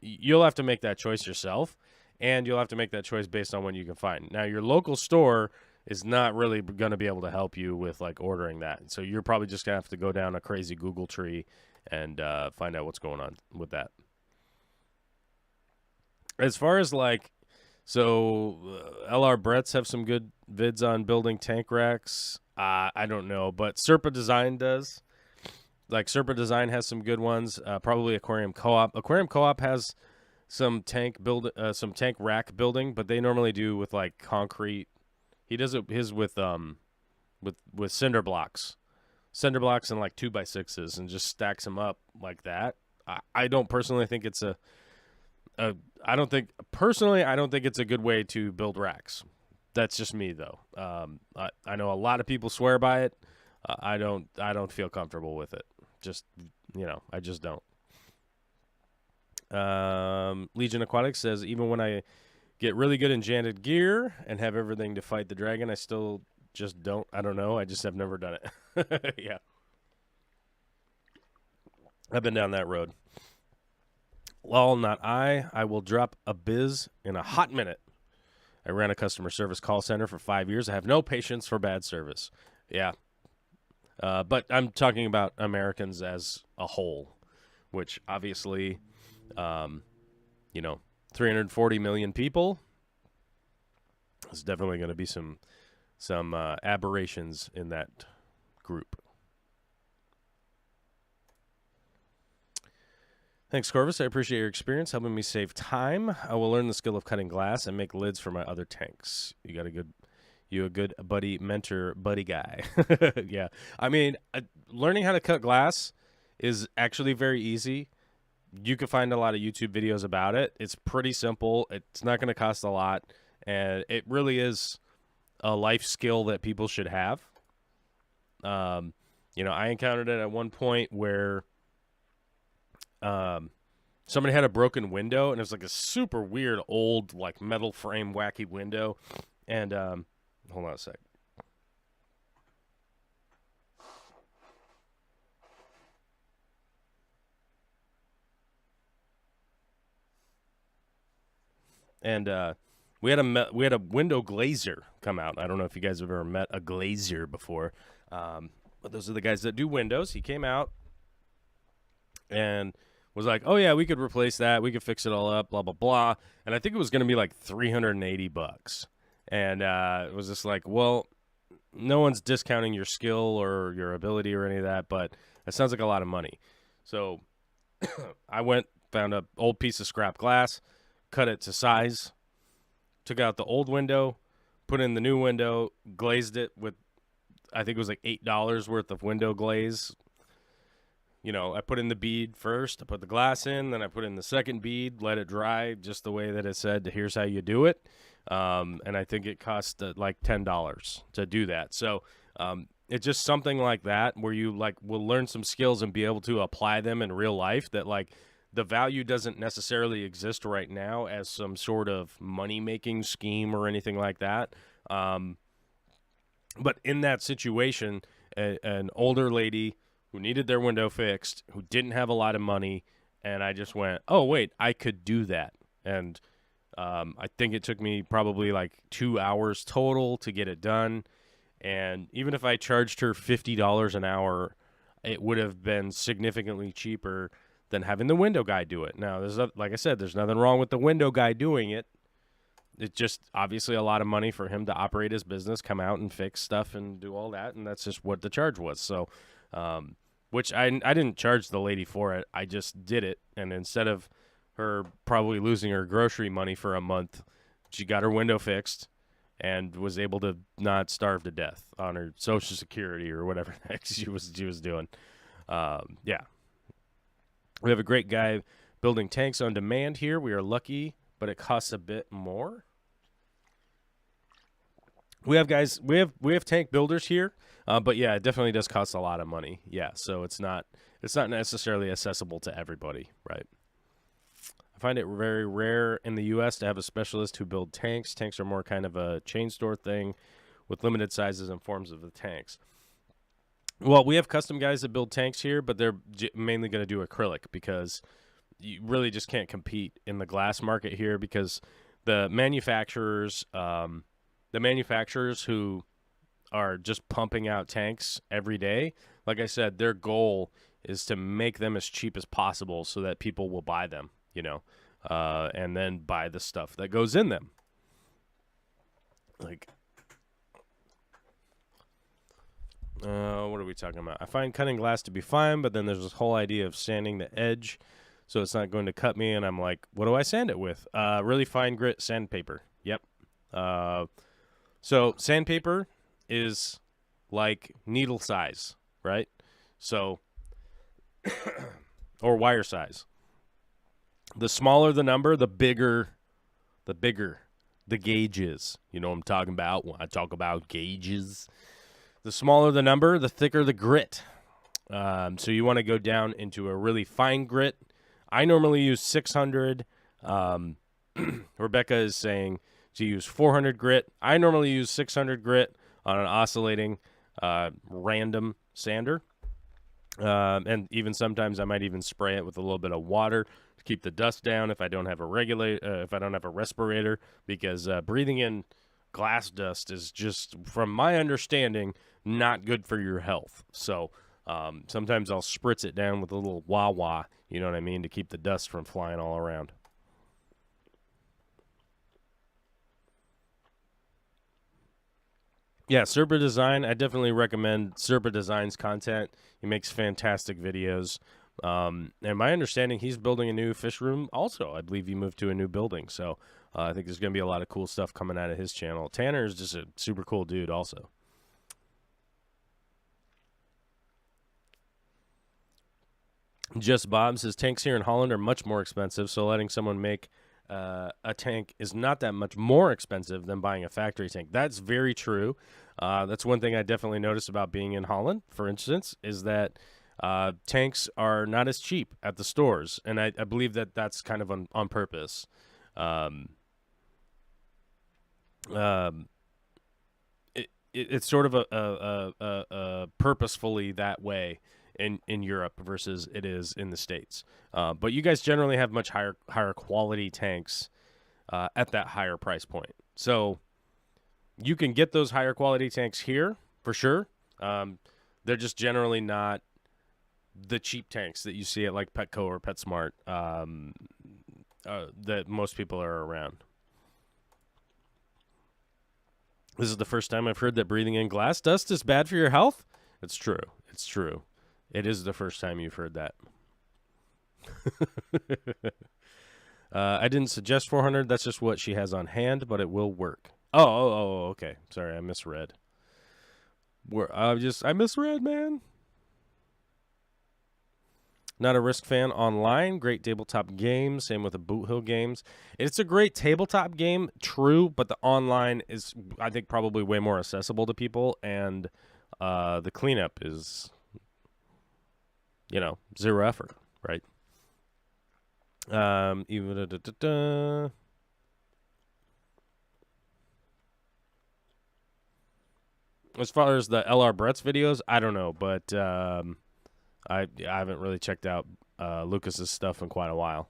you'll have to make that choice yourself, and you'll have to make that choice based on what you can find. Now, your local store is not really going to be able to help you with like ordering that. So you're probably just going to have to go down a crazy Google tree and find out what's going on with that. As far as like, LR Bretts have some good vids on building tank racks. I don't know, but Serpa Design does. Like Serpa Design has some good ones. Probably Aquarium Co-op. Aquarium Co-op has some tank rack building, but they normally do with like concrete, He does it his with cinder blocks. Cinder blocks and like 2x6s and just stacks them up like that. I don't personally think it's I don't think it's a good way to build racks. That's just me though. I know a lot of people swear by it. I don't feel comfortable with it. Just, I just don't. Legion Aquatics says, even when I get really good enchanted gear and have everything to fight the dragon, I still just don't. I don't know. I just have never done it. Yeah. I've been down that road. Lol, not I. I will drop a biz in a hot minute. I ran a customer service call center for 5 years. I have no patience for bad service. Yeah. But I'm talking about Americans as a whole, which obviously, 340 million people. There's definitely going to be some aberrations in that group. Thanks, Corvus. I appreciate your experience helping me save time. I will learn the skill of cutting glass and make lids for my other tanks. You a good buddy, mentor, buddy guy. Yeah. I mean, learning how to cut glass is actually very easy. You can find a lot of YouTube videos about it. It's pretty simple. It's not going to cost a lot. And it really is a life skill that people should have. I encountered it at one point where somebody had a broken window, and it was like a super weird old like metal frame wacky window. And hold on a sec. And we had a window glazer come out. I don't know if you guys have ever met a glazier before, but those are the guys that do windows. He came out and was like, "Oh yeah, we could replace that. We could fix it all up, blah blah blah." And I think it was going to be like $380. And it was just like, well, no one's discounting your skill or your ability or any of that, but it sounds like a lot of money. So I found an old piece of scrap glass, cut it to size, took out the old window, put in the new window, glazed it with, I think it was like $8 worth of window glaze. I put in the bead first, I put the glass in, then I put in the second bead, let it dry just the way that it said, here's how you do it. And I think it cost like $10 to do that. So it's just something like that where you will learn some skills and be able to apply them in real life that the value doesn't necessarily exist right now as some sort of money-making scheme or anything like that. But in that situation, an older lady who needed their window fixed, who didn't have a lot of money, and I just went, oh, wait, I could do that. And I think it took me probably like 2 hours total to get it done. And even if I charged her $50 an hour, it would have been significantly cheaper than having the window guy do it. Now, like I said, there's nothing wrong with the window guy doing it. It's just obviously a lot of money for him to operate his business, come out and fix stuff and do all that, and that's just what the charge was. So, which I didn't charge the lady for it. I just did it, and instead of her probably losing her grocery money for a month, she got her window fixed and was able to not starve to death on her Social Security or whatever the heck she was doing. Yeah. We have a great guy building tanks on demand here. We are lucky, but it costs a bit more. We have tank builders here, but yeah, it definitely does cost a lot of money. Yeah, so it's not necessarily accessible to everybody, right? I find it very rare in the U.S. to have a specialist who build tanks. Tanks are more kind of a chain store thing with limited sizes and forms of the tanks. Well, we have custom guys that build tanks here, but they're mainly going to do acrylic because you really just can't compete in the glass market here because the manufacturers who are just pumping out tanks every day, like I said, their goal is to make them as cheap as possible so that people will buy them, and then buy the stuff that goes in them. What are we talking about? I find cutting glass to be fine, but then there's this whole idea of sanding the edge so it's not going to cut me, and I'm like, what do I sand it with? Really fine grit sandpaper. Yep. So sandpaper is like needle size, right? So, or wire size. The smaller the number, the bigger the gauge is. You know what I'm talking about when I talk about gauges. The smaller the number, the thicker the grit. So you want to go down into a really fine grit. I normally use 600. Rebecca is saying to use 400 grit. I normally use 600 grit on an oscillating random sander. And even sometimes I might even spray it with a little bit of water to keep the dust down if I don't have a respirator, because breathing in glass dust is just, from my understanding, not good for your health. So sometimes I'll spritz it down with a little wah-wah, you know what I mean, to keep the dust from flying all around. Yeah, Serpa Design, I definitely recommend Serpa Design's content. He makes fantastic videos. And my understanding, he's building a new fish room also. I believe he moved to a new building. So I think there's going to be a lot of cool stuff coming out of his channel. Tanner is just a super cool dude also. Just Bob says, tanks here in Holland are much more expensive, so letting someone make a tank is not that much more expensive than buying a factory tank. That's very true. That's one thing I definitely noticed about being in Holland, for instance, is that tanks are not as cheap at the stores, and I believe that that's kind of on purpose. It's sort of a purposefully that way in Europe versus it is in the States. But you guys generally have much higher quality tanks at that higher price point. So you can get those higher quality tanks here for sure. They're just generally not the cheap tanks that you see at like Petco or PetSmart that most people are around. This is the first time I've heard that breathing in glass dust is bad for your health. It's true. It's true. It is the first time you've heard that. I didn't suggest 400. That's just what she has on hand, but it will work. Oh, okay. Sorry, I misread. I misread, man. Not a Risk fan online. Great tabletop game. Same with the Boot Hill games. It's a great tabletop game, true, but the online is, I think, probably way more accessible to people, and the cleanup is, zero effort, right? As far as the LR Brett's videos, I don't know, but I haven't really checked out Lucas's stuff in quite a while.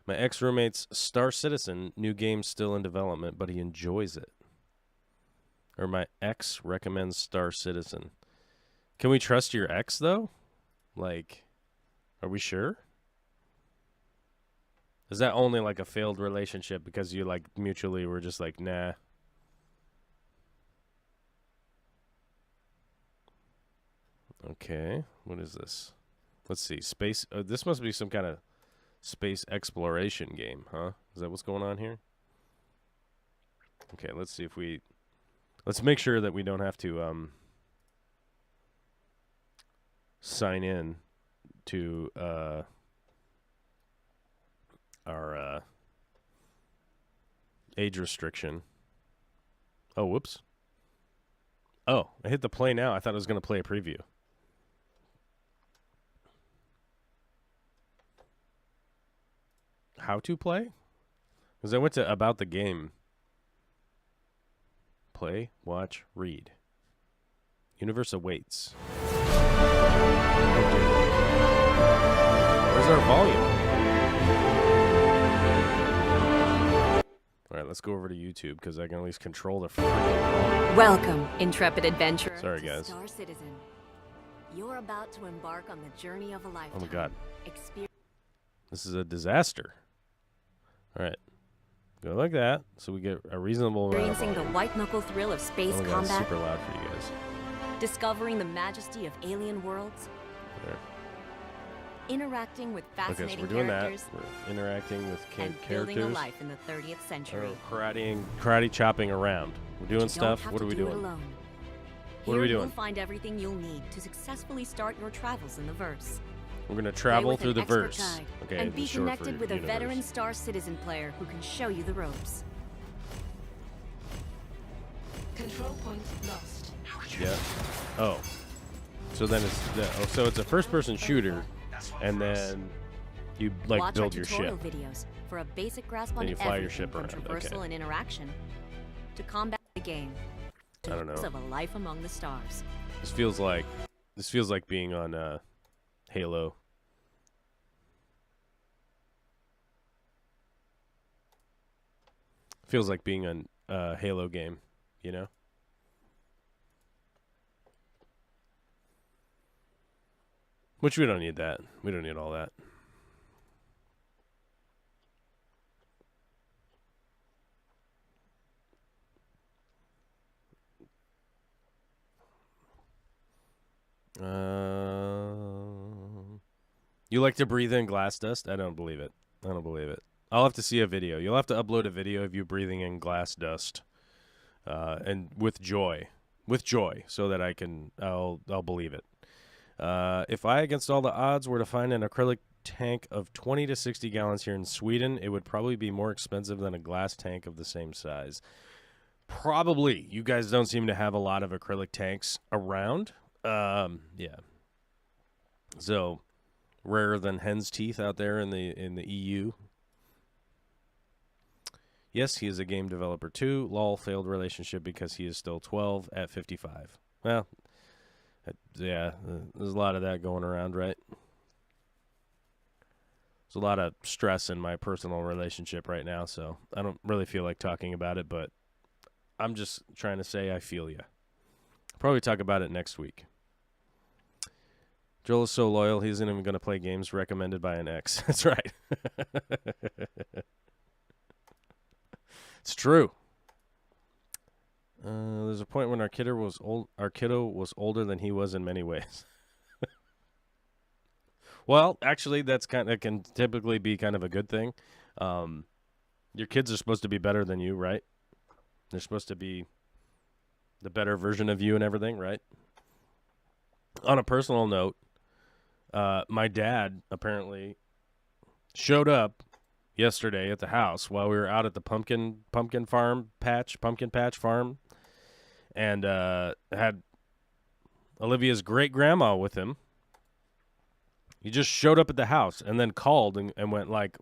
My ex-roommate's Star Citizen, new game still in development, but he enjoys it. Or my ex recommends Star Citizen. Can we trust your ex, though? Like, are we sure? Is that only like a failed relationship because you like mutually were just like, nah? Okay, what is this? Let's see, space. This must be some kind of space exploration game, huh? Is that what's going on here? Okay, let's see if we. Let's make sure that we don't have to sign in to our age restriction. Oh, whoops. Oh, I hit the play now. I thought I was going to play a preview. How to play? Because I went to about the game. Play, watch, read. Universe awaits. Where's our volume? All right, let's go over to YouTube because I can at least control the freaking volume. Welcome, intrepid adventurer. Sorry, guys. Star Citizen. You're about to embark on the journey of a lifetime. Oh my God. This is a disaster. All right. Go like that, so we get a reasonable amount of Experiencing the white-knuckle thrill of space oh my God, combat. it's super loud for you guys. Discovering the majesty of alien worlds. There. interacting with Okay, so fascinating we're doing characters, that. We're interacting with and building a characters. life in the 30th century. Karate chopping around. We're doing You stuff. Don't have What to are we do doing? It alone. What Here are we You'll doing? find everything you'll need to successfully start your travels in the verse. We're gonna Play travel with through an the expert verse. guide, Okay, and the be short for connected with a universe. veteran Star Citizen player who can show you the ropes. Control point lost. Yeah. Oh. So then so it's a first-person shooter, and then you like Watch build our your tutorial ship. videos for a basic grasp on Then you fly your everything ship from around, traversal okay. and interaction to combat the game. I don't know. Of a life among the stars. This feels like being on Halo. Feels like being on a Halo game, you know? Which we don't need that. We don't need all that. You like to breathe in glass dust? I don't believe it. I don't believe it. I'll have to see a video. You'll have to upload a video of you breathing in glass dust, and with joy, so that I'll believe it. If I, against all the odds, were to find an acrylic tank of 20 to 60 gallons here in Sweden, it would probably be more expensive than a glass tank of the same size. Probably. You guys don't seem to have a lot of acrylic tanks around. Yeah. So rarer than hen's teeth out there in the EU. Yes, he is a game developer too. Lol, failed relationship because he is still 12 at 55. Well, yeah, there's a lot of that going around, right? There's a lot of stress in my personal relationship right now, so I don't really feel like talking about it, but I'm just trying to say I feel ya. Probably talk about it next week. Joel is so loyal, he isn't even going to play games recommended by an ex. That's right. It's true. There's a point when our kiddo was older than he was in many ways. Well, actually, that can typically be kind of a good thing. Your kids are supposed to be better than you, right? They're supposed to be the better version of you and everything, right? On a personal note, my dad apparently showed up yesterday at the house while we were out at the pumpkin patch farm, and had Olivia's great grandma with him. He just showed up at the house and then called and went like,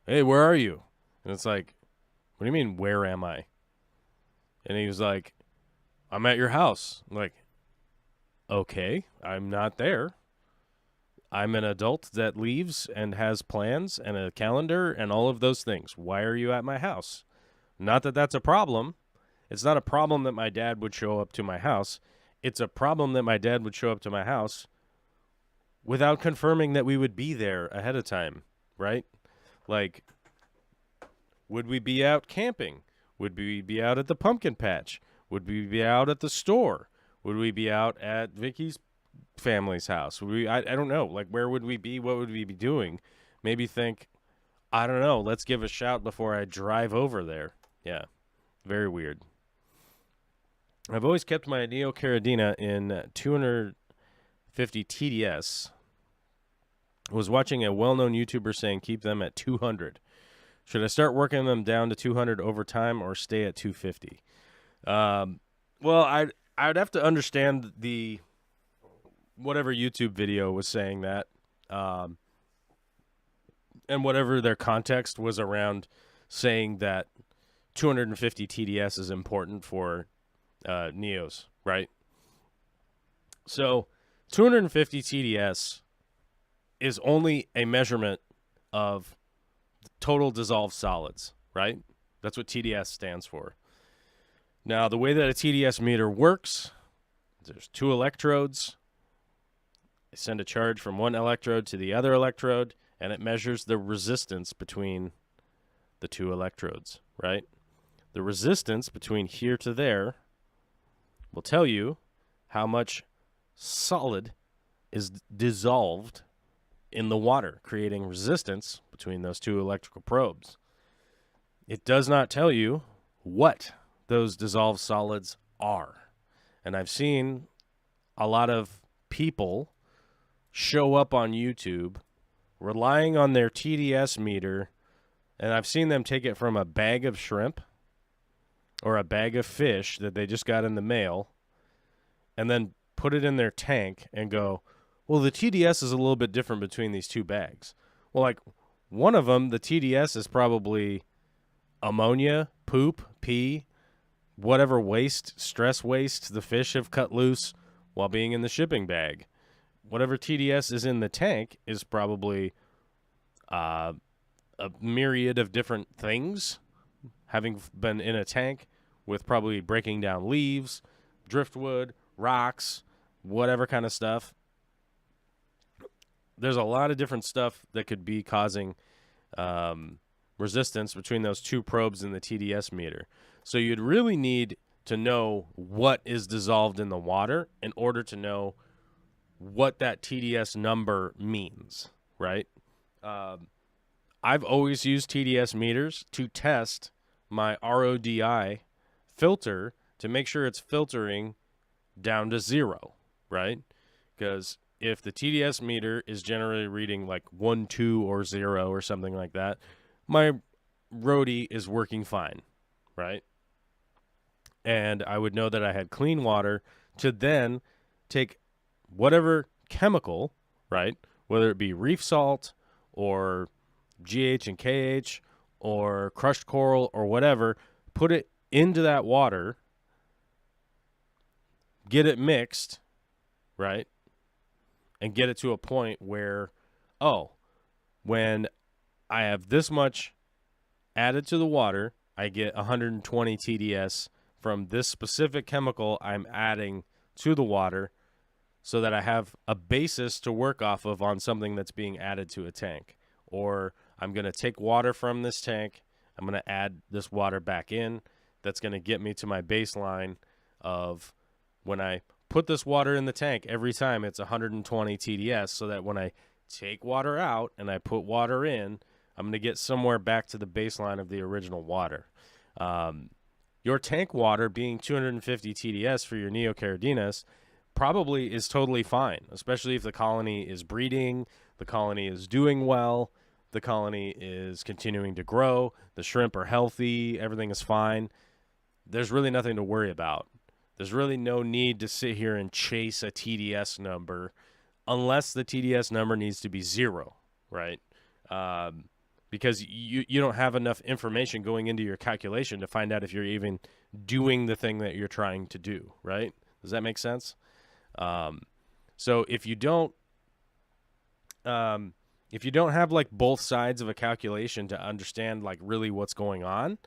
"Hey, where are you?" And it's like, "What do you mean, where am I?" And he was like, "I'm at your house." I'm like, okay, I'm not there. I'm an adult that leaves and has plans and a calendar and all of those things. Why are you at my house? Not that that's a problem. It's not a problem that my dad would show up to my house. It's a problem that my dad would show up to my house without confirming that we would be there ahead of time, right? Like, would we be out camping? Would we be out at the pumpkin patch? Would we be out at the store? Would we be out at Vicky's family's house? Would we? I don't know. Like, where would we be? What would we be doing? Maybe think, I don't know. Let's give a shout before I drive over there. Yeah, very weird. I've always kept my Neo Carradina in 250 TDS. I was watching a well-known YouTuber saying keep them at 200. Should I start working them down to 200 over time or stay at 250? Well, I'd have to understand the whatever YouTube video was saying that, and whatever their context was around saying that 250 TDS is important for Neos, right? So 250 TDS is only a measurement of total dissolved solids, right? That's what TDS stands for. Now, the way that a TDS meter works, there's two electrodes. They send a charge from one electrode to the other electrode, and it measures the resistance between the two electrodes, right? The resistance between here to there will tell you how much solid is dissolved in the water, creating resistance between those two electrical probes. It does not tell you what those dissolved solids are. And I've seen a lot of people show up on YouTube relying on their TDS meter, and I've seen them take it from a bag of shrimp or a bag of fish that they just got in the mail and then put it in their tank and go, well, the TDS is a little bit different between these two bags. Well, like, one of them, the TDS is probably ammonia, poop, pee, whatever waste, stress waste the fish have cut loose while being in the shipping bag. Whatever TDS is in the tank is probably a myriad of different things, having been in a tank with probably breaking down leaves, driftwood, rocks, whatever kind of stuff. There's a lot of different stuff that could be causing resistance between those two probes in the TDS meter. So you'd really need to know what is dissolved in the water in order to know what that TDS number means, right? I've always used TDS meters to test my RODI filter to make sure it's filtering down to 0, right? Because if the TDS meter is generally reading like 1, 2, or 0 or something like that, my Rody is working fine, right? And I would know that I had clean water to then take whatever chemical, right, whether it be reef salt or GH and KH or crushed coral or whatever, put it into that water, get it mixed, right, and get it to a point where, oh, when I have this much added to the water, I get 120 TDS from this specific chemical I'm adding to the water, so that I have a basis to work off of on something that's being added to a tank. Or I'm going to take water from this tank, I'm going to add this water back in. That's going to get me to my baseline of when I put this water in the tank, every time it's 120 TDS, so that when I take water out and I put water in, I'm going to get somewhere back to the baseline of the original water. Your tank water being 250 TDS for your Neocaridinus probably is totally fine, especially if the colony is breeding, the colony is doing well, the colony is continuing to grow, the shrimp are healthy, everything is fine. There's really nothing to worry about. There's really no need to sit here and chase a TDS number unless the TDS number needs to be 0, right? Because you don't have enough information going into your calculation to find out if you're even doing the thing that you're trying to do, right? Does that make sense? So if you don't have like both sides of a calculation to understand like really what's going on,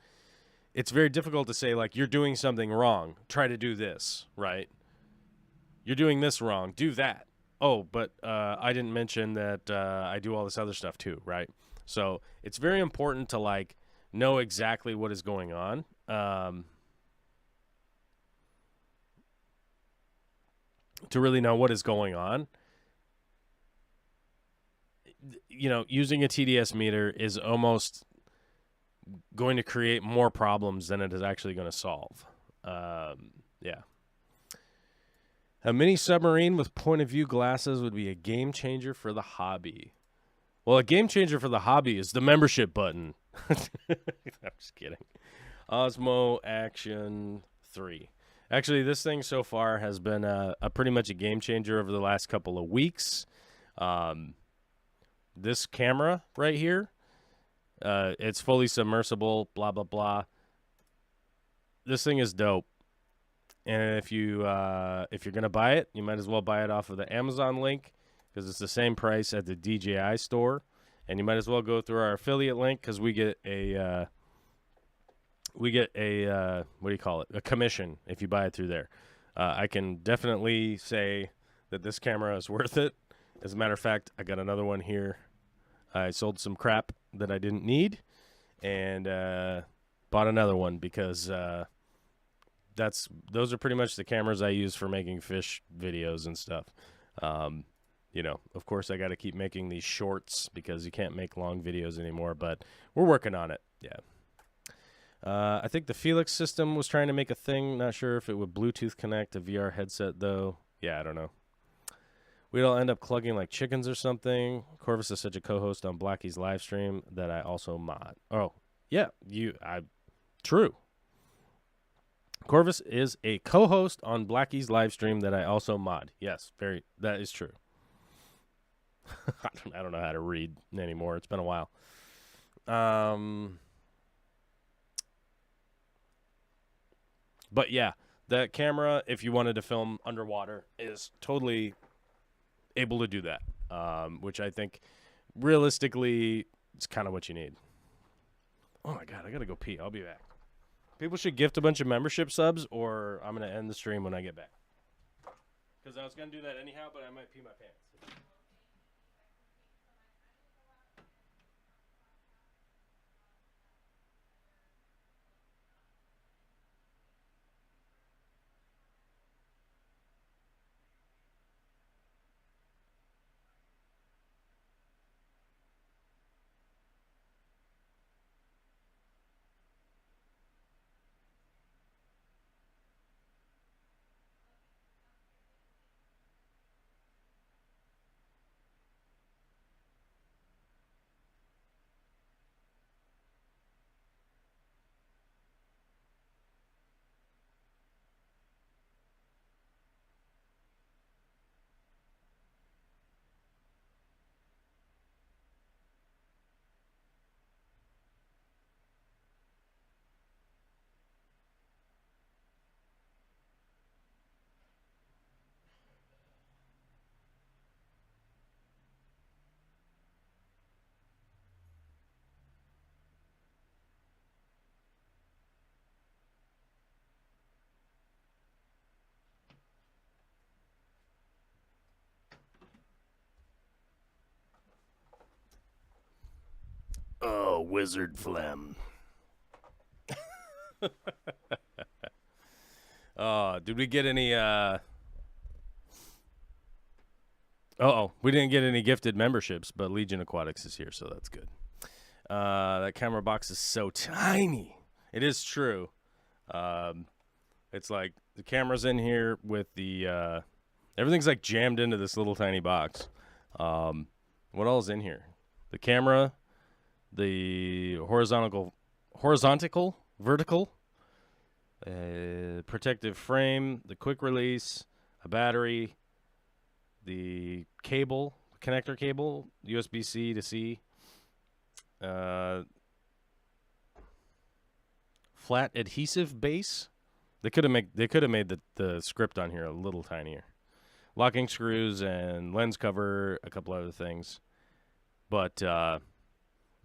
it's very difficult to say like, you're doing something wrong, try to do this, right? You're doing this wrong, do that. Oh, but I didn't mention that I do all this other stuff too, right? So it's very important to like know exactly what is going on. To really know what is going on. You know, using a TDS meter is almost going to create more problems than it is actually going to solve. Yeah. A mini submarine with point of view glasses would be a game changer for the hobby. Well, a game changer for the hobby is the membership button. I'm just kidding. Osmo Action 3. Actually, this thing so far has been a pretty much a game changer over the last couple of weeks. This camera right here, it's fully submersible, blah, blah, blah. This thing is dope. And if you're going to buy it, you might as well buy it off of the Amazon link because it's the same price at the DJI store. And you might as well go through our affiliate link because we get a what do you call it? A commission if you buy it through there. I can definitely say that this camera is worth it. As a matter of fact, I got another one here. I sold some crap that I didn't need and bought another one because those are pretty much the cameras I use for making fish videos and stuff. of course I got to keep making these shorts because you can't make long videos anymore, but we're working on it. Yeah. I think the Felix system was trying to make a thing. Not sure if it would Bluetooth connect a VR headset, though. Yeah, I don't know. We'd all end up clucking like chickens or something. Corvus is such a co-host on Blackie's live stream that I also mod. Oh, yeah, true. Corvus is a co-host on Blackie's live stream that I also mod. Yes, that is true. I don't know how to read anymore. It's been a while. But yeah, that camera, if you wanted to film underwater, is totally able to do that, which I think realistically is kind of what you need. Oh my God, I got to go pee. I'll be back. People should gift a bunch of membership subs, or I'm going to end the stream when I get back. Because I was going to do that anyhow, but I might pee my pants. Oh, wizard phlegm. Did we get any, we didn't get any gifted memberships, but Legion Aquatics is here, so that's good. That camera box is so tiny. It is true. It's like the camera's in here with the, everything's like jammed into this little tiny box. What all is in here? The camera, the vertical, protective frame, the quick release, a battery, the cable, connector cable, USB-C to C, flat adhesive base. They could have made the script on here a little tinier. Locking screws and lens cover, a couple other things, but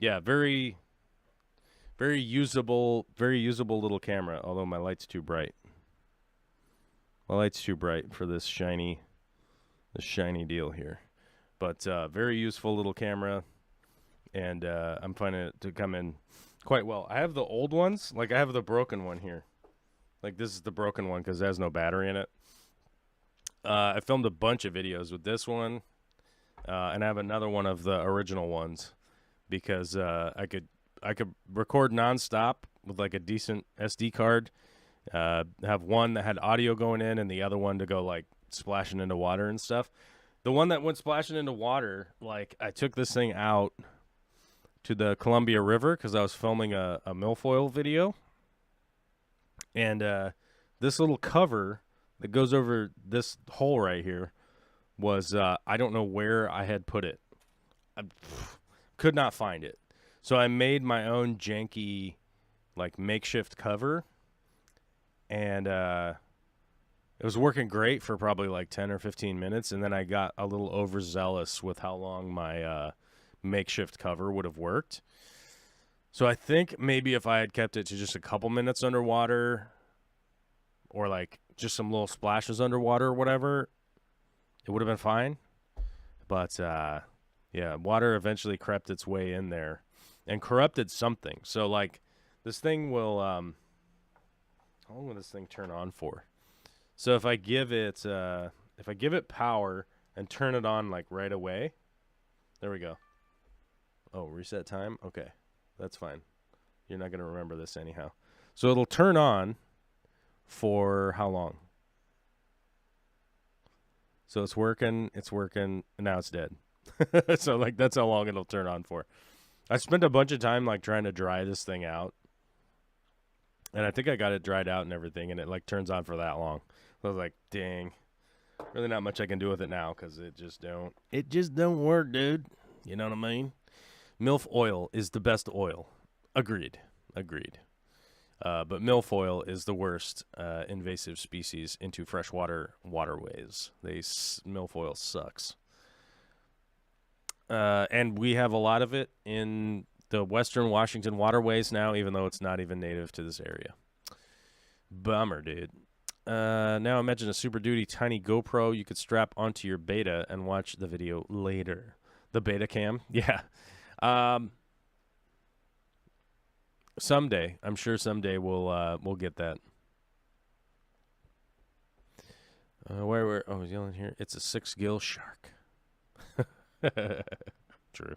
yeah, very usable little camera. Although my light's too bright. My light's too bright for this shiny deal here, but very useful little camera, and I'm finding it to come in quite well. I have the old ones, like I have the broken one here. Like this is the broken one because it has no battery in it. I filmed a bunch of videos with this one, and I have another one of the original ones because I could record nonstop with like a decent SD card. Have one that had audio going in, and the other one to go like splashing into water and stuff. The one that went splashing into water, like I took this thing out to the Columbia River because I was filming a milfoil video. And this little cover that goes over this hole right here was, I don't know where I had put it. I could not find it. So I made my own janky, like, makeshift cover. And it was working great for probably like 10 or 15 minutes. And then I got a little overzealous with how long my makeshift cover would have worked. So I think maybe if I had kept it to just a couple minutes underwater, or like just some little splashes underwater or whatever, it would have been fine. But yeah, water eventually crept its way in there and corrupted something. So like this thing will, how long will this thing turn on for? So if I give it power and turn it on like right away. There we go. Oh, reset time? Okay, that's fine. You're not going to remember this anyhow. So it'll turn on for how long? So it's working, and now it's dead. So, like, that's how long it'll turn on for. I spent a bunch of time, like, trying to dry this thing out. And I think I got it dried out and everything, and it, like, turns on for that long. So I was like, dang. Really not much I can do with it now because it just don't work, dude. You know what I mean? MILF oil is the best oil. Agreed. But milfoil is the worst invasive species into freshwater waterways. Milfoil sucks. And we have a lot of it in the western Washington waterways now, even though it's not even native to this area. Bummer, dude. Now imagine a Super Duty tiny GoPro you could strap onto your beta and watch the video later. The beta cam? Yeah. Someday. I'm sure someday we'll get that. Where oh, he's yelling here. It's a 6-gill shark. True.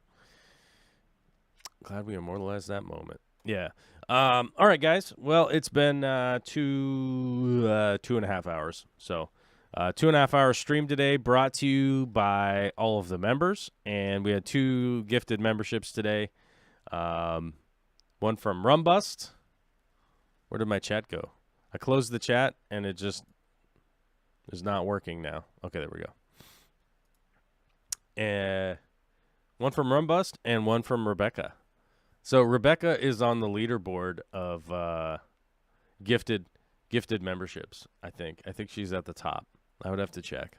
Glad we immortalized that moment. Yeah. All right, guys. Well, it's been 2.5 hours. So, 2.5 hour stream today, brought to you by all of the members, and we had 2 gifted memberships today. One from Rumbust. Where did my chat go? I closed the chat, and it just is not working now. Okay, there we go. One from Rumbust and one from Rebecca. So Rebecca is on the leaderboard of gifted memberships, I think. I think she's at the top. I would have to check.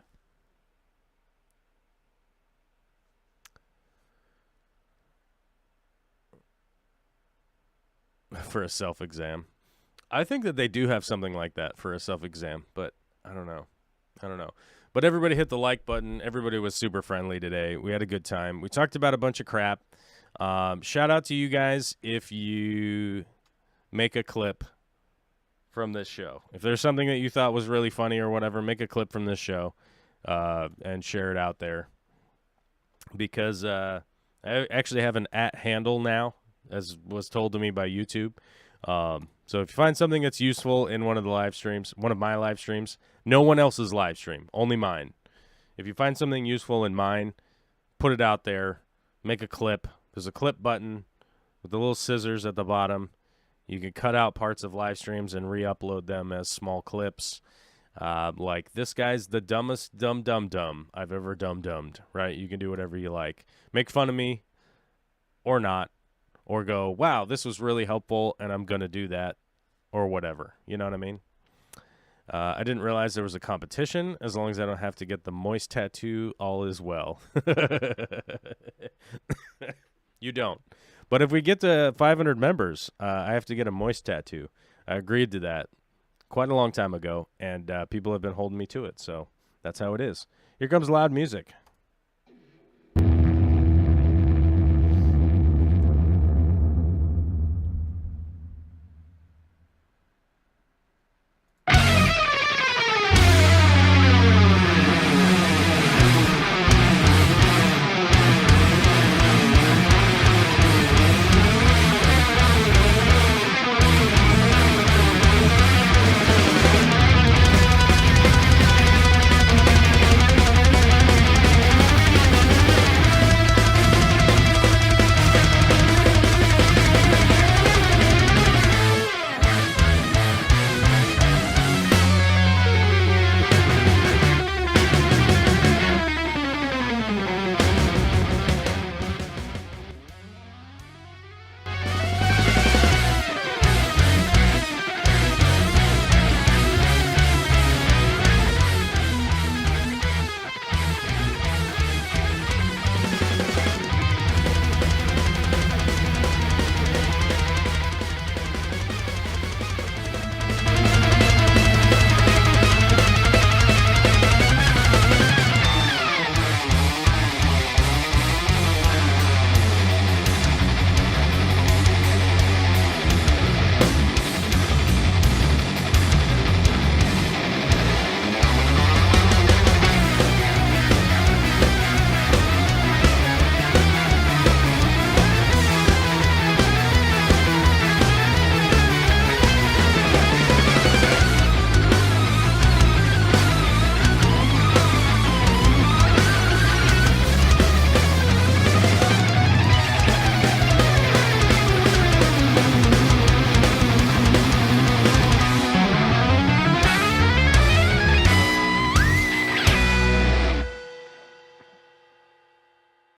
For a self-exam. I think that they do have something like that for a self-exam, but I don't know. But everybody hit the like button. Everybody was super friendly today. We had a good time. We talked about a bunch of crap. Shout out to you guys if you make a clip from this show. If there's something that you thought was really funny or whatever, make a clip from this show and share it out there. Because I actually have an @handle now, as was told to me by YouTube. So if you find something that's useful in one of my live streams, no one else's live stream, only mine. If you find something useful in mine, put it out there, make a clip. There's a clip button with the little scissors at the bottom. You can cut out parts of live streams and re-upload them as small clips. Like, this guy's the dumbest dumb I've ever dumb-dumbed, right? You can do whatever you like. Make fun of me or not. Or go, wow, this was really helpful, and I'm going to do that, or whatever. You know what I mean? I didn't realize there was a competition. As long as I don't have to get the moist tattoo, all is well. You don't. But if we get to 500 members, I have to get a moist tattoo. I agreed to that quite a long time ago, and people have been holding me to it, so that's how it is. Here comes loud music.